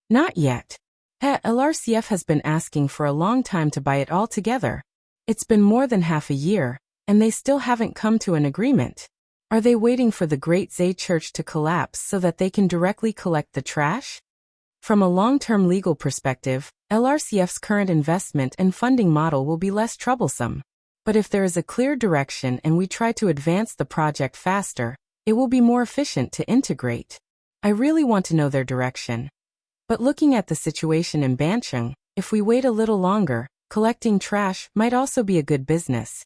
Not yet. LRCF has been asking for a long time to buy it all together. It's been more than half a year, and they still haven't come to an agreement. Are they waiting for the Great Zay Church to collapse so that they can directly collect the trash? From a long-term legal perspective, LRCF's current investment and funding model will be less troublesome. But if there is a clear direction and we try to advance the project faster, it will be more efficient to integrate. I really want to know their direction. But looking at the situation in Banqing, if we wait a little longer, collecting trash might also be a good business.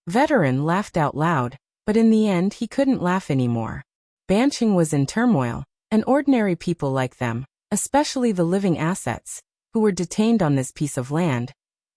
Veteran laughed out loud, but in the end he couldn't laugh anymore. Banqing was in turmoil, and ordinary people like them, especially the living assets, who were detained on this piece of land,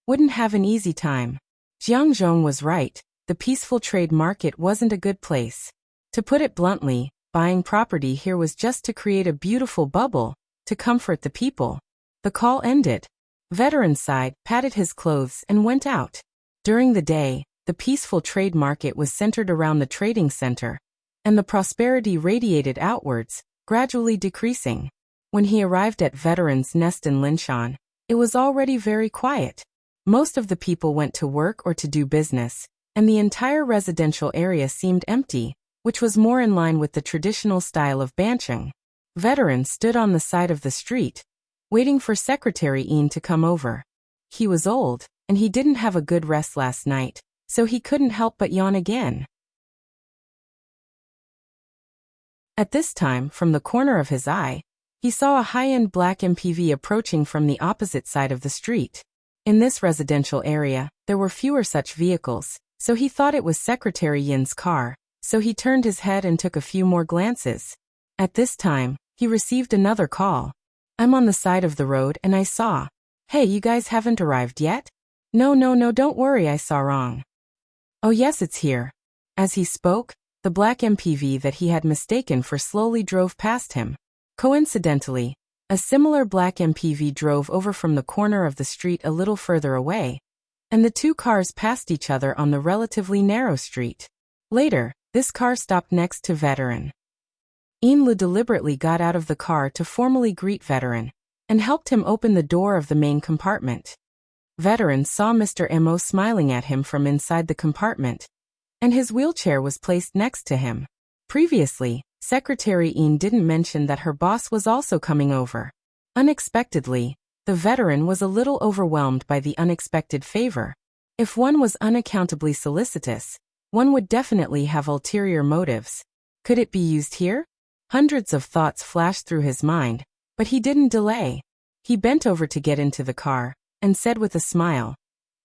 wouldn't have an easy time. Jiang Zhong was right, the peaceful trade market wasn't a good place. To put it bluntly, buying property here was just to create a beautiful bubble, to comfort the people. The call ended. Veteran sighed, patted his clothes, and went out. During the day, the peaceful trade market was centered around the trading center, and the prosperity radiated outwards, gradually decreasing. When he arrived at Veteran's Nest in Linshan, it was already very quiet. Most of the people went to work or to do business, and the entire residential area seemed empty, which was more in line with the traditional style of Bancheng. Veteran stood on the side of the street, waiting for Secretary Ian to come over. He was old, and he didn't have a good rest last night, so he couldn't help but yawn again. At this time, from the corner of his eye, he saw a high-end black MPV approaching from the opposite side of the street. In this residential area, there were fewer such vehicles, so he thought it was Secretary Yin's car, so he turned his head and took a few more glances. At this time, he received another call. "I'm on the side of the road and I saw. Hey, you guys haven't arrived yet?" No, don't worry, I saw wrong." "Oh yes, it's here." As he spoke, the black MPV that he had mistaken for slowly drove past him. Coincidentally, a similar black MPV drove over from the corner of the street a little further away, and the two cars passed each other on the relatively narrow street. Later, this car stopped next to Veteran. Ian Lu deliberately got out of the car to formally greet Veteran, and helped him open the door of the main compartment. Veteran saw Mr. Mo smiling at him from inside the compartment, and his wheelchair was placed next to him. Previously, Secretary Ian didn't mention that her boss was also coming over. Unexpectedly, the Veteran was a little overwhelmed by the unexpected favor. If one was unaccountably solicitous, one would definitely have ulterior motives. Could it be used here? Hundreds of thoughts flashed through his mind, but he didn't delay. He bent over to get into the car, and said with a smile,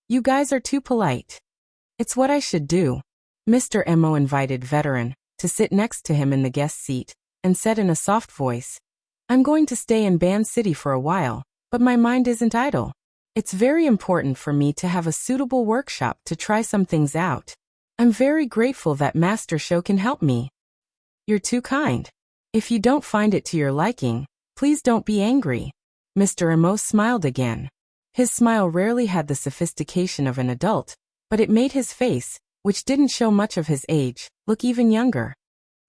"You guys are too polite." "It's what I should do." Mr. Mo invited Veteran to sit next to him in the guest seat, and said in a soft voice, "I'm going to stay in Ban City for a while, but my mind isn't idle. It's very important for me to have a suitable workshop to try some things out. I'm very grateful that Master Show can help me." "You're too kind. If you don't find it to your liking, please don't be angry." Mr. Mo smiled again. His smile rarely had the sophistication of an adult, but it made his face, which didn't show much of his age, look even younger.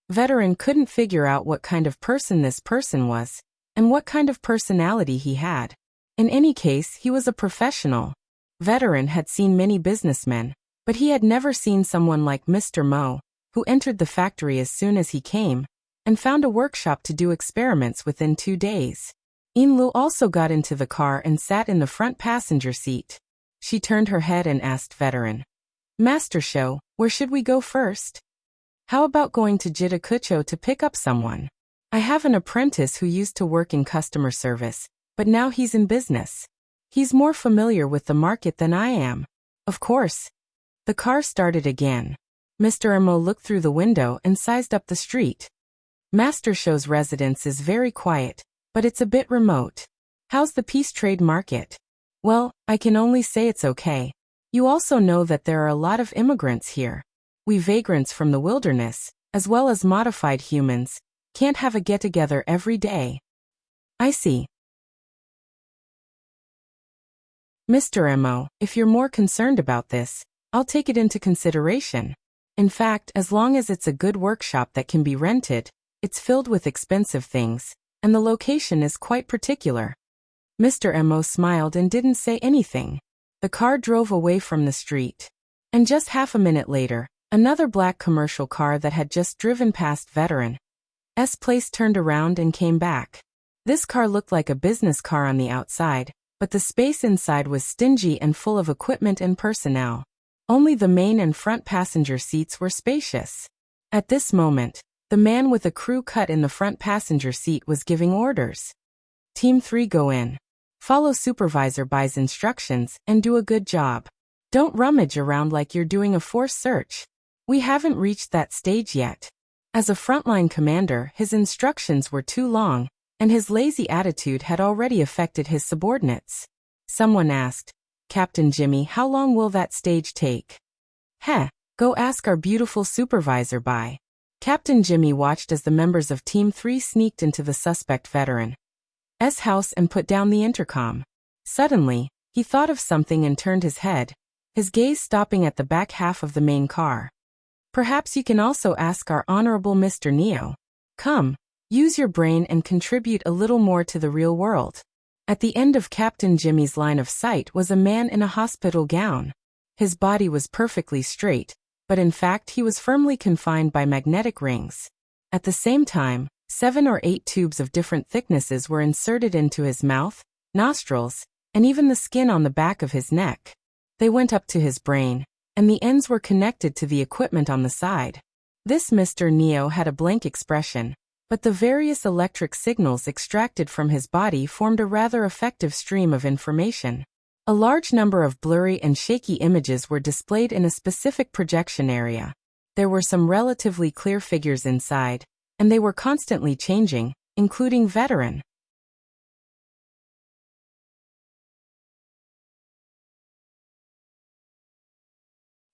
Veteran couldn't figure out what kind of person this person was, and what kind of personality he had. In any case, he was a professional. Veteran had seen many businessmen, but he had never seen someone like Mr. Mo, who entered the factory as soon as he came, and found a workshop to do experiments within 2 days. Ian Lu also got into the car and sat in the front passenger seat. She turned her head and asked Veteran, "Master Show, where should we go first? How about going to Jitakucho to pick up someone? I have an apprentice who used to work in customer service, but now he's in business. He's more familiar with the market than I am." "Of course." The car started again. Mr. Mo looked through the window and sized up the street. Master Show's residence is very quiet, but it's a bit remote. "How's the peace trade market?" "Well, I can only say it's okay. You also know that there are a lot of immigrants here. We vagrants from the wilderness, as well as modified humans, can't have a get-together every day." "I see." "Mr. Mo, if you're more concerned about this, I'll take it into consideration. In fact, as long as it's a good workshop that can be rented, it's filled with expensive things, and the location is quite particular." Mr. Mo smiled and didn't say anything. The car drove away from the street. And just half a minute later, another black commercial car that had just driven past Veteran's place turned around and came back. This car looked like a business car on the outside, but the space inside was stingy and full of equipment and personnel. Only the main and front passenger seats were spacious. At this moment, the man with a crew cut in the front passenger seat was giving orders. "Team 3 go in. Follow Supervisor Bai's instructions and do a good job. Don't rummage around like you're doing a force search. We haven't reached that stage yet." As a frontline commander, his instructions were too long, and his lazy attitude had already affected his subordinates. Someone asked, "Captain Jimmy, how long will that stage take?" "Heh, go ask our beautiful Supervisor Bai." Captain Jimmy watched as the members of Team 3 sneaked into the suspect Veteran's house and put down the intercom. Suddenly, he thought of something and turned his head, his gaze stopping at the back half of the main car. "Perhaps you can also ask our Honorable Mr. Neo. Come, use your brain and contribute a little more to the real world." At the end of Captain Jimmy's line of sight was a man in a hospital gown. His body was perfectly straight, but in fact he was firmly confined by magnetic rings. At the same time, 7 or 8 tubes of different thicknesses were inserted into his mouth, nostrils, and even the skin on the back of his neck. They went up to his brain, and the ends were connected to the equipment on the side. This Mr. Neo had a blank expression, but the various electric signals extracted from his body formed a rather effective stream of information. A large number of blurry and shaky images were displayed in a specific projection area. There were some relatively clear figures inside, and they were constantly changing, including Veteran.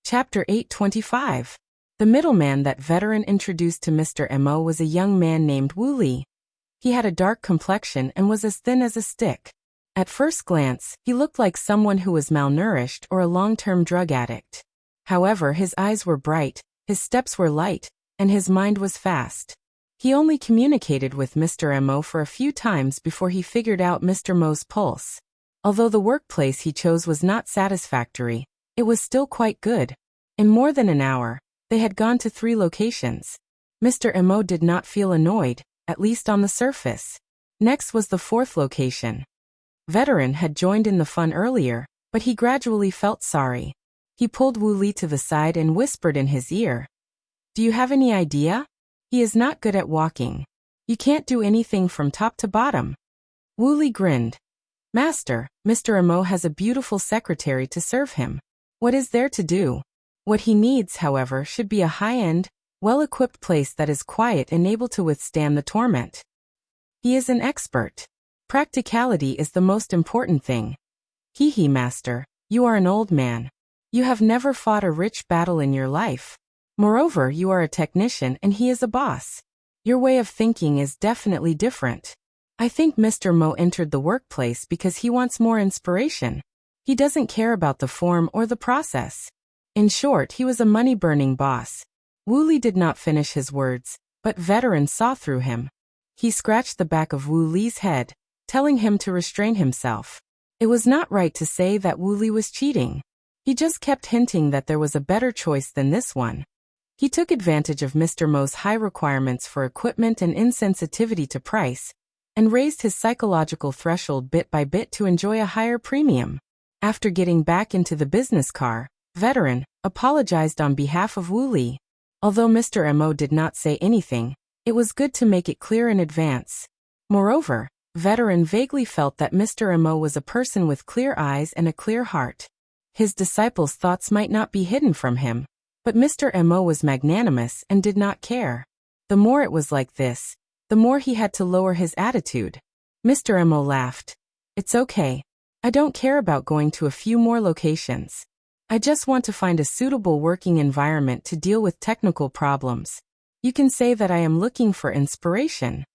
Chapter 825. The middleman that Veteran introduced to Mr. Mo was a young man named Wu Li. He had a dark complexion and was as thin as a stick. At first glance, he looked like someone who was malnourished or a long-term drug addict. However, his eyes were bright, his steps were light, and his mind was fast. He only communicated with Mr. Mo for a few times before he figured out Mr. Mo's pulse. Although the workplace he chose was not satisfactory, it was still quite good. In more than an hour, they had gone to 3 locations. Mr. Mo did not feel annoyed, at least on the surface. Next was the 4th location. Veteran had joined in the fun earlier, but he gradually felt sorry. He pulled Wu Li to the side and whispered in his ear, "Do you have any idea? He is not good at walking. You can't do anything from top to bottom." Wu Li grinned. "Master, Mr. Mo has a beautiful secretary to serve him. What is there to do? What he needs, however, should be a high-end, well-equipped place that is quiet and able to withstand the torment. He is an expert. Practicality is the most important thing. Hee, master, you are an old man. You have never fought a rich battle in your life. Moreover, you are a technician and he is a boss. Your way of thinking is definitely different. I think Mr. Mo entered the workplace because he wants more inspiration. He doesn't care about the form or the process. In short, he was a money-burning boss." Wu Li did not finish his words, but Veteran saw through him. He scratched the back of Wu Li's head, telling him to restrain himself. It was not right to say that Wu Li was cheating. He just kept hinting that there was a better choice than this one. He took advantage of Mr. Mo's high requirements for equipment and insensitivity to price, and raised his psychological threshold bit by bit to enjoy a higher premium. After getting back into the business car, Veteran apologized on behalf of Wu Li. Although Mr. Mo did not say anything, it was good to make it clear in advance. Moreover, Veteran vaguely felt that Mr. Mo was a person with clear eyes and a clear heart. His disciples' thoughts might not be hidden from him, but Mr. Mo was magnanimous and did not care. The more it was like this, the more he had to lower his attitude. Mr. Mo laughed. "It's okay. I don't care about going to a few more locations. I just want to find a suitable working environment to deal with technical problems. You can say that I am looking for inspiration."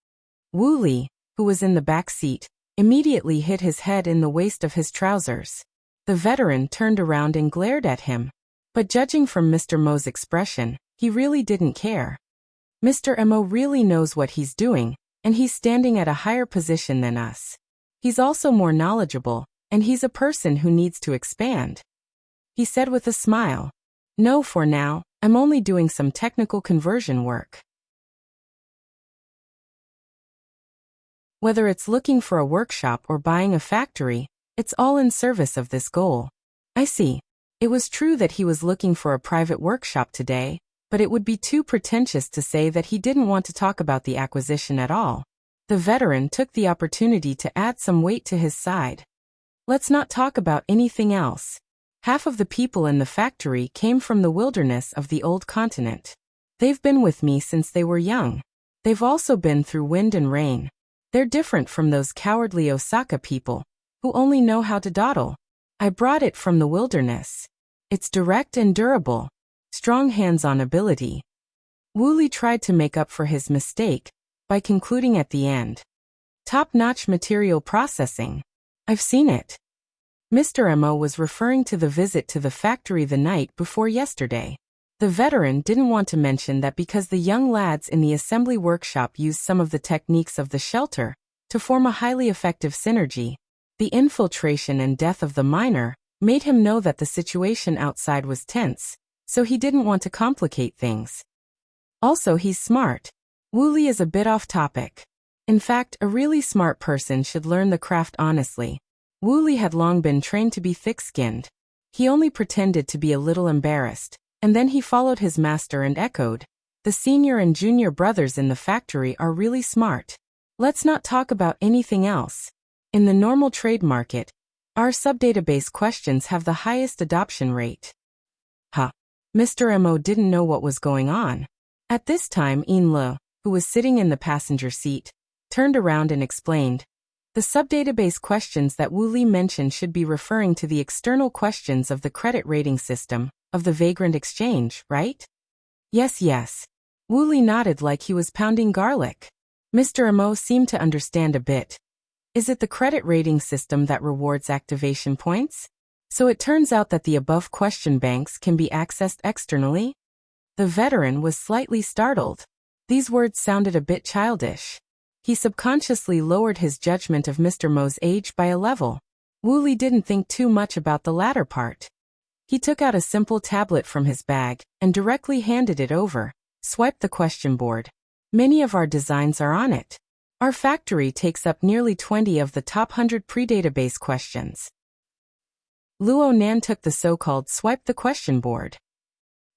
Wu Li, who was in the back seat, immediately hid his head in the waist of his trousers. The Veteran turned around and glared at him. But judging from Mr. Mo's expression, he really didn't care. Mr. Mo really knows what he's doing, and he's standing at a higher position than us. He's also more knowledgeable, and he's a person who needs to expand. He said with a smile, "No, for now, I'm only doing some technical conversion work." Whether it's looking for a workshop or buying a factory, it's all in service of this goal. I see. It was true that he was looking for a private workshop today, but it would be too pretentious to say that he didn't want to talk about the acquisition at all. The Veteran took the opportunity to add some weight to his side. "Let's not talk about anything else. Half of the people in the factory came from the wilderness of the old continent. They've been with me since they were young. They've also been through wind and rain. They're different from those cowardly Osaka people, who only know how to dawdle. I brought it from the wilderness. It's direct and durable. Strong hands-on ability." Wu Li tried to make up for his mistake by concluding at the end, "Top-notch material processing. I've seen it." Mr. Mo was referring to the visit to the factory the night before yesterday. The Veteran didn't want to mention that because the young lads in the assembly workshop used some of the techniques of the shelter to form a highly effective synergy, the infiltration and death of the miner made him know that the situation outside was tense, so he didn't want to complicate things. Also, he's smart. Wu Li is a bit off topic. In fact, a really smart person should learn the craft honestly. Wu Li had long been trained to be thick-skinned. He only pretended to be a little embarrassed, and then he followed his master and echoed, "The senior and junior brothers in the factory are really smart. Let's not talk about anything else. In the normal trade market, our subdatabase questions have the highest adoption rate." Mr. Mo didn't know what was going on. At this time, Yin Le, who was sitting in the passenger seat, turned around and explained, "The subdatabase questions that Wu Li mentioned should be referring to the external questions of the credit rating system, of the Vagrant Exchange, right?" Yes. Wu Li nodded like he was pounding garlic. Mr. Mo seemed to understand a bit. "Is it the credit rating system that rewards activation points? So it turns out that the above question banks can be accessed externally?" The veteran was slightly startled. These words sounded a bit childish. He subconsciously lowered his judgment of Mr. Mo's age by a level. Wu Li didn't think too much about the latter part. He took out a simple tablet from his bag and directly handed it over. "Swipe the question board. Many of our designs are on it. Our factory takes up nearly 20 of the top 100 pre-database questions." Luo Nan took the so-called swipe the question board.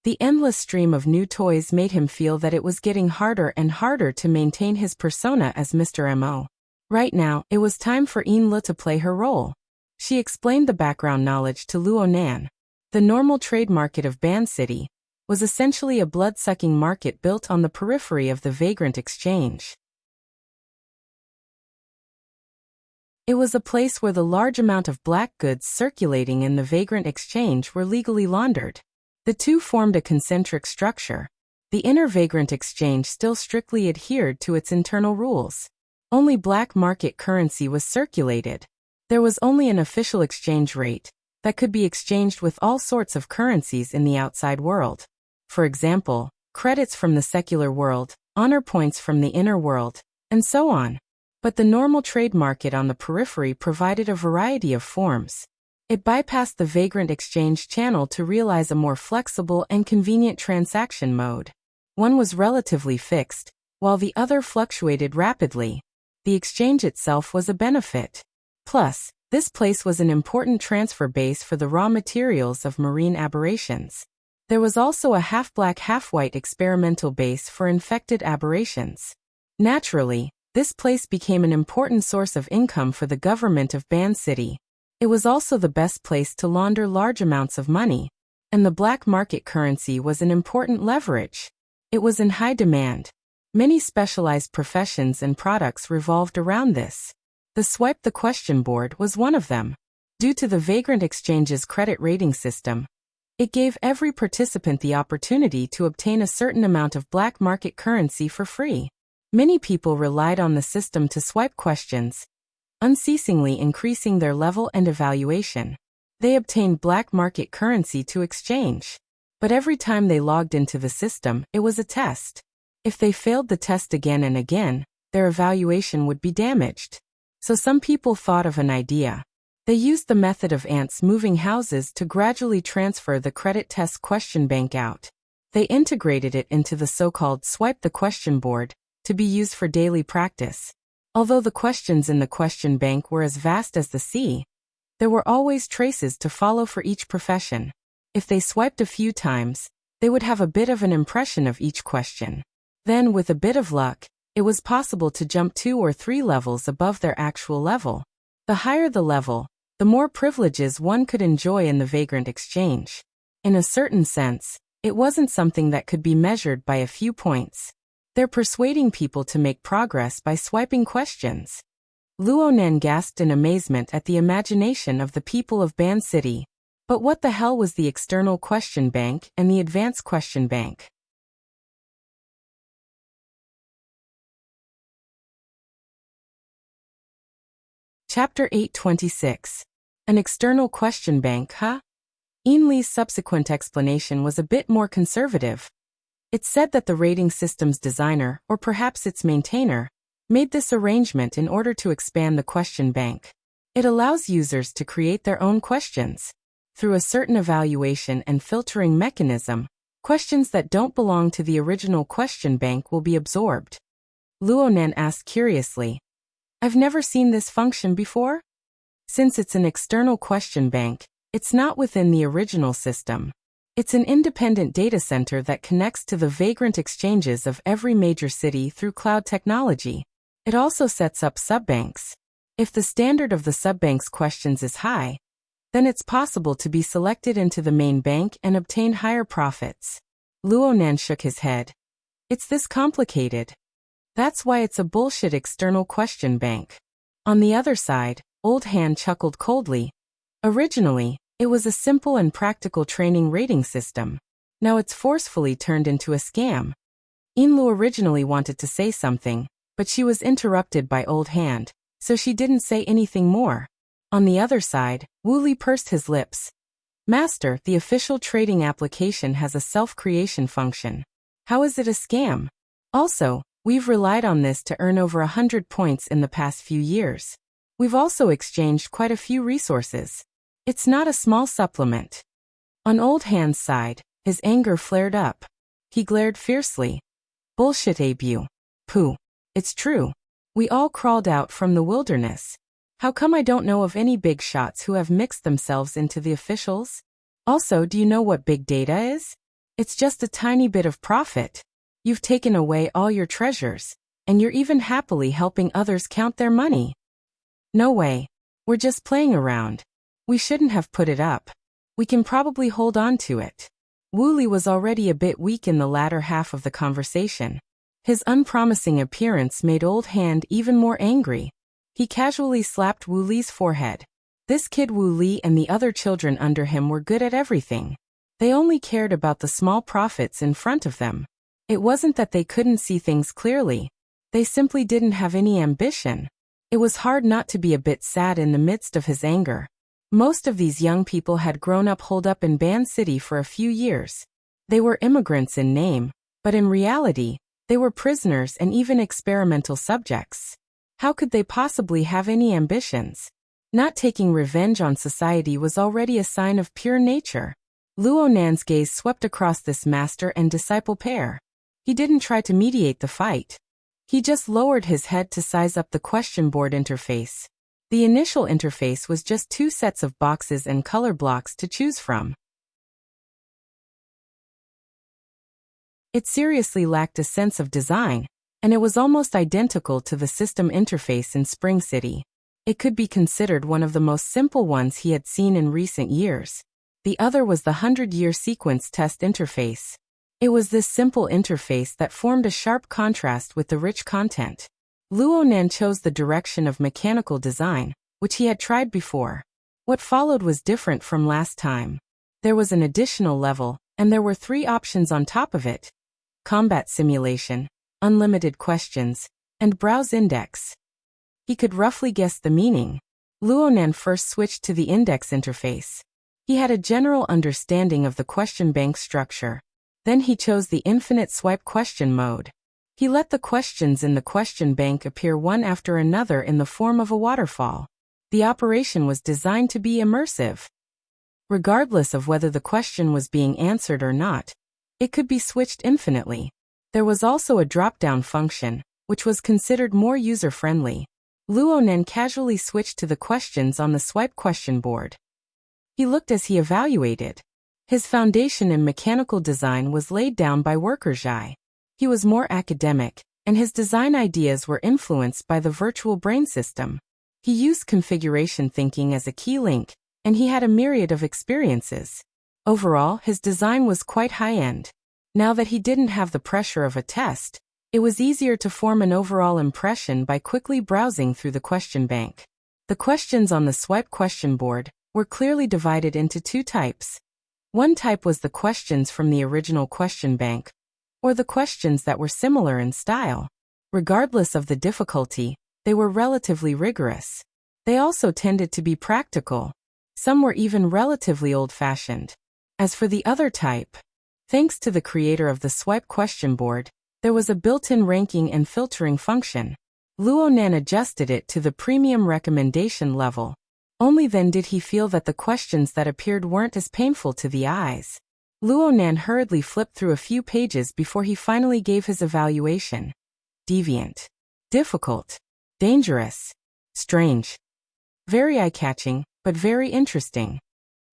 The endless stream of new toys made him feel that it was getting harder and harder to maintain his persona as Mr. Mo. Right now, it was time for Yin Le to play her role. She explained the background knowledge to Luo Nan. The normal trade market of Ban City was essentially a blood-sucking market built on the periphery of the Vagrant Exchange. It was a place where the large amount of black goods circulating in the Vagrant Exchange were legally laundered. The two formed a concentric structure. The inner Vagrant Exchange still strictly adhered to its internal rules. Only black market currency was circulated. There was only an official exchange rate that could be exchanged with all sorts of currencies in the outside world. For example, credits from the secular world, honor points from the inner world, and so on. But the normal trade market on the periphery provided a variety of forms. It bypassed the Vagrant Exchange channel to realize a more flexible and convenient transaction mode. One was relatively fixed, while the other fluctuated rapidly. The exchange itself was a benefit. Plus, this place was an important transfer base for the raw materials of marine aberrations. There was also a half-black half-white experimental base for infected aberrations. Naturally, this place became an important source of income for the government of Ban City. It was also the best place to launder large amounts of money, and the black market currency was an important leverage. It was in high demand. Many specialized professions and products revolved around this. The Swipe the Question board was one of them. Due to the Vagrant Exchange's credit rating system, it gave every participant the opportunity to obtain a certain amount of black market currency for free. Many people relied on the system to swipe questions, unceasingly increasing their level and evaluation. They obtained black market currency to exchange. But every time they logged into the system, it was a test. If they failed the test again and again, their evaluation would be damaged. So some people thought of an idea. They used the method of ants moving houses to gradually transfer the credit test question bank out. They integrated it into the so-called Swipe the Question board, to be used for daily practice. Although the questions in the question bank were as vast as the sea, there were always traces to follow for each profession. If they swiped a few times, they would have a bit of an impression of each question. Then, with a bit of luck, it was possible to jump 2 or 3 levels above their actual level. The higher the level, the more privileges one could enjoy in the Vagrant Exchange. In a certain sense, it wasn't something that could be measured by a few points. They're persuading people to make progress by swiping questions. Luo Nan gasped in amazement at the imagination of the people of Ban City. But what the hell was the external question bank and the advanced question bank? Chapter 826. An external question bank, huh? Yin Li's subsequent explanation was a bit more conservative. It said that the rating system's designer, or perhaps its maintainer, made this arrangement in order to expand the question bank. It allows users to create their own questions. Through a certain evaluation and filtering mechanism, questions that don't belong to the original question bank will be absorbed. Luonan asked curiously, "I've never seen this function before?" Since it's an external question bank, it's not within the original system. It's an independent data center that connects to the vagrant exchanges of every major city through cloud technology. It also sets up subbanks. If the standard of the subbank's questions is high, then it's possible to be selected into the main bank and obtain higher profits. Luonan shook his head. It's this complicated. That's why it's a bullshit external question bank. On the other side, Old Han chuckled coldly. Originally, it was a simple and practical training rating system. Now it's forcefully turned into a scam. Inlu originally wanted to say something, but she was interrupted by Old Han, so she didn't say anything more. On the other side, Wu Li pursed his lips. Master, the official trading application has a self-creation function. How is it a scam? Also, we've relied on this to earn over 100 points in the past few years. We've also exchanged quite a few resources. It's not a small supplement. On Old Han's side, his anger flared up. He glared fiercely. Bullshit, Abu. Pooh. It's true. We all crawled out from the wilderness. How come I don't know of any big shots who have mixed themselves into the officials? Also, do you know what big data is? It's just a tiny bit of profit. You've taken away all your treasures, and you're even happily helping others count their money. No way. We're just playing around. We shouldn't have put it up. We can probably hold on to it. Wu Li was already a bit weak in the latter half of the conversation. His unpromising appearance made Old Han even more angry. He casually slapped Wu Li's forehead. This kid Wu Li and the other children under him were good at everything. They only cared about the small profits in front of them. It wasn't that they couldn't see things clearly. They simply didn't have any ambition. It was hard not to be a bit sad in the midst of his anger. Most of these young people had grown up holed up in Ban City for a few years. They were immigrants in name, but in reality, they were prisoners and even experimental subjects. How could they possibly have any ambitions? Not taking revenge on society was already a sign of pure nature. Luonan's gaze swept across this master and disciple pair. He didn't try to mediate the fight. He just lowered his head to size up the question board interface. The initial interface was just 2 sets of boxes and color blocks to choose from. It seriously lacked a sense of design, and it was almost identical to the system interface in Spring City. It could be considered one of the most simple ones he had seen in recent years. The other was the 100-year sequence test interface. It was this simple interface that formed a sharp contrast with the rich content. Luonan chose the direction of mechanical design, which he had tried before. What followed was different from last time. There was an additional level, and there were 3 options on top of it: combat simulation, unlimited questions, and browse index. He could roughly guess the meaning. Luonan first switched to the index interface. He had a general understanding of the question bank structure. Then he chose the infinite swipe question mode. He let the questions in the question bank appear one after another in the form of a waterfall. The operation was designed to be immersive. Regardless of whether the question was being answered or not, it could be switched infinitely. There was also a drop-down function, which was considered more user-friendly. Luonan casually switched to the questions on the swipe question board. He looked as he evaluated. His foundation in mechanical design was laid down by Worker Zhai. He was more academic, and his design ideas were influenced by the virtual brain system. He used configuration thinking as a key link, and he had a myriad of experiences. Overall, his design was quite high-end. Now that he didn't have the pressure of a test, it was easier to form an overall impression by quickly browsing through the question bank. The questions on the swipe question board were clearly divided into 2 types. One type was the questions from the original question bank, or the questions that were similar in style. Regardless of the difficulty, they were relatively rigorous. They also tended to be practical. Some were even relatively old-fashioned. As for the other type, thanks to the creator of the swipe question board, there was a built-in ranking and filtering function. Luonan adjusted it to the premium recommendation level. Only then did he feel that the questions that appeared weren't as painful to the eyes. Luonan hurriedly flipped through a few pages before he finally gave his evaluation. Deviant. Difficult. Dangerous. Strange. Very eye-catching, but very interesting.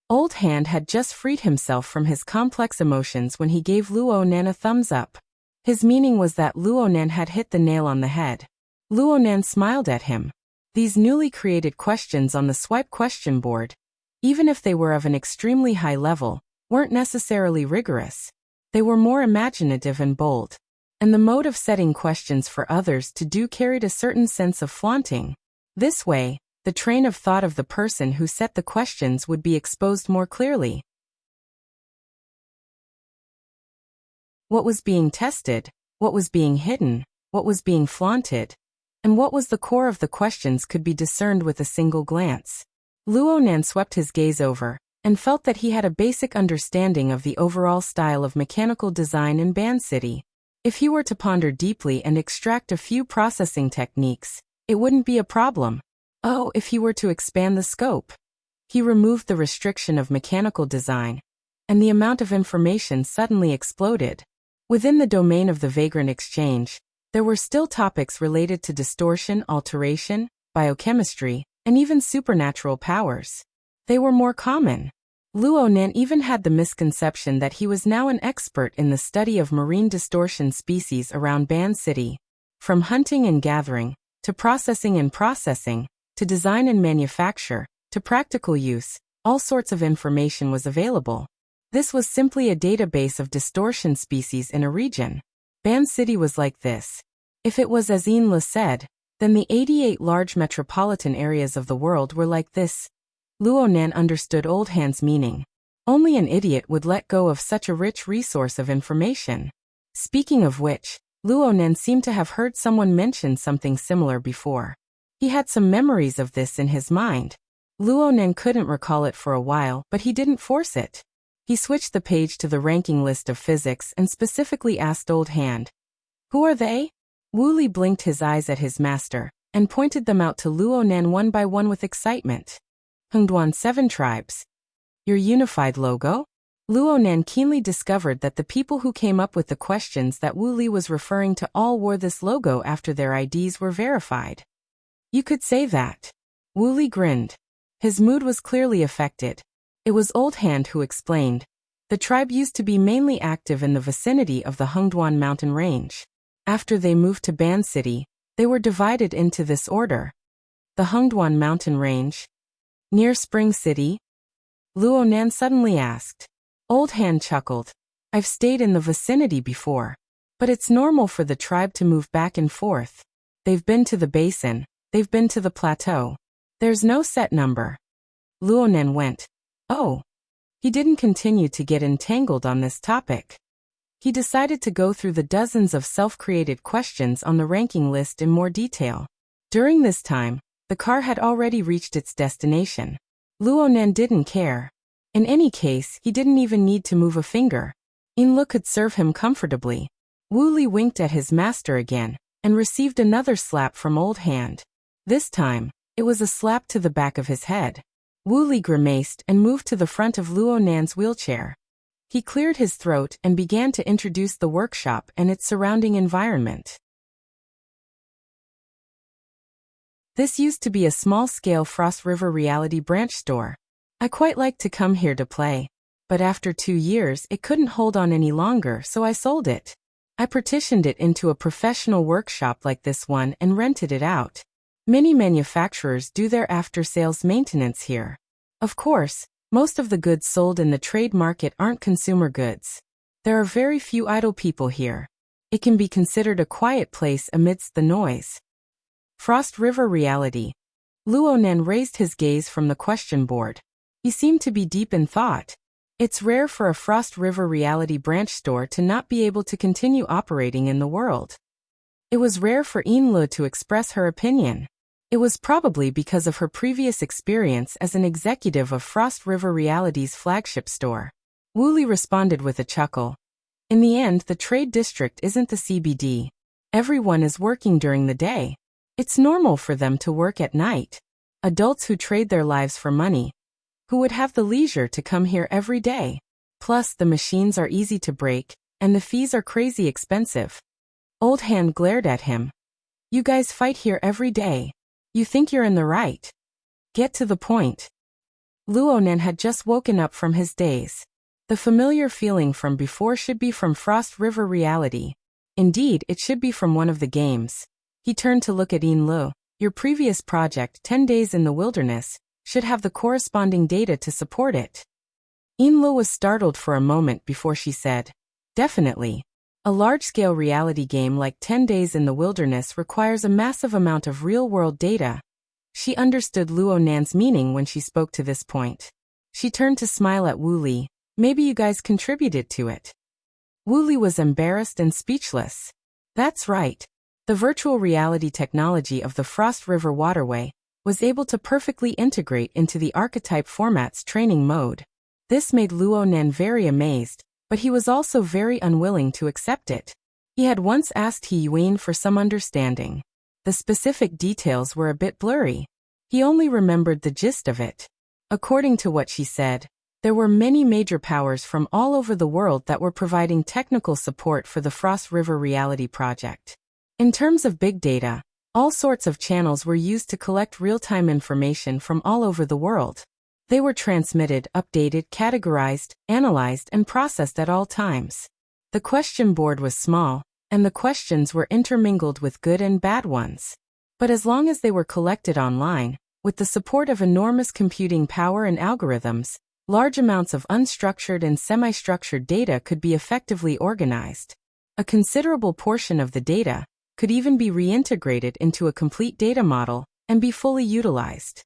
Old Hand had just freed himself from his complex emotions when he gave Luonan a thumbs up. His meaning was that Luonan had hit the nail on the head. Luonan smiled at him. These newly created questions on the swipe question board, even if they were of an extremely high level, weren't necessarily rigorous. They were more imaginative and bold. And the mode of setting questions for others to do carried a certain sense of flaunting. This way, the train of thought of the person who set the questions would be exposed more clearly. What was being tested, what was being hidden, what was being flaunted, and what was the core of the questions could be discerned with a single glance. Luonan swept his gaze over, and felt that he had a basic understanding of the overall style of mechanical design in Band City. If he were to ponder deeply and extract a few processing techniques, it wouldn't be a problem. Oh, if he were to expand the scope. He removed the restriction of mechanical design, and the amount of information suddenly exploded. Within the domain of the vagrant exchange, there were still topics related to distortion, alteration, biochemistry, and even supernatural powers. They were more common. Luonan even had the misconception that he was now an expert in the study of marine distortion species around Band City. From hunting and gathering, to processing and processing, to design and manufacture, to practical use, all sorts of information was available. This was simply a database of distortion species in a region. Band City was like this. If it was as Inla said, then the 88 large metropolitan areas of the world were like this. Luonan understood Old Hand's meaning. Only an idiot would let go of such a rich resource of information. Speaking of which, Luonan seemed to have heard someone mention something similar before. He had some memories of this in his mind. Luonan couldn't recall it for a while, but he didn't force it. He switched the page to the ranking list of physics and specifically asked Old Hand, "Who are they?" Wooly blinked his eyes at his master, and pointed them out to Luonan one by one with excitement. Hengduan 7 tribes. Your unified logo? Luonan keenly discovered that the people who came up with the questions that Wooly was referring to all wore this logo after their IDs were verified. You could say that. Wooly grinned. His mood was clearly affected. It was Old Hand who explained. The tribe used to be mainly active in the vicinity of the Hengduan mountain range. After they moved to Band City, they were divided into this order. The Hengduan mountain range. Near Spring City? Luonan suddenly asked. Old Hand chuckled. I've stayed in the vicinity before. But it's normal for the tribe to move back and forth. They've been to the basin. They've been to the plateau. There's no set number. Luonan went. Oh. He didn't continue to get entangled on this topic. He decided to go through the dozens of self-created questions on the ranking list in more detail. During this time, the car had already reached its destination. Luonan didn't care. In any case, he didn't even need to move a finger. Inla could serve him comfortably. Wooly winked at his master again, and received another slap from Old Hand. This time, it was a slap to the back of his head. Wooly grimaced and moved to the front of Luonan's wheelchair. He cleared his throat and began to introduce the workshop and its surrounding environment. This used to be a small-scale Frost River Reality branch store. I quite liked to come here to play, but after 2 years it couldn't hold on any longer, so I sold it. I partitioned it into a professional workshop like this one and rented it out. Many manufacturers do their after-sales maintenance here. Of course, most of the goods sold in the trade market aren't consumer goods. There are very few idle people here. It can be considered a quiet place amidst the noise. Frost River Reality. Luonan raised his gaze from the question board. He seemed to be deep in thought. It's rare for a Frost River Reality branch store to not be able to continue operating in the world. It was rare for Inla to express her opinion. It was probably because of her previous experience as an executive of Frost River Reality's flagship store. Wooly responded with a chuckle. In the end, the trade district isn't the CBD. Everyone is working during the day. It's normal for them to work at night. Adults who trade their lives for money, who would have the leisure to come here every day. Plus, the machines are easy to break, and the fees are crazy expensive. Old Hand glared at him. You guys fight here every day. You think you're in the right. Get to the point. Luonan had just woken up from his daze. The familiar feeling from before should be from Frost River reality. Indeed, it should be from one of the games. He turned to look at Lu. Your previous project, 10 Days in the Wilderness, should have the corresponding data to support it. Lu was startled for a moment before she said, definitely. A large-scale reality game like 10 Days in the Wilderness requires a massive amount of real-world data. She understood Luonan's meaning when she spoke to this point. She turned to smile at Wu Li. Maybe you guys contributed to it. Wu Li was embarrassed and speechless. That's right. The virtual reality technology of the Frost River Waterway was able to perfectly integrate into the archetype format's training mode. This made Luonan very amazed, but he was also very unwilling to accept it. He had once asked He Yuan for some understanding. The specific details were a bit blurry. He only remembered the gist of it. According to what she said, there were many major powers from all over the world that were providing technical support for the Frost River Reality project. In terms of big data, all sorts of channels were used to collect real-time information from all over the world. They were transmitted, updated, categorized, analyzed, and processed at all times. The question board was small, and the questions were intermingled with good and bad ones. But as long as they were collected online, with the support of enormous computing power and algorithms, large amounts of unstructured and semi-structured data could be effectively organized. A considerable portion of the data could even be reintegrated into a complete data model and be fully utilized.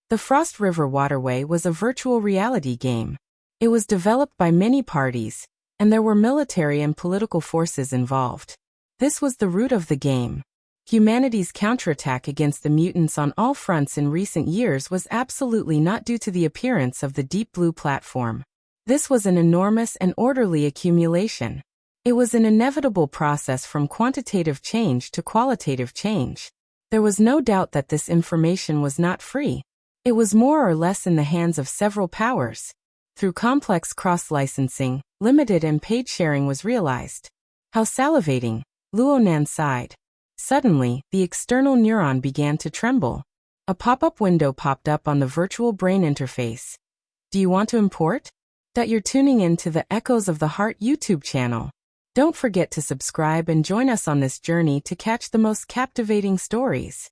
The Frost River Waterway was a virtual reality game. It was developed by many parties, and there were military and political forces involved. This was the root of the game. Humanity's counterattack against the mutants on all fronts in recent years was absolutely not due to the appearance of the Deep Blue platform. This was an enormous and orderly accumulation. It was an inevitable process from quantitative change to qualitative change. There was no doubt that this information was not free. It was more or less in the hands of several powers. Through complex cross-licensing, limited and paid sharing was realized. How salivating, Luonan sighed. Suddenly, the external neuron began to tremble. A pop-up window popped up on the virtual brain interface. Do you want to import? That you're tuning in to the Echoes of the Heart YouTube channel. Don't forget to subscribe and join us on this journey to catch the most captivating stories.